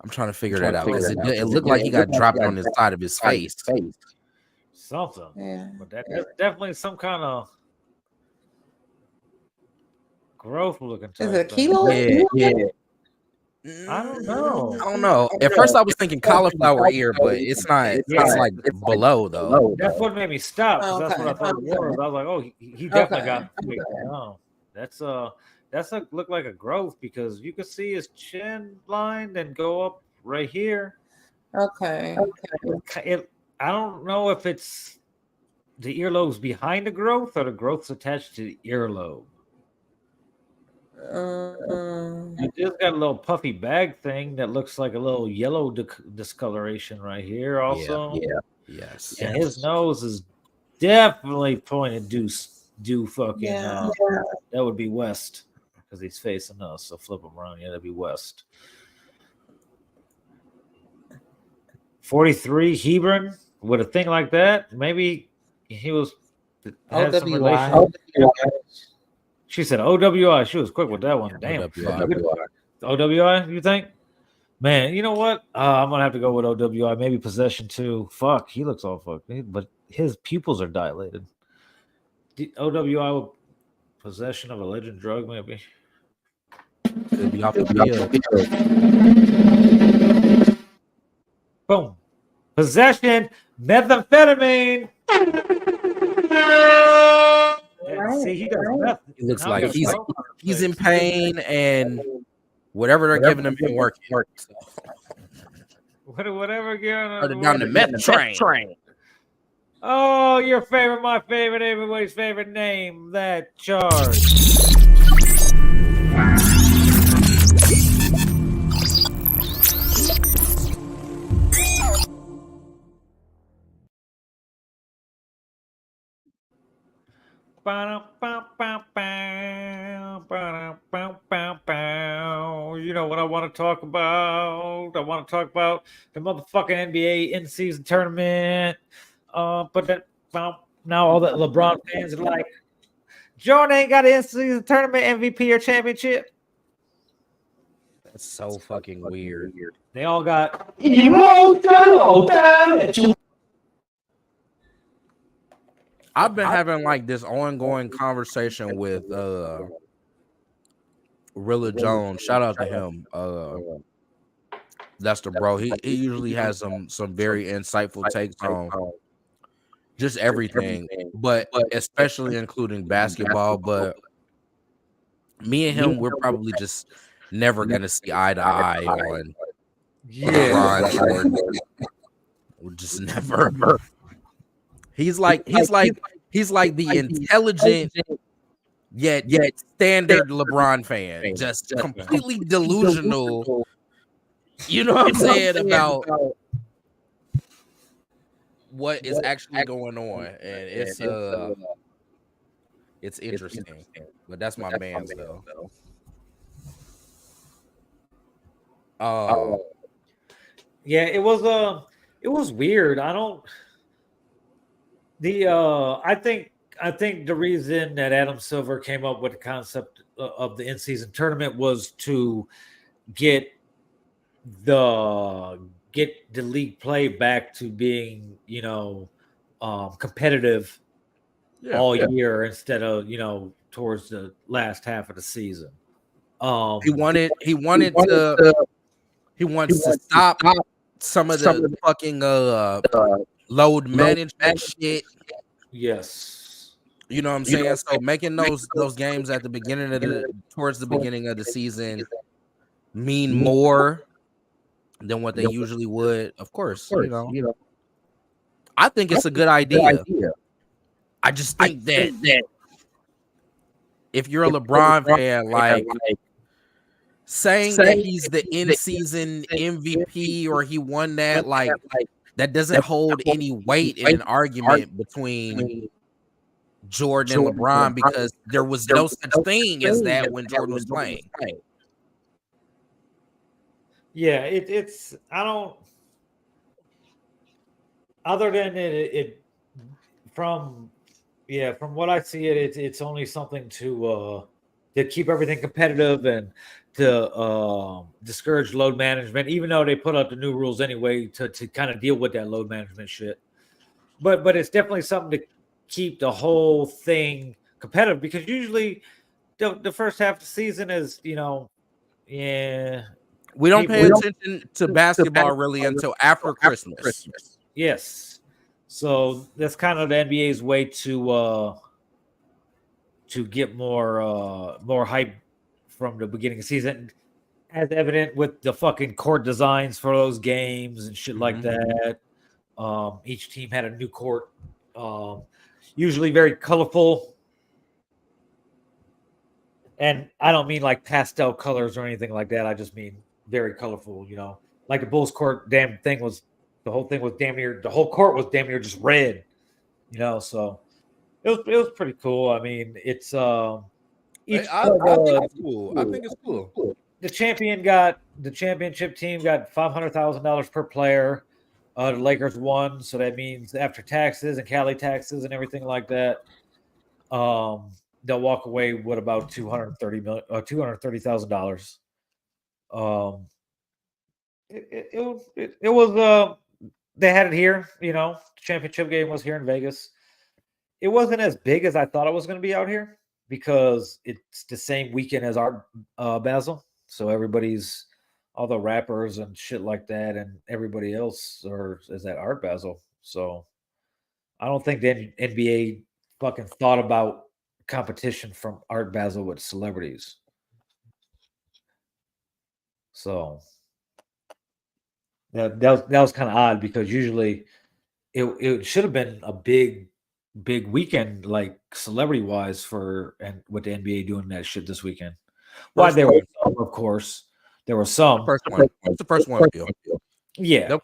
I'm trying to figure that out because it looked like he got dropped on the side of his face. Something. Yeah. But that's definitely some kind of growth looking type. Is it a kilo? Yeah. I don't know. I don't know. At first, I was thinking cauliflower ear, but it's not. It's like below though. That's what made me stop. Oh, That's okay. what I thought it was. I was like, oh, he definitely got. No, that's a look like a growth because you can see his chin line and go up right here. Okay. I don't know if it's the earlobe's behind the growth or the growth's attached to the earlobe. It just got a little puffy bag thing that looks like a little yellow discoloration right here. Also, Yes. And his nose is definitely pointed due fucking. That would be west because he's facing us. So flip him around. Yeah, that'd be west. 43 Hebron with a thing like that. Maybe he had some relation. She said OWI. She was quick with that one. Damn. OWI, you think? Man, you know what? I'm going to have to go with OWI. Maybe possession too. Fuck, he looks all fucked. But his pupils are dilated. OWI with possession of a legend drug, maybe. Could be off the pill. Boom. Possession, methamphetamine. See, he does nothing. It looks like he's in pain, and whatever they're giving him ain't working. Whatever giving down the meth train. Oh, your favorite, my favorite, everybody's favorite name. That charge. You know what I want to talk about? I want to talk about the motherfucking NBA in-season tournament. But that now all the LeBron fans are like, Jordan ain't got an in-season tournament MVP or championship. That's so fucking weird. They all got emotional damage. I've been having like this ongoing conversation with Rilla Jones. Shout out to him. That's the bro. He usually has some very insightful takes on just everything, but especially including basketball. But me and him, we're probably just never gonna see eye to eye on LeBron Jordan. We're just never. He's like the intelligent yet standard LeBron fan, just completely delusional. You know what I'm saying about what is actually going on, and it's interesting. But that's my man's though. Yeah, it was weird. I think the reason that Adam Silver came up with the concept of the in-season tournament was to get the league play back to being, competitive all year instead of, towards the last half of the season. He wants to stop some of the fucking load management shit. Yes. You know what I'm saying? So making those games at the beginning of towards the beginning of the season mean more than what they usually would. Of course, I think it's a good idea. I just think that if you're a LeBron fan, like saying that he's the in-season MVP or he won that, like that doesn't hold any weight in an argument between Jordan and LeBron, because there was no such thing as that when Jordan was playing. Yeah, it's I don't. Other than from what I see, it's only something to keep everything competitive and to discourage load management. Even though they put out the new rules anyway to kind of deal with that load management shit, but it's definitely something to keep the whole thing competitive, because usually the first half of the season is, we don't pay attention to basketball really until after Christmas. Yes, so that's kind of the NBA's way to get more hype from the beginning of the season, as evident with the fucking court designs for those games and shit like that. Each team had a new court, usually very colorful. And I don't mean like pastel colors or anything like that. I just mean very colorful, like the Bulls court, the whole court was damn near just red, so it was pretty cool. I mean, it's I think it's cool. I think it's cool. The championship team got $500,000 per player. The Lakers won, so that means after taxes and Cali taxes and everything like that, they'll walk away with about $230,000. It was they had it here, the championship game was here in Vegas. It wasn't as big as I thought it was going to be out here, because it's the same weekend as Art Basel, so all the rappers and shit like that and everybody else is at Art Basel. So I don't think the NBA fucking thought about competition from Art Basel with celebrities. So that was kind of odd, because usually it should have been a big weekend, like celebrity wise, with the NBA doing that shit this weekend. Why there were some, of course. There were some. It's the first one. Yeah.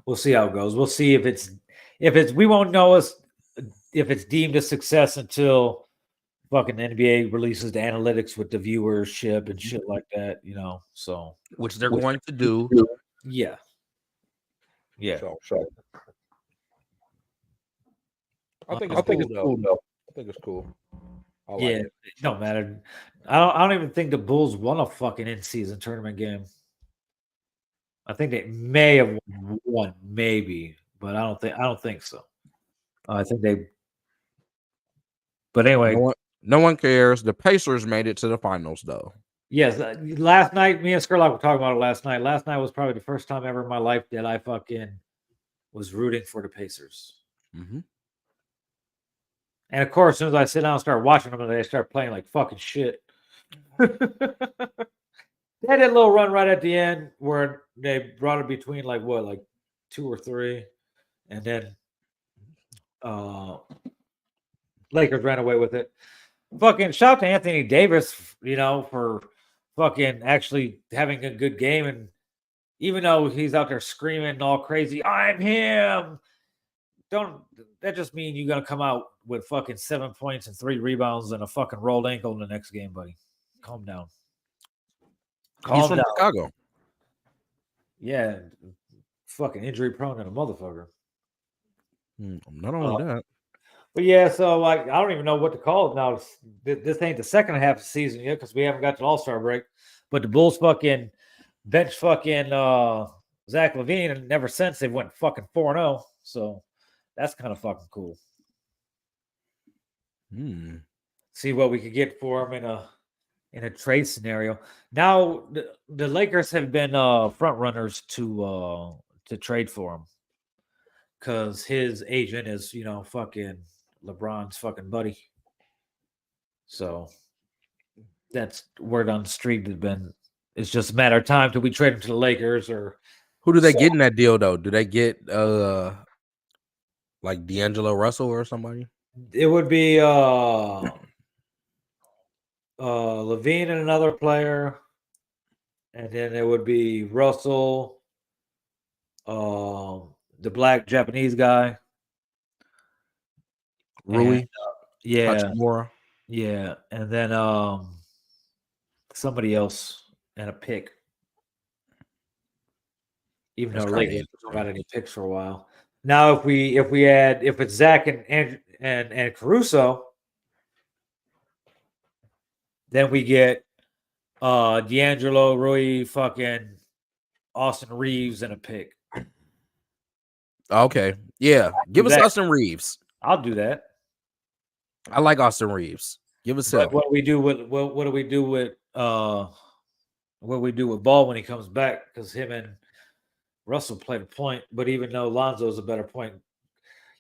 We'll see how it goes. We'll see if it's we won't know if it's deemed a success until fucking NBA releases the analytics with the viewership and shit like that, so which they're going to do. Yeah. Yeah. I think it's cool though. I think it's cool. It don't matter. I don't even think the Bulls won a fucking in-season tournament game. I think they may have won, maybe, but I don't think so. I think they. But anyway, no one cares. The Pacers made it to the finals, though. Yes, last night, me and Scurlock were talking about it last night. Last night was probably the first time ever in my life that I fucking was rooting for the Pacers. Mm-hmm. And of course, as soon as I sit down and start watching them, they start playing like fucking shit. They had that little run right at the end where they brought it between like 2 or 3, and then Lakers ran away with it. Fucking shout out to Anthony Davis, for fucking actually having a good game. And even though he's out there screaming all crazy, I'm him. That just mean you're gonna come out with fucking 7 points and 3 rebounds and a fucking rolled ankle in the next game, buddy. Calm down. He's from Chicago. Yeah, fucking injury prone and a motherfucker. Not only that. But yeah, so like I don't even know what to call it now. This ain't the second half of the season yet because we haven't got to All-Star break. But the Bulls fucking bench fucking Zach LaVine, and never since they've went fucking 4-0. So that's kind of fucking cool. See what we could get for him in a trade scenario. Now the Lakers have been front runners to trade for him because his agent is fucking LeBron's fucking buddy. So that's word on the street has been. It's just a matter of time till we trade him to the Lakers or. Who do they get in that deal though? Do they get like D'Angelo Russell or somebody? It would be Levine and another player, and then it would be Russell, the black Japanese guy, Rui, yeah, Hachimura. yeah, and then somebody else and a pick. Even though Lakers haven't got any picks for a while. Now, if it's Zach and Caruso, then we get D'Angelo, Rui, fucking Austin Reeves, and a pick. Okay, yeah, give us Austin Reeves. I'll do that. I like Austin Reeves. Give us him. What do we do with Ball when he comes back? Because him and Russell played a point, but even though Lonzo's a better point,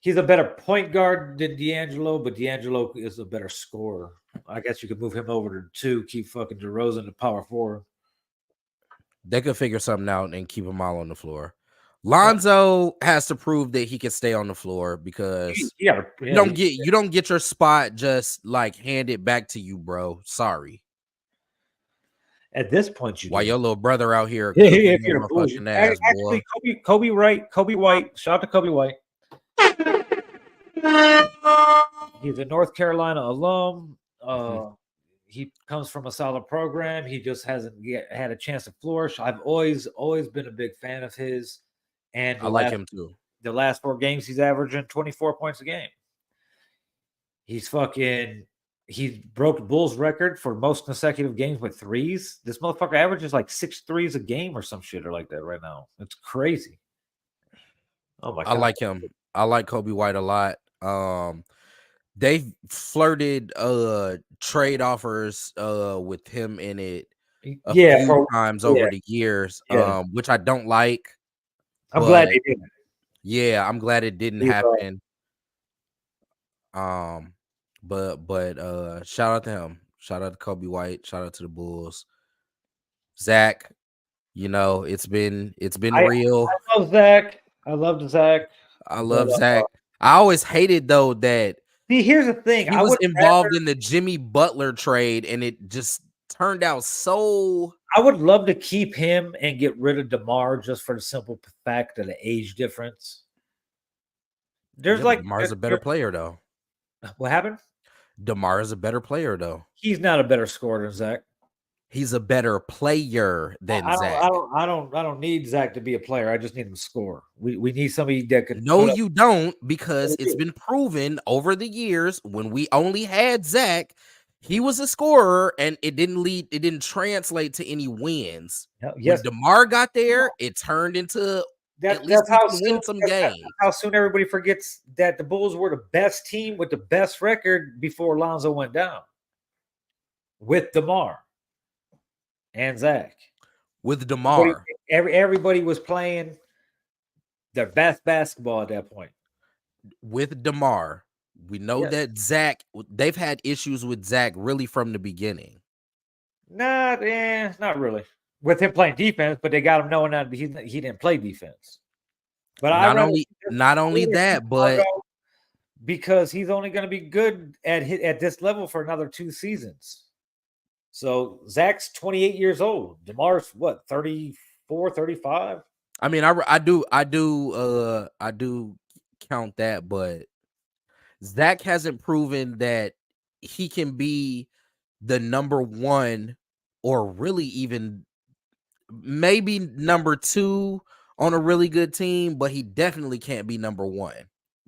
he's a better point guard than D'Angelo, but D'Angelo is a better scorer. I guess you could move him over to 2, keep fucking DeRozan to power 4. They could figure something out and keep them all on the floor. Lonzo has to prove that he can stay on the floor because you don't get your spot just like handed back to you, bro. Sorry. At this point, while your little brother out here, if you're ass, actually, Kobe White. Shout out to Kobe White. He's a North Carolina alum. He comes from a solid program. He just hasn't yet had a chance to flourish. I've always been a big fan of his. And I like him too. The last 4 games, he's averaging 24 points a game. He broke the Bulls record for most consecutive games with threes. This motherfucker averages like 6 threes a game or some shit or like that right now. It's crazy. Oh my God. I like him. I like Kobe White a lot. They flirted trade offers with him in it a few times over the years, which I don't like. I'm glad they didn't. Yeah, I'm glad it didn't happen. But shout out to him. Shout out to Kobe White. Shout out to the Bulls. Zach, it's been real. I love Zach. I love Zach. I love Zach. I always hated though that. See, here's the thing. He was involved in the Jimmy Butler trade, and it just turned out so. I would love to keep him and get rid of DeMar just for the simple fact of the age difference. DeMar's a better player though. What happened? DeMar is a better player though. He's not a better scorer than Zach. He's a better player than Zach. I don't need Zach to be a player. I just need him to score. We need somebody that could. No, you don't, because it's been proven over the years when we only had Zach, he was a scorer and it didn't translate to any wins. Yes. When DeMar got there, it turned into at least win some games. How soon everybody forgets that the Bulls were the best team with the best record before Lonzo went down. With DeMar and Zach. With DeMar. Everybody was playing their best basketball at that point. With DeMar. We know that Zach, they've had issues with Zach really from the beginning. Not really. With him playing defense, but they got him knowing that he didn't play defense. But not only that, but because he's only going to be good at this level for another 2 seasons. So Zach's 28 years old. DeMar's what, 34, 35? I mean, I do count that, but Zach hasn't proven that he can be the number 1 or really even maybe number 2 on a really good team, but he definitely can't be number 1.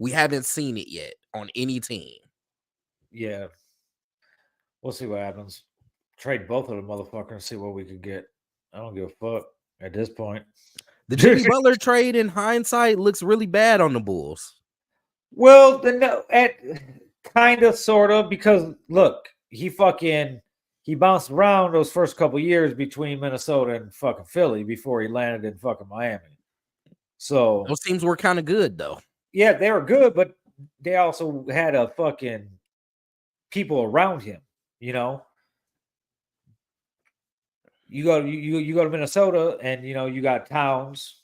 We haven't seen it yet on any team. Yeah. We'll see what happens. Trade both of the motherfuckers and see what we could get. I don't give a fuck at this point. The Jimmy Butler trade in hindsight looks really bad on the Bulls. Well, kind of, sort of, because look, he bounced around those first couple years between Minnesota and fucking Philly before he landed in fucking Miami. So those teams were kind of good though. Yeah, they were good, but they also had a fucking people around him, you know. You go to Minnesota and you got Towns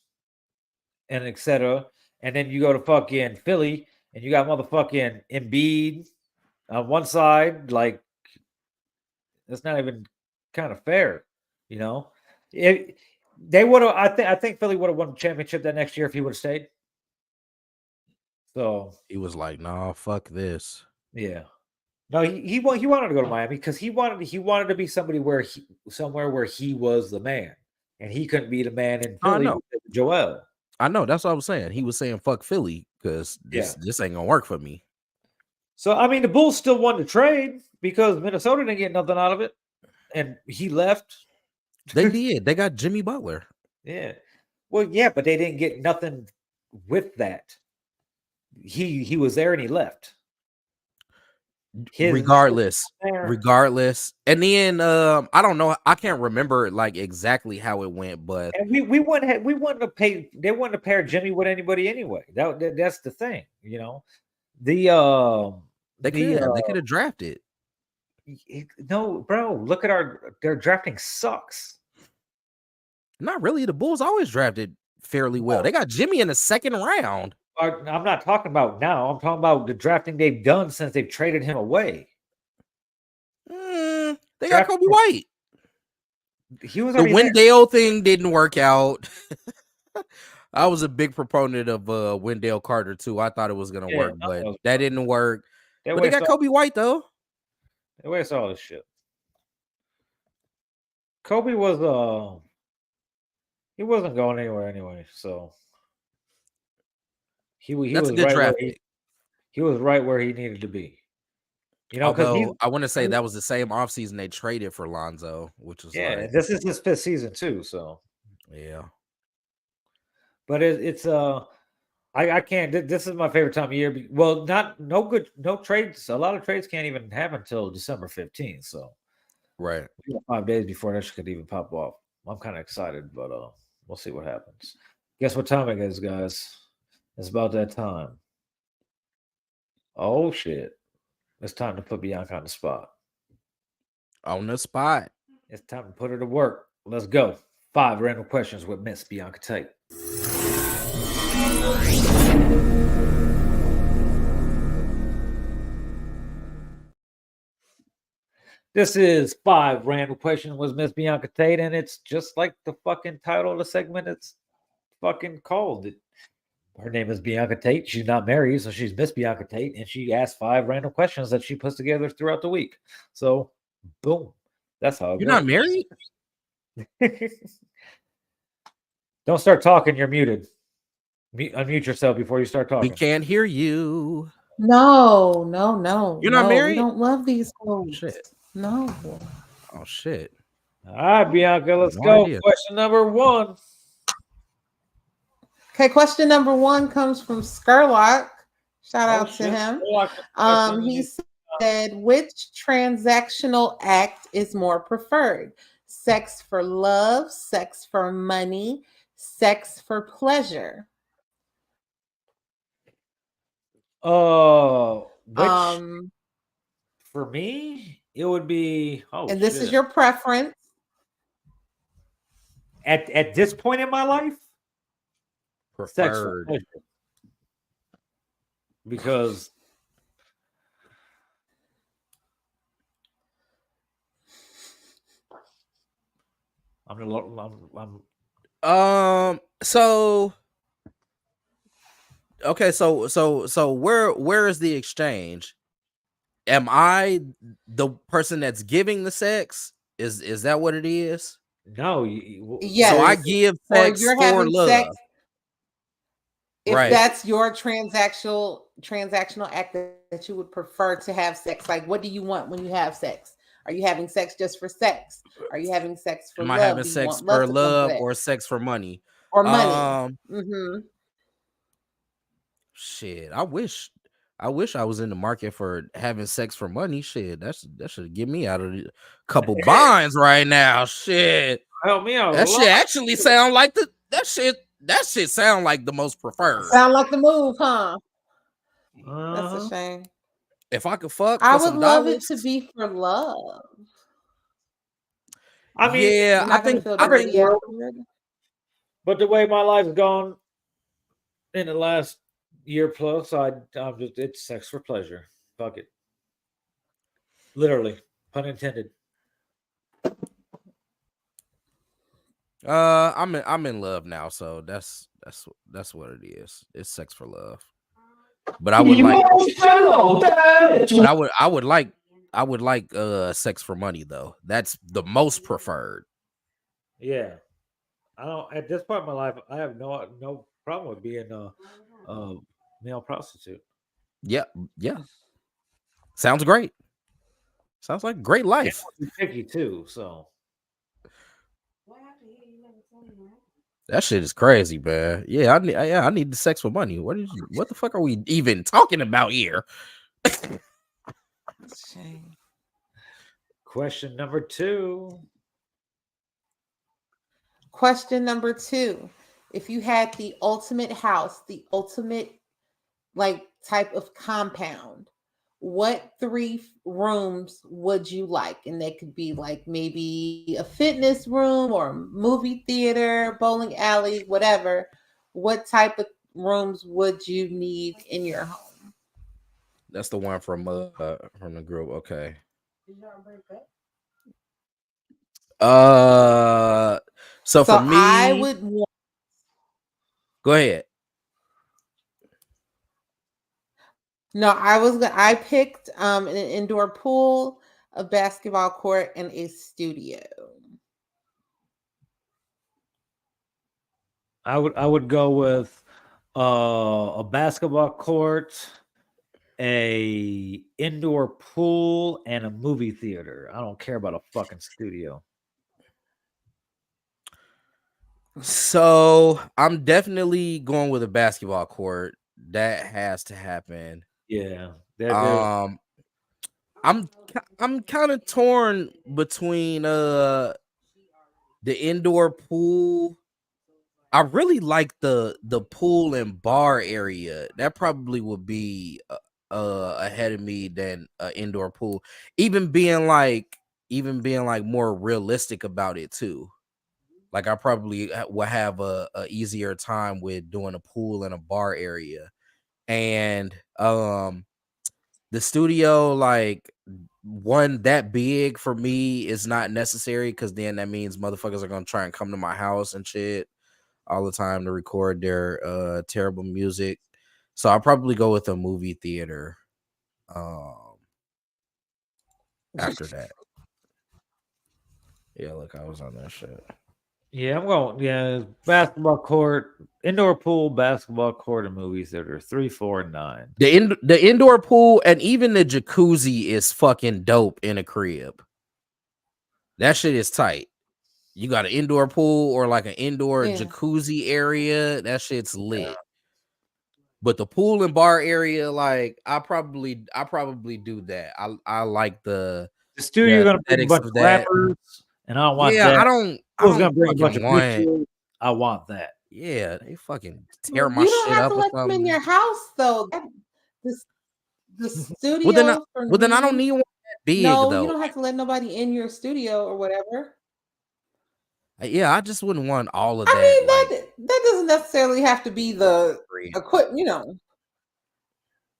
and etc. And then you go to fucking Philly and you got motherfucking Embiid on one side. Like, that's not even kind of fair, you know. They would have. I think Philly would have won the championship that next year if he would have stayed. So he was like, "Nah, fuck this." Yeah. No, he wanted to go to Miami because he wanted to be somewhere where he was the man, and he couldn't be the man in Philly with Joel. I know, that's what I was saying. He was saying fuck Philly because this ain't gonna work for me. So I mean, the Bulls still won the trade because Minnesota didn't get nothing out of it, and he left. They did. They got Jimmy Butler. Yeah. Well, yeah, but they didn't get nothing with that. He was there and he left. Regardless. And then I don't know, I can't remember like exactly how it went, but and we wouldn't have paid. They wouldn't have paired Jimmy with anybody anyway. That's the thing, you know. They could have drafted. No, bro. Look at their drafting sucks. Not really. The Bulls always drafted fairly well. They got Jimmy in the second round. I'm not talking about now. I'm talking about the drafting they've done since they've traded him away. They got Kobe White. He was the Wendell thing didn't work out. I was a big proponent of Wendell Carter too. I thought it was gonna work, but that didn't work. But they got Kobe White though. They waste all this shit. Kobe was he wasn't going anywhere anyway, so he was a good draft. He was right where he needed to be. You know, because I want to say that was the same offseason they traded for Lonzo, which was this is his 5th season too. So yeah, but it's I can't. This is my favorite time of year. Well, no trades. A lot of trades can't even happen until December 15th. So right, 5 days before that could even pop off. I'm kind of excited, but we'll see what happens. Guess what time it is, guys? It's about that time. Oh shit! It's time to put Bionca on the spot. On the spot. It's time to put her to work. Let's go. 5 random questions with Miss Bionca Tate. This is 5 random questions with Miss Bionca Tate, and it's just like the fucking title of the segment. It's fucking called. Her name is Bionca Tate. She's not married, so she's Miss Bionca Tate, and she asks 5 random questions that she puts together throughout the week. So, boom. That's how it You're goes. not married? Don't start talking. You're muted. Unmute yourself before you start talking. We can't hear you. No. You're not married? We don't love these hoes. Shit. No. Oh, shit. All right, Bianca, let's go. Idea. Question number 1. Okay, question number 1 comes from Scurlock. Shout out to him. He said, which transactional act is more preferred? Sex for love, sex for money, sex for pleasure? For me, it would be. And this is your preference at this point in my life. Preferred. Sex for pleasure. Because so okay, so where is the exchange? Am I the person that's giving the sex? Is that what it is? No. Yes. So I give sex for love. Sex, if that's your transactional transactional act that you would prefer to have sex? Like, what do you want when you have sex? Are you having sex just for sex? Are you having sex for Am I love? having Do you sex want love for to come to love that? or sex for money? Or money? Shit, I wish I was in the market for having sex for money. Shit, that should get me out of a couple binds right now. Shit, Help me out. that shit actually sound like that shit sound like the most preferred. Sound like the move, huh? That's a shame. If I could fuck I for would some love dollars, it to be for love. I mean, yeah, You're not gonna feel dirty afterward. But the way my life's gone in the last year plus, I'm just it's sex for pleasure. Fuck it. Literally, pun intended. I'm in love now, so that's what it is. It's sex for love. But I would like I would like sex for money though. That's the most preferred. Yeah, I don't. At this point in my life, I have no problem with being a male prostitute. Yeah. Sounds great. Sounds like a great life. Picky too, so that shit is crazy, man. Yeah, I need the sex for money. What the fuck are we even talking about here? Question number 2. Question number 2. If you had the ultimate house, the ultimate like type of compound, what 3 rooms would you like? And they could be like maybe a fitness room or movie theater, bowling alley, whatever. What type of rooms would you need in your home? That's the one from the group. Okay. So for me, I would want. Go ahead. No, I picked an indoor pool, a basketball court, and a studio. I would go with a basketball court, a indoor pool, and a movie theater. I don't care about a fucking studio. So I'm definitely going with a basketball court. That has to happen. Yeah. I'm kind of torn between the indoor pool. I really like the pool and bar area. That probably would be ahead of me than an indoor pool. Even being like more realistic about it too. Like I probably will have a easier time with doing a pool and a bar area. And the studio, like one that big for me is not necessary, because then that means motherfuckers are gonna try and come to my house and shit all the time to record their terrible music. So I'll probably go with a movie theater after that. Yeah, look, I was on that shit. Yeah, I'm going. Yeah, basketball court, indoor pool, basketball court, and movie theater. 3, 4, and 9. The indoor pool and even the jacuzzi is fucking dope in a crib. That shit is tight. You got an indoor pool or like an indoor jacuzzi area. That shit's lit. But the pool and bar area, like I probably do that. I like the studio. Gonna bring a bunch of rappers, and I don't want that. I don't gonna bring a bunch of want. I want that. Yeah, they fucking tear my You shit don't have up to or let them something. in your house though. The studio. Well, then I don't need one that big though. You don't have to let nobody in your studio or whatever. Yeah, I just wouldn't want all of that. I mean, that doesn't necessarily have to be the equipment, you know.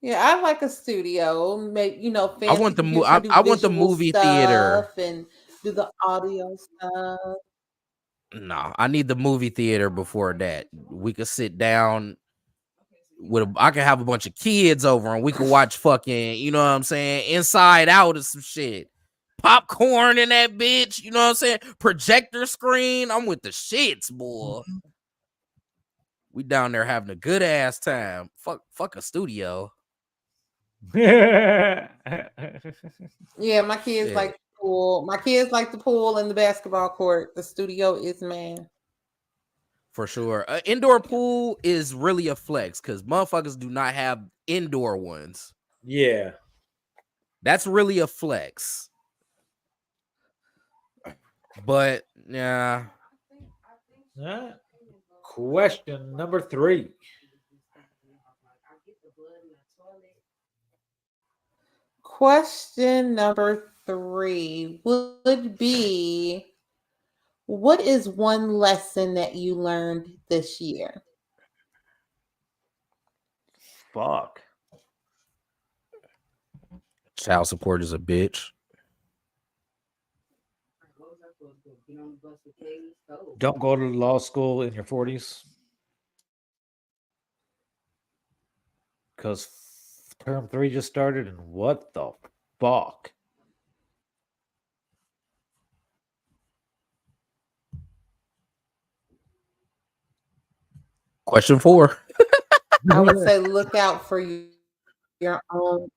Yeah, I like a studio. Make fancy. I want the movie theater and do the audio stuff. No, I need the movie theater before that. We could sit down with I could have a bunch of kids over and we could watch fucking, you know what I'm saying, Inside Out or some shit. Popcorn in that bitch, you know what I'm saying? Projector screen. I'm with the shits, boy. We down there having a good ass time. Fuck a studio. Yeah, my kids Shit. like the pool. My kids like the pool and the basketball court. The studio is man. For sure. Indoor pool is really a flex because motherfuckers do not have indoor ones. Yeah. That's really a flex. But yeah. Question number 3. Question number 3 would be, what is one lesson that you learned this year? Fuck. Child support is a bitch. Don't go to law school in your 40s. Because term 3 just started, and what the fuck? Question 4. I would say look out for your own.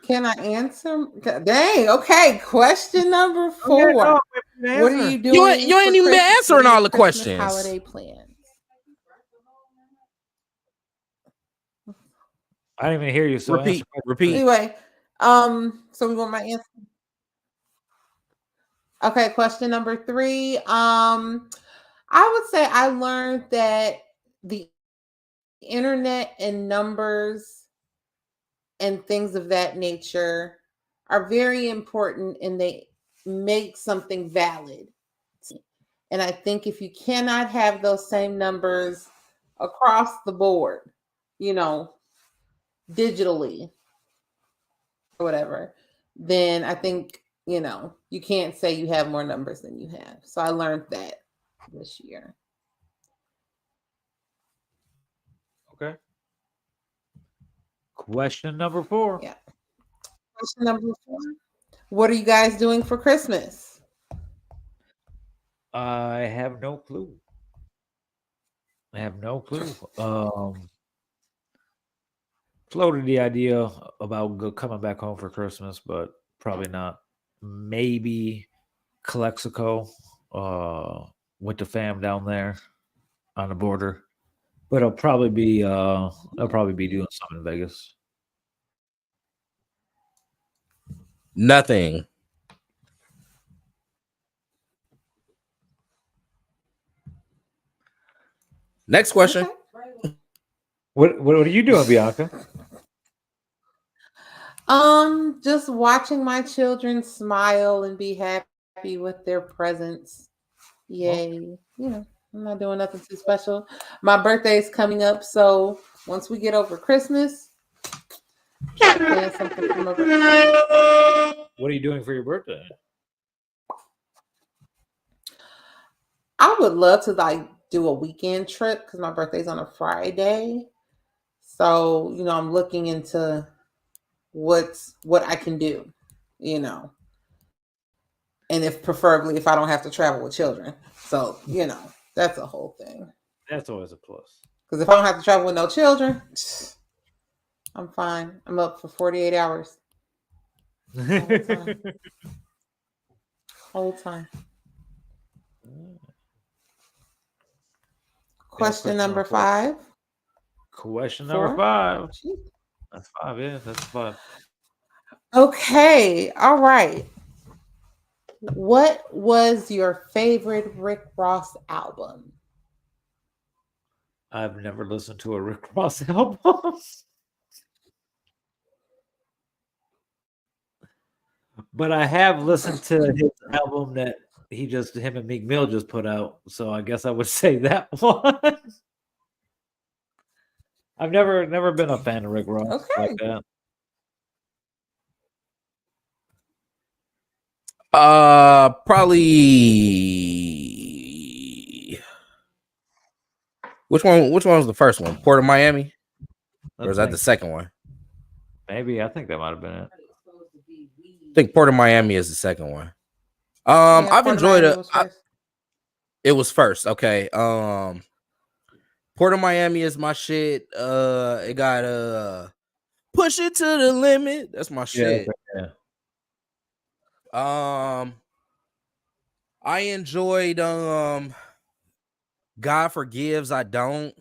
Can I answer? Dang. Okay. Question number 4. What are you doing? You ain't even been answering all the questions. Holiday plans. I didn't even hear you. So repeat. Anyway, so we want my answer. Okay, question number 3. I would say I learned that the internet and numbers and things of that nature are very important, and they make something valid. And I think if you cannot have those same numbers across the board, digitally or whatever, then I think, you can't say you have more numbers than you have. So I learned that this year. Okay. Question number 4. Yeah. Question number 4. What are you guys doing for Christmas? I have no clue. Floated the idea about coming back home for Christmas, but probably not. Maybe Calexico, with the fam down there on the border, but I'll probably be doing something in Vegas. Nothing. Next question. Okay. What are you doing, Bionca? Just watching my children smile and be happy with their presents. Yay. I'm not doing nothing too special. My birthday is coming up, so once we get over Christmas, plan something for my birthday. What are you doing for your birthday? I would love to do a weekend trip because my birthday's on a Friday. So, I'm looking into what I can do, and preferably if I don't have to travel with children. So, that's a whole thing. That's always a plus. Because if I don't have to travel with no children, I'm fine. I'm up for 48 hours. Whole time. Question number 5. Question number 5. That's 5, yeah. That's 5. Okay. All right. What was your favorite Rick Ross album? I've never listened to a Rick Ross album. But I have listened to his album that him and Meek Mill just put out. So I guess I would say that one. I've never been a fan of Rick Ross like that. Probably. Which one was the first one? Port of Miami? Or is that the second one? Maybe. I think that might have been it. I think Port of Miami is the second one. I've enjoyed it. It was first. Okay. Port of Miami is my shit. It got Push it to the limit. That's my shit. Yeah. I enjoyed God Forgives, I Don't.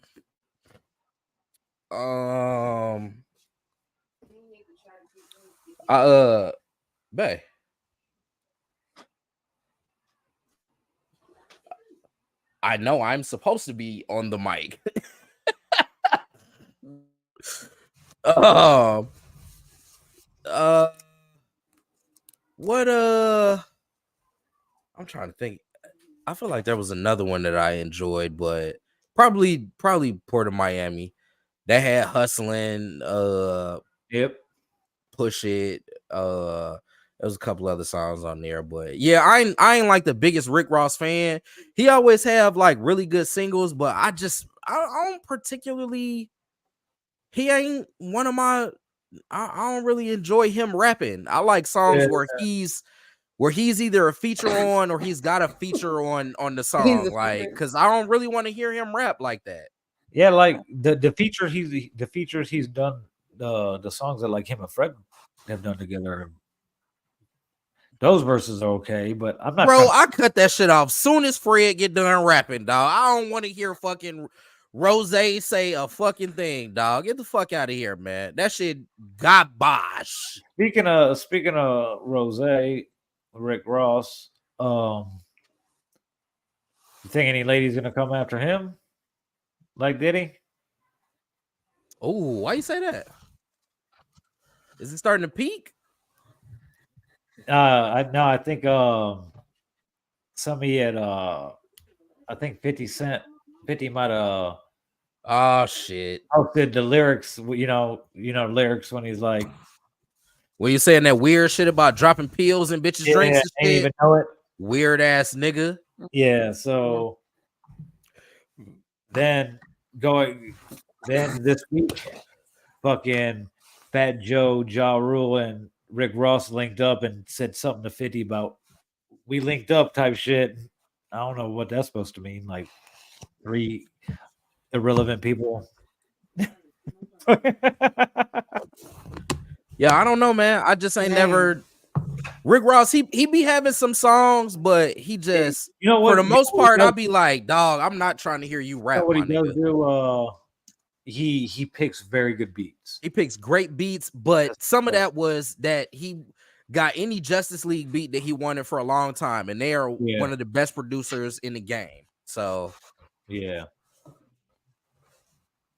Bae. I know I'm supposed to be on the mic. What I'm trying to think. I feel like there was another one that I enjoyed, but probably Port of Miami. That had Hustling, Yep. Push It. There was a couple other songs on there, but yeah, I ain't like the biggest Rick Ross fan. He always have like really good singles, but I don't particularly. He ain't one of my. I don't really enjoy him rapping. I like songs where he's either a feature on or he's got a feature on the song, like, because I don't really want to hear him rap like that. Yeah, like the features he's done, the songs that like him and Fred have done together. Those verses are okay, but I'm not. Bro, I cut that shit off soon as Fred get done rapping, dog. I don't want to hear fucking Rose say a fucking thing, dog. Get the fuck out of here, man. That shit got bosh. Speaking of Rose, Rick Ross, you think any lady's gonna come after him? Like Diddy? Oh, why you say that? Is it starting to peak? I think somebody had I think 50 Cent. 50 might have oh shit. posted the lyrics, lyrics when he's like, when you saying that weird shit about dropping pills and bitches drinks and ain't shit, even know it. Weird ass nigga. Yeah, so then this week, fucking Fat Joe, Ja Rule, and Rick Ross linked up and said something to 50 about we linked up type shit. I don't know what that's supposed to mean. Like 3 irrelevant people. Yeah, I don't know, man. I just ain't never. Rick Ross, he be having some songs, but he just, for the most part, I'll be like, dog, I'm not trying to hear you rap. What he does do, he picks very good beats. He picks great beats, but some of that was that he got any Justice League beat that he wanted for a long time, and they are one of the best producers in the game. So yeah,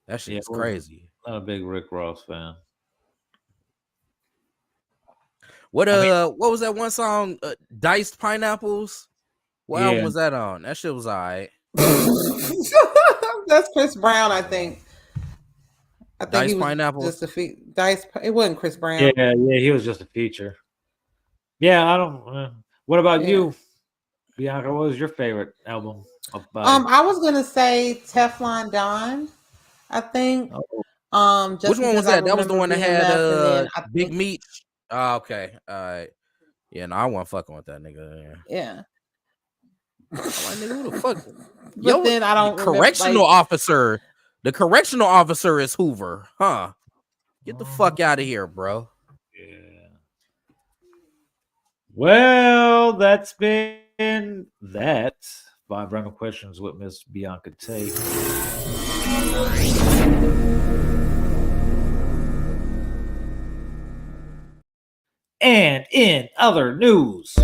that shit is crazy. Not a big Rick Ross fan. What was that one song? Diced Pineapples. What album was that on? That shit was all right. That's Chris Brown, I think. I think Diced he was Pineapples. just a Dice. It wasn't Chris Brown. Yeah, he was just a feature. Yeah, I don't. What about you, Bianca? What was your favorite album? I was gonna say Teflon Don. I think. Just which one was that? That was the one that had Big Meat. Oh, okay. All right. Yeah, no, I wasn't fucking with that nigga. Yeah. I'm like, nigga, who the fuck? But then I don't correctional officer. The correctional officer is Hoover, huh? Get the fuck out of here, bro. Yeah. Well, that's been that. 5 random questions with Miss Bionca Tate. And in other news,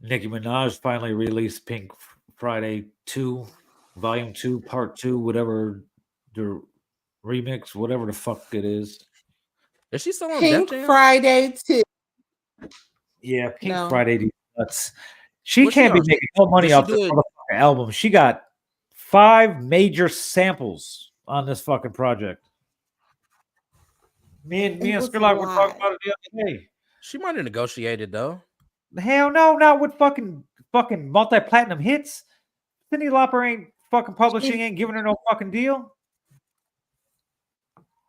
Nicki Minaj finally released Pink Friday 2, Volume 2, Part 2, whatever the remix, whatever the fuck it is. Is she still on Pink Def Jam? Friday 2? Yeah, Pink Friday. These nuts. She can't be making no money off this motherfucking album. She got 5 major samples on this fucking project. Me and Scurlock were talking about it the other day. She might have negotiated though. Hell no, not with fucking multi-platinum hits. Cyndi Lauper ain't fucking publishing, ain't giving her no fucking deal.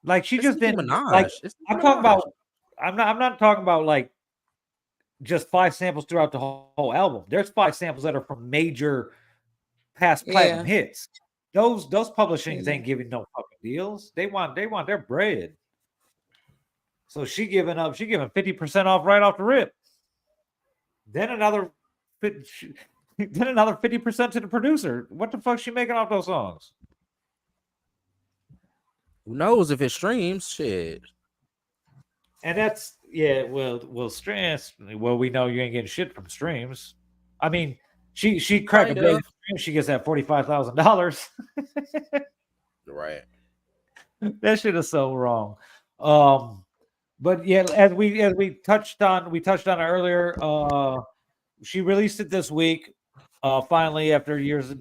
Like she just didn't. Like I'm talking about. I'm not talking about like just 5 samples throughout the whole album. There's 5 samples that are from major past platinum hits. Those publishings ain't giving no fucking deals. They want their bread. So she giving 50% off right off the rip. Then another 50% to the producer. What the fuck she making off those songs? Who knows if it streams? Shit. And that's well, stress. Well, we know you ain't getting shit from streams. I mean, she cracked a big stream. She gets that $45,000. Right. That shit is so wrong. But yeah, as we touched on it earlier. She released it this week. Finally, after years of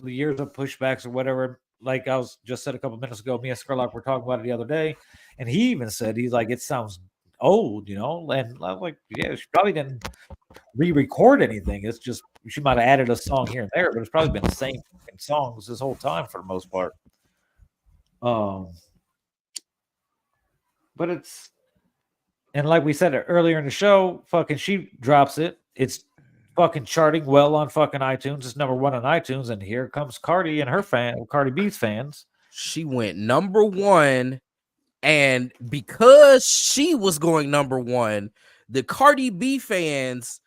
pushbacks or whatever. Like I was just said a couple minutes ago, me and Scurlock were talking about it the other day, and he even said he's like, it sounds old, you know. And I'm like, yeah, she probably didn't re-record anything. It's just she might have added a song here and there, but it's probably been the same songs this whole time for the most part. But it's, and like we said earlier in the show, fucking she drops it. It's fucking charting well on fucking iTunes. It's number 1 on iTunes, and here comes Cardi and her Cardi B's fans. She went number 1, and because she was going number 1, the Cardi B fans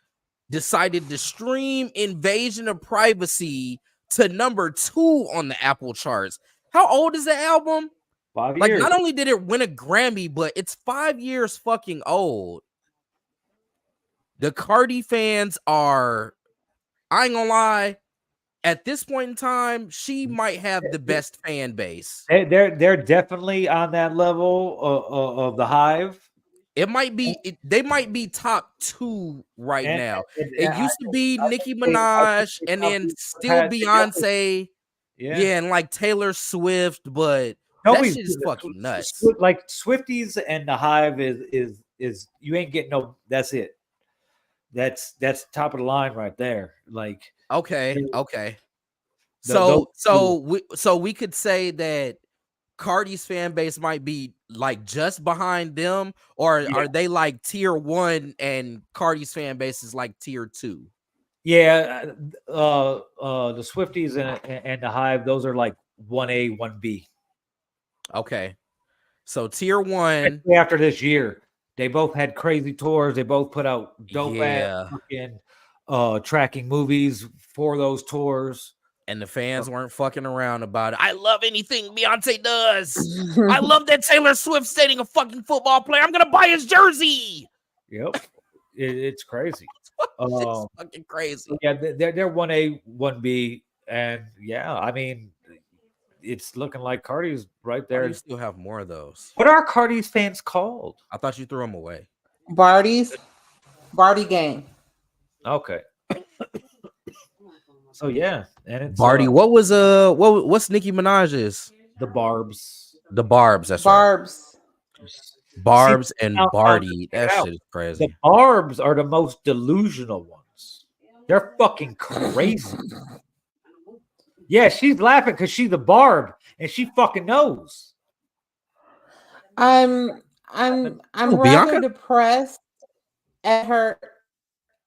decided to stream Invasion of Privacy to number 2 on the Apple charts. How old is the album? 5 Like, years. not only did it win a Grammy, but it's 5 years fucking old. The Cardi fans are, I ain't gonna lie, at this point in time, she might have the best fan base. They're definitely on that level of the Hive. It might be, they might be top 2 right now. It used to be Nicki Minaj and then still Beyonce. Yeah, and like Taylor Swift, but that shit is fucking nuts. Like Swifties and the Hive is you ain't getting no, that's it. That's top of the line right there. Like okay. So we could say that Cardi's fan base might be like just behind them, or are they like tier 1 and Cardi's fan base is like tier 2? Yeah, the Swifties and the Hive, those are like 1A, 1B. Okay, so tier 1 after this year. They both had crazy tours. They both put out dope ass fucking tracking movies for those tours. And the fans weren't fucking around about it. I love anything Beyonce does. I love that Taylor Swift's dating a fucking football player. I'm gonna buy his jersey. Yep, it's crazy. It's fucking crazy. Yeah, they're 1A, 1B, and yeah, I mean, it's looking like Cardi's right there. You still have more of those. What are Cardi's fans called? I thought you threw them away. Barty gang. Okay. So yeah, and it's Barty. What's Nicki Minaj's? The Barbs. The Barbs. That's Barbs. Right. Barbs and Barty. That shit is crazy. The Barbs are the most delusional ones. They're fucking crazy. Yeah, she's laughing because she's the Barb and she fucking knows. I'm rather depressed at her.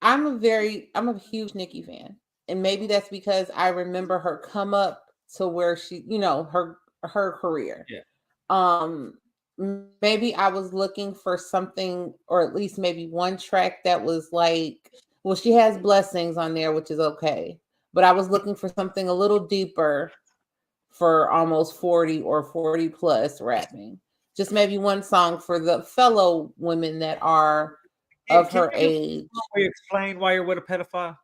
I'm a huge Nicki fan. And maybe that's because I remember her come up to where she, her career. Yeah. Maybe I was looking for something, or at least maybe one track that was like, well, she has Blessings on there, which is okay. But I was looking for something a little deeper for almost 40 or 40 plus rapping. Just maybe one song for the fellow women that are of her age. Can you explain why you're with a pedophile?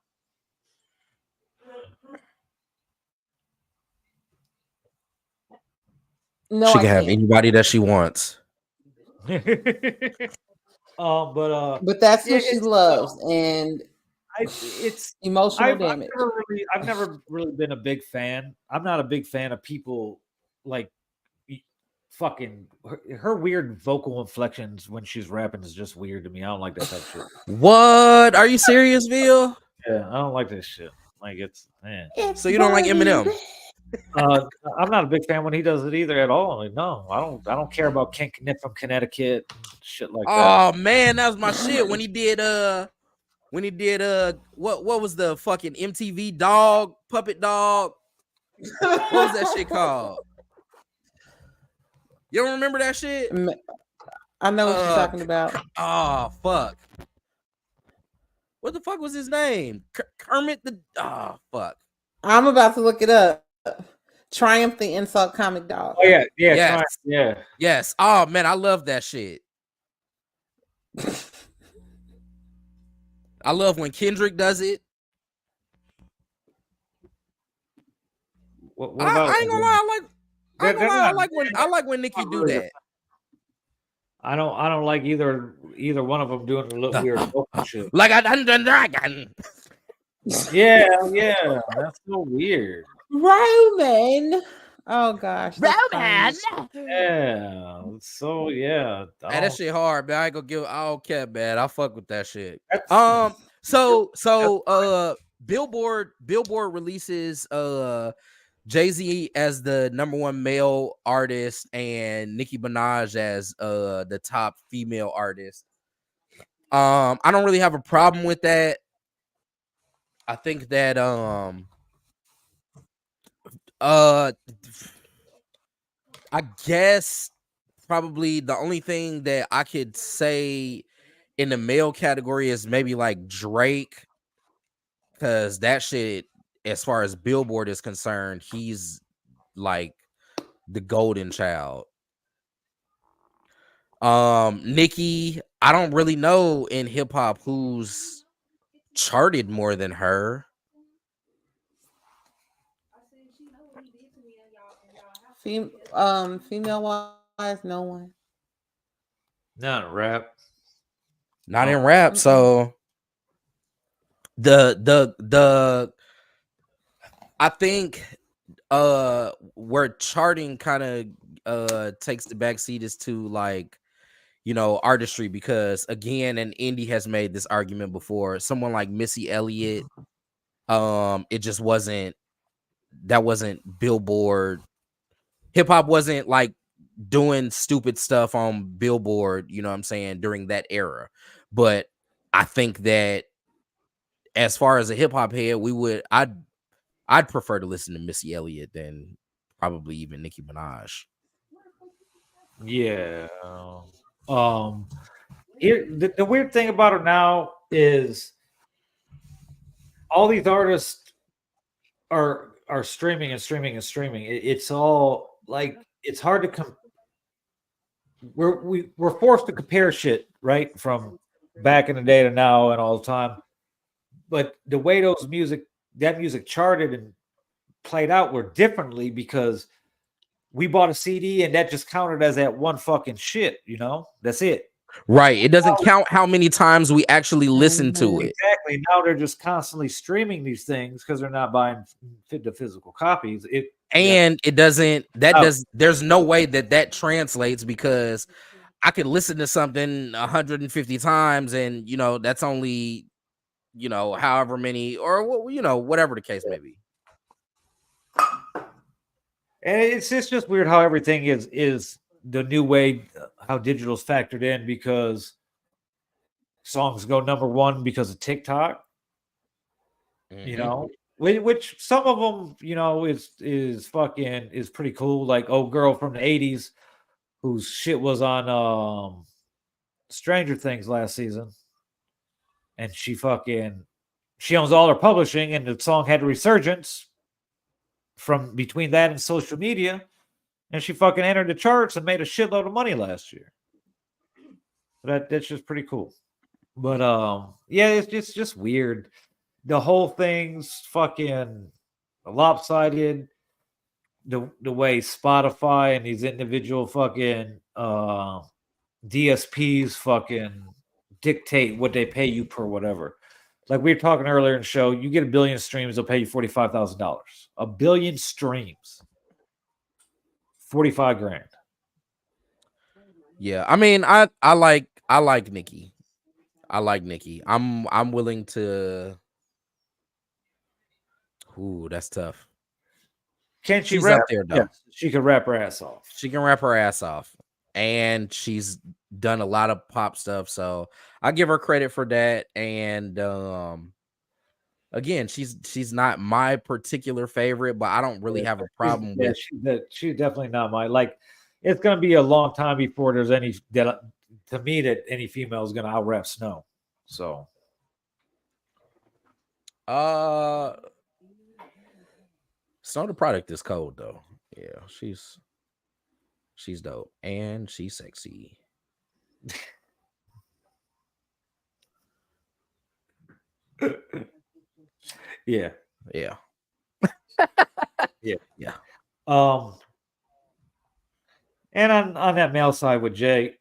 No, she can have anybody that she wants. But that's what she loves, and it's emotional damage. I've never really been a big fan. I'm not a big fan of people like fucking her weird vocal inflections when she's rapping is just weird to me. I don't like that type of shit. What? Are you serious, Vil? Yeah, I don't like this shit. Like it's man. So you don't like Eminem? I'm not a big fan when he does it either at all. Like, no, I don't care about Ken Kniff from Connecticut and shit like that. Oh man, that was my shit when he did when he did what was the fucking MTV dog puppet dog? What was that shit called? You don't remember that shit? I know what you're talking about. Oh fuck. What the fuck was his name? Kermit the fuck. I'm about to look it up. Triumph the Insult Comic Dog. Oh yeah, Yes. yeah. Yes. Oh man, I love that shit. I love when Kendrick does it. What about, I ain't gonna lie, I like when Nicki do that. I don't like either one of them doing a little weird shit. Like I done dragon. Yeah, that's so weird. Roman. Oh gosh. Roman. Yeah. So yeah. Man, that shit hard, man. I ain't gonna give. I don't care, man. I fuck with that shit. That's- So Billboard releases Jay-Z as the #1 male artist and Nicki Minaj as the top female artist. I don't really have a problem with that. I think that I guess probably the only thing that I could say in the male category is maybe like Drake, because that shit, as far as Billboard is concerned, he's like the golden child. Nicki, I don't really know in hip hop who's charted more than her. Female wise, no one. Not in rap. Not in rap. So the I think where charting kind of takes the backseat is to, like, you know, artistry, because again, and Indy has made this argument before, someone like Missy Elliott, it just wasn't Billboard. Hip hop wasn't like doing stupid stuff on Billboard, you know what I'm saying, during that era. But I think that as far as a hip hop head, I'd prefer to listen to Missy Elliott than probably even Nicki Minaj. Yeah. Here, the weird thing about it now is all these artists are streaming and streaming and streaming. It's all like, it's hard to come. We're forced to compare shit, right, from back in the day to now and all the time. But the way that music charted and played out were differently, because we bought a CD and that just counted as that one fucking shit, you know? That's it. Right. It doesn't count how many times we actually listen to it. Exactly. Now they're just constantly streaming these things because they're not buying the physical copies. There's no way that translates, because I could listen to something 150 times and, you know, that's only, you know, however many, or, you know, whatever the case may be. And it's just weird how everything is the new way, how digital's factored in, because songs go #1 because of TikTok. Mm-hmm. You know, which some of them, you know, is pretty cool. Like old girl from the 80s whose shit was on Stranger Things last season, and she owns all her publishing, and the song had a resurgence from between that and social media, and she fucking entered the charts and made a shitload of money last year. That's just pretty cool. But yeah, it's just weird. The whole thing's fucking lopsided. The way Spotify and these individual fucking DSPs fucking dictate what they pay you per whatever. Like we were talking earlier in the show, you get 1 billion streams, they'll pay you $45,000. 1 billion streams, $45,000. Yeah, I mean, I like Nicki. I like Nicki. I'm willing to. Ooh, that's tough. Can she She's rap? Up there, though. Yeah, she can rap her ass off. She can rap her ass off, and she's done a lot of pop stuff, so I give her credit for that. And again, she's not my particular favorite, but I don't really have a problem with. She's definitely not my like. It's gonna be a long time before there's any that to me that any female is gonna out rap Snow. So, Snow the Product is cold though. Yeah, she's dope and she's sexy. yeah. Yeah. And on that male side with Jay,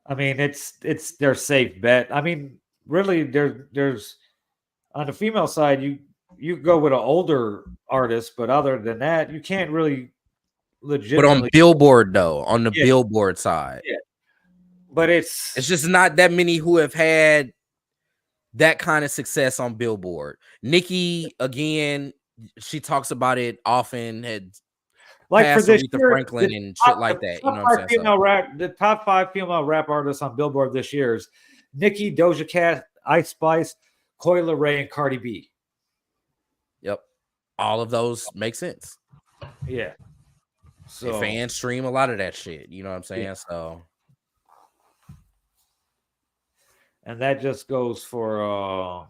I mean it's their safe bet. I mean, really, there's on the female side, you go with an older artist, but other than that, you can't really legitimately. But on Billboard though, on the Billboard side, but it's just not that many who have had that kind of success on Billboard. Nicki, again, she talks about it often. Had like for this Aretha year, Franklin and shit like that. You know what I'm saying? The top 5 female rap artists on Billboard this year is Nicki, Doja Cat, Ice Spice, Coi Leray, and Cardi B. Yep, all of those make sense. Yeah, so fans stream a lot of that shit. You know what I'm saying? Yeah. So, and that just goes for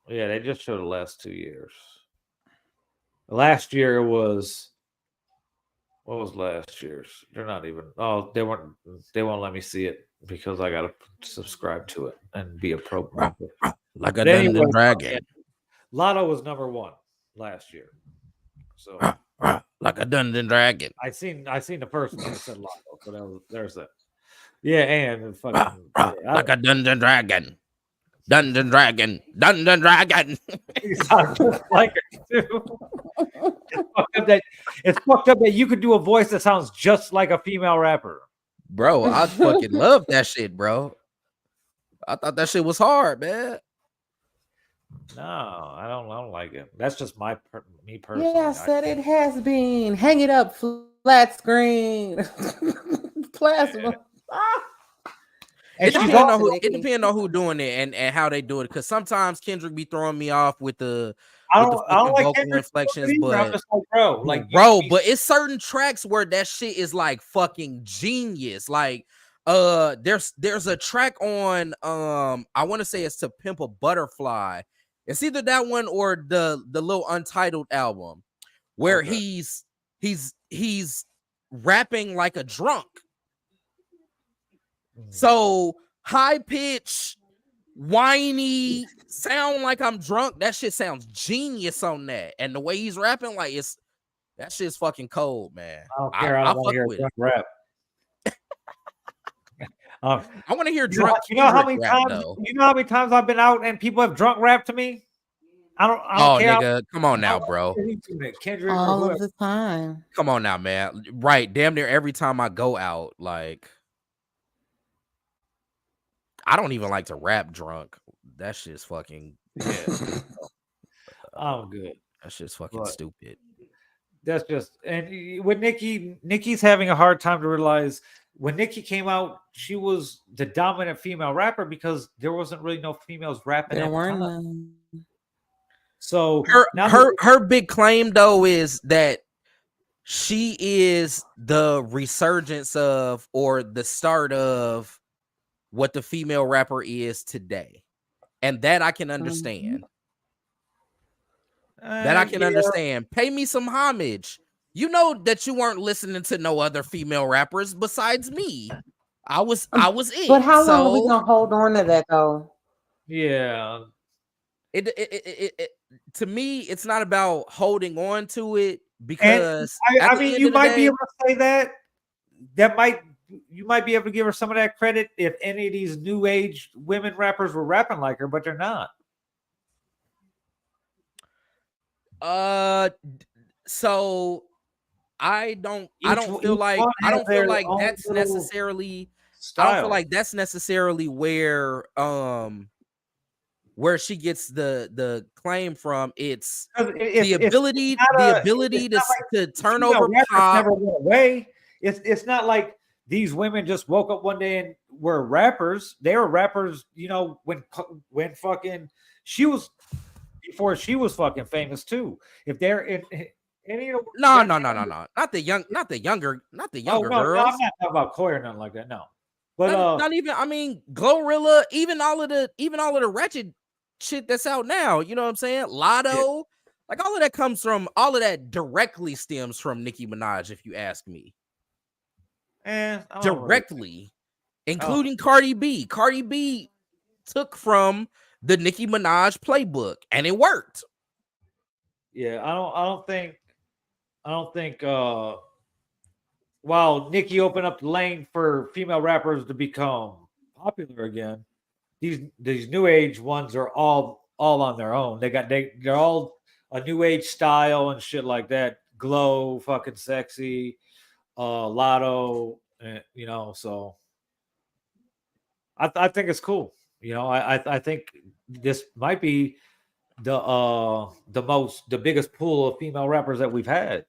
they just showed the last 2 years. Last year was. What was last year's? They're not even. Oh, they won't let me see it because I gotta subscribe to it and be a pro. Like a Dungeon Dragon. Lotto was number 1 last year. So like a Dungeon Dragon. I seen the first one that said Lotto, so there's that. Yeah, and fucking like a Dungeon Dragon. Dungeon Dragon. Dungeon Dragon. You sound just like it too. It's fucked up that you could do a voice that sounds just like a female rapper. Bro, I fucking love that shit, bro. I thought that shit was hard, man. No, I don't like it. That's just me personally. Yeah, I said it has been. Hang it up, flat screen. Plasma. It depends on who doing it and how they do it. Because sometimes Kendrick be throwing me off with the I don't like vocal inflections, but I'm just like, but it's certain tracks where that shit is like fucking genius. Like, there's a track on I want to say it's To Pimp a Butterfly. It's either that one or the little Untitled album where he's rapping like a drunk. So high pitch, whiny, sound like I'm drunk. That shit sounds genius on that. And the way he's rapping, like that shit's fucking cold, man. I don't care. I don't want to hear drunk rap. I want to hear drunk. You know how many times I've been out and people have drunk rap to me? I don't care. Nigga, come on now, bro. Kendrick all of the time. Come on now, man. Right, damn near every time I go out, like. I don't even like to rap drunk. That shit's fucking I'm good. That shit's fucking stupid. That's just and with Nicki's having a hard time to realize when Nicki came out, she was the dominant female rapper because there wasn't really no females rapping. There weren't none. So her big claim though is that she is the resurgence of or the start of what the female rapper is today. And that I can understand. That I can understand. Pay me some homage. You know that you weren't listening to no other female rappers besides me. I was it. But how long are we gonna hold on to that though? Yeah. It to me, it's not about holding on to it because I mean you might be able to say that. You might be able to give her some of that credit if any of these new age women rappers were rapping like her, but they're not. So I don't feel like that's necessarily where she gets the claim from. It's the ability to turn over pop. Never went away. It's not like these women just woke up one day and were rappers. They were rappers, you know, when fucking she was before she was fucking famous too. If they're in any of No. Not the younger oh, no, girls. I'm not talking about Koi or nothing like that. No. But not even, I mean, Glorilla, even all of the ratchet shit that's out now, you know what I'm saying? Lotto, like all of that directly stems from Nicki Minaj, if you ask me. Directly, including Cardi B. Cardi B took from the Nicki Minaj playbook, and it worked. Yeah, I don't think while Nicki opened up the lane for female rappers to become popular again, these new age ones are all on their own. They're all a new age style and shit like that. Glow, fucking sexy, Lotto, you know. So I think it's cool. You know, I think this might be the biggest pool of female rappers that we've had.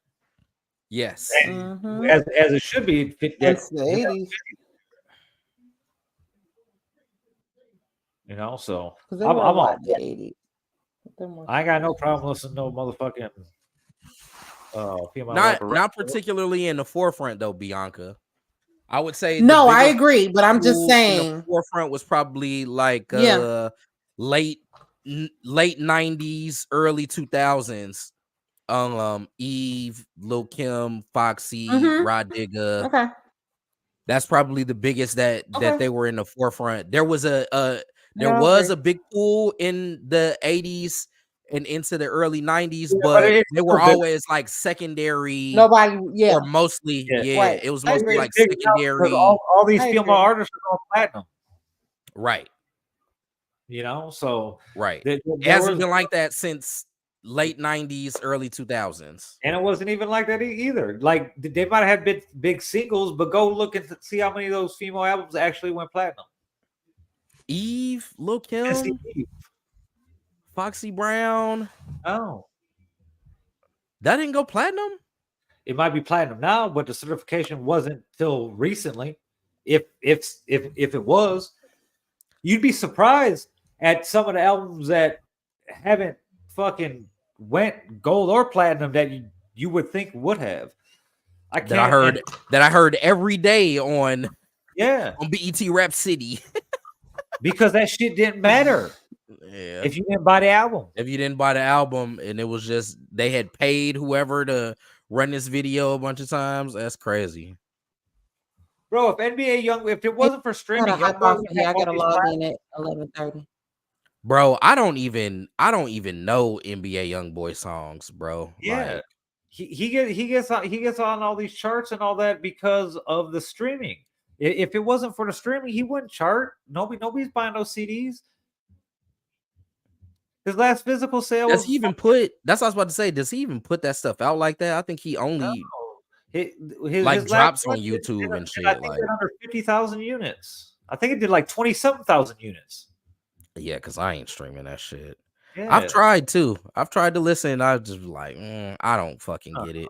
Yes, as it should be. Since the 80s. You know, so I'm on the 80s. I ain't got no problem listening to no motherfucking female not particularly in the forefront though, Bionca. I would say no, I agree, but I'm just saying the forefront was probably like late 90s, early 2000s. Eve, Lil Kim, Foxy, Rod Digga. Okay. That's probably the biggest that they were in the forefront. There was a big pool in the 80s and into the early 90s, but they were always like secondary. Nobody, or mostly, right. It was mostly like secondary. All these female artists are going platinum, right? You know, so right. It hasn't been like that since late 90s, early 2000s, and it wasn't even like that either. Like they might have had big singles, but go look and see how many of those female albums actually went platinum. Eve, Lil Kim, Foxy Brown. Oh, that didn't go platinum. It might be platinum now, but the certification wasn't till recently. If it was, you'd be surprised at some of the albums that haven't fucking went gold or platinum that you would think would have. That I heard every day on BET Rap City. Because that shit didn't matter. Yeah. If you didn't buy the album. If you didn't buy the album and it was just they had paid whoever to run this video a bunch of times, that's crazy. Bro, if it wasn't for streaming, I gotta log in at 11:30. Bro, I don't even know NBA YoungBoy songs, bro. Yeah. Like, he gets on all these charts and all that because of the streaming. If it wasn't for the streaming, he wouldn't chart. Nobody's buying those CDs. His last physical sale. Does he even put? That's what I was about to say. Does he even put that stuff out like that? I think he only his drops on YouTube and shit. I think under 50,000 units. I think it did like 20-something thousand units. Yeah, because I ain't streaming that shit. Yeah. I've tried to listen. I just like, I don't fucking get it.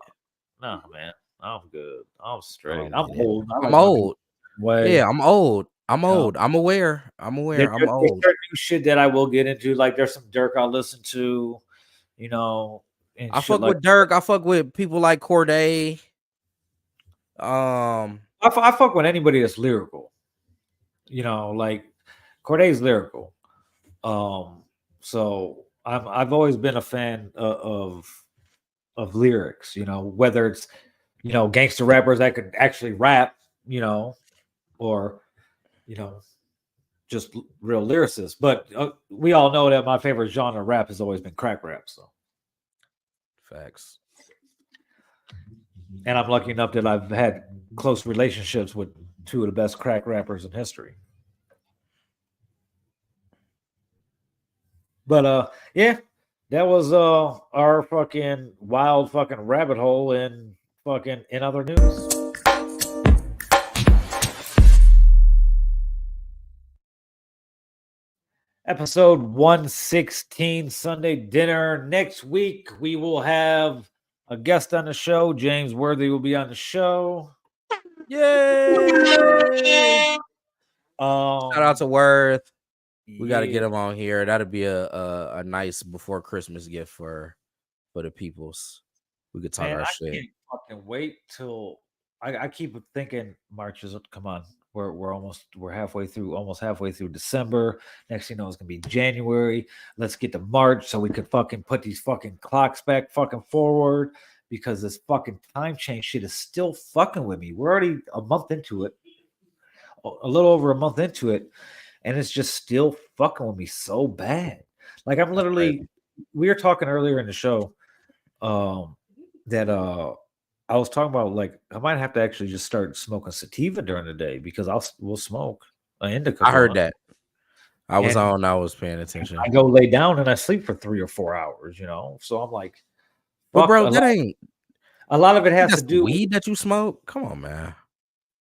No, man. I'm good. I'm straight. I'm old. I'm old. Yeah, I'm old. I'm old. I'm aware. I'm old. There's new shit that I will get into. Like there's some Dirk I'll listen to, you know. I fuck with Dirk. I fuck with people like Corday. I fuck with anybody that's lyrical. You know, like Corday's lyrical. So I've always been a fan of lyrics. You know, whether it's gangster rappers that could actually rap, or just real lyricists. But we all know that my favorite genre of rap has always been crack rap. So facts. And I'm lucky enough that I've had close relationships with two of the best crack rappers in history. But yeah, that was our fucking wild fucking rabbit hole in other news. Episode 116, Sunday Dinner. Next week we will have a guest on the show. James Worthy will be on the show. Yay! Shout out to Worth. We got to get yeah. him on here. That'd be a nice before Christmas gift for the peoples. We could talk Man, our I shit. can't fucking wait till I keep thinking March is come on. We're halfway through, almost halfway through December. Next thing you know, it's gonna be January. Let's get to March so we could fucking put these fucking clocks back fucking forward because this fucking time change shit is still fucking with me. We're already a month into it, a little over a month into it, and it's just still fucking with me so bad. Like I'm literally, we were talking earlier in the show, that I was talking about like I might have to actually just start smoking sativa during the day because we'll smoke an indica. I heard that. I was paying attention. I go lay down and I sleep for 3 or 4 hours, you know. So I'm like, but bro, that ain't a lot of it has to do with weed that you smoke. Come on, man.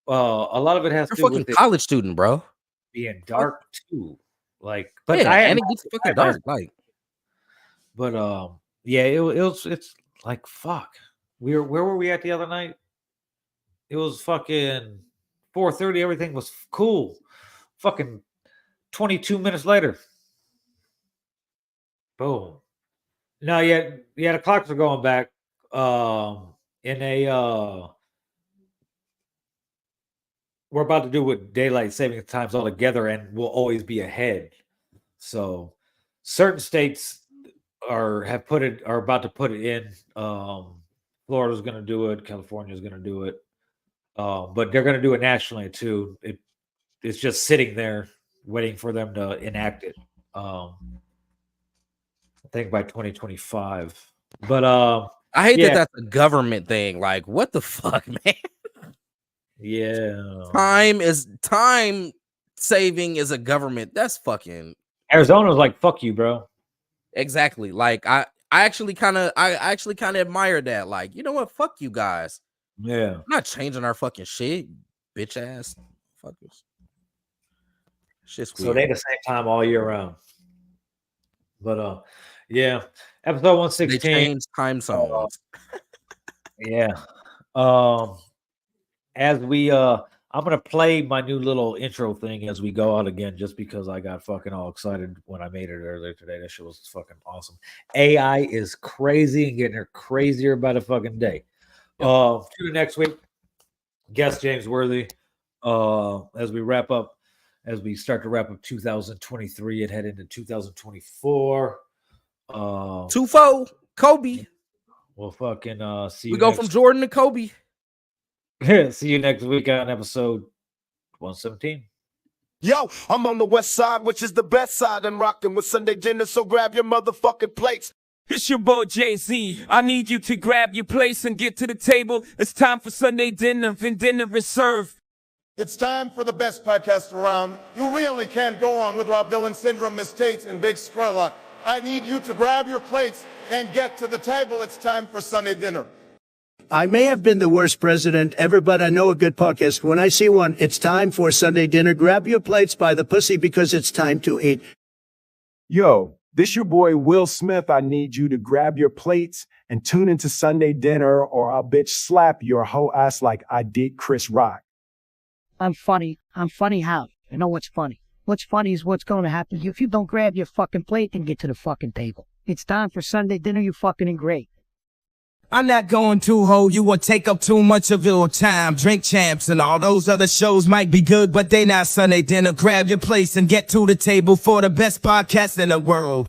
A lot of it has You're to do fucking with college student, bro. Being dark too. Like, but yeah, and it gets fucking dark. Like, but yeah, it's like fuck. Where were we at the other night? It was fucking 4:30. Everything was cool. Fucking 22 minutes later. Boom. No, yeah, the clocks are going back. In a we're about to do with daylight saving times all together, and we'll always be ahead. So certain states are about to put it in. Florida's going to do it. California's going to do it. But they're going to do it nationally too. It's just sitting there waiting for them to enact it. I think by 2025. But I hate that that's a government thing. Like, what the fuck, man? Yeah. Time saving is a government. That's fucking Arizona's like, fuck you, bro. Exactly. Like I actually kind of admire that. Like, you know what? Fuck you guys. Yeah. I'm not changing our fucking shit, bitch ass fuckers. Shit's weird. So they the same time all year round. But yeah. Episode 116. They changed time zones. Yeah. As we I'm gonna play my new little intro thing as we go out again, just because I got fucking all excited when I made it earlier today. That shit was fucking awesome. AI is crazy and getting her crazier by the fucking day. Tune in next week. Guest James Worthy. As we start to wrap up 2023 and head into 2024. 2-4 Kobe. We'll fucking see you. We go from Jordan to Kobe. See you next week on episode 117. Yo, I'm on the west side, which is the best side, and rocking with Sunday dinner, so grab your motherfucking plates. It's your boy Jay-Z. I need you to grab your place and get to the table. It's time for Sunday dinner, and dinner is served. It's time for the best podcast around. You really can't go on with Rob Vill and Syndrome, Miss Tate and Big Scurlock. I need you to grab your plates and get to the table. It's time for Sunday dinner. I may have been the worst president ever, but I know a good podcast. When I see one, it's time for Sunday dinner. Grab your plates by the pussy because it's time to eat. Yo, this your boy Will Smith. I need you to grab your plates and tune into Sunday dinner, or I'll bitch slap your whole ass like I did Chris Rock. I'm funny. I'm funny how? You know what's funny? What's funny is what's going to happen if you don't grab your fucking plate and get to the fucking table. It's time for Sunday dinner, you fucking ingrate. I'm not going to hold you or take up too much of your time. Drink Champs and all those other shows might be good, but they not Sunday dinner. Grab your place and get to the table for the best podcast in the world.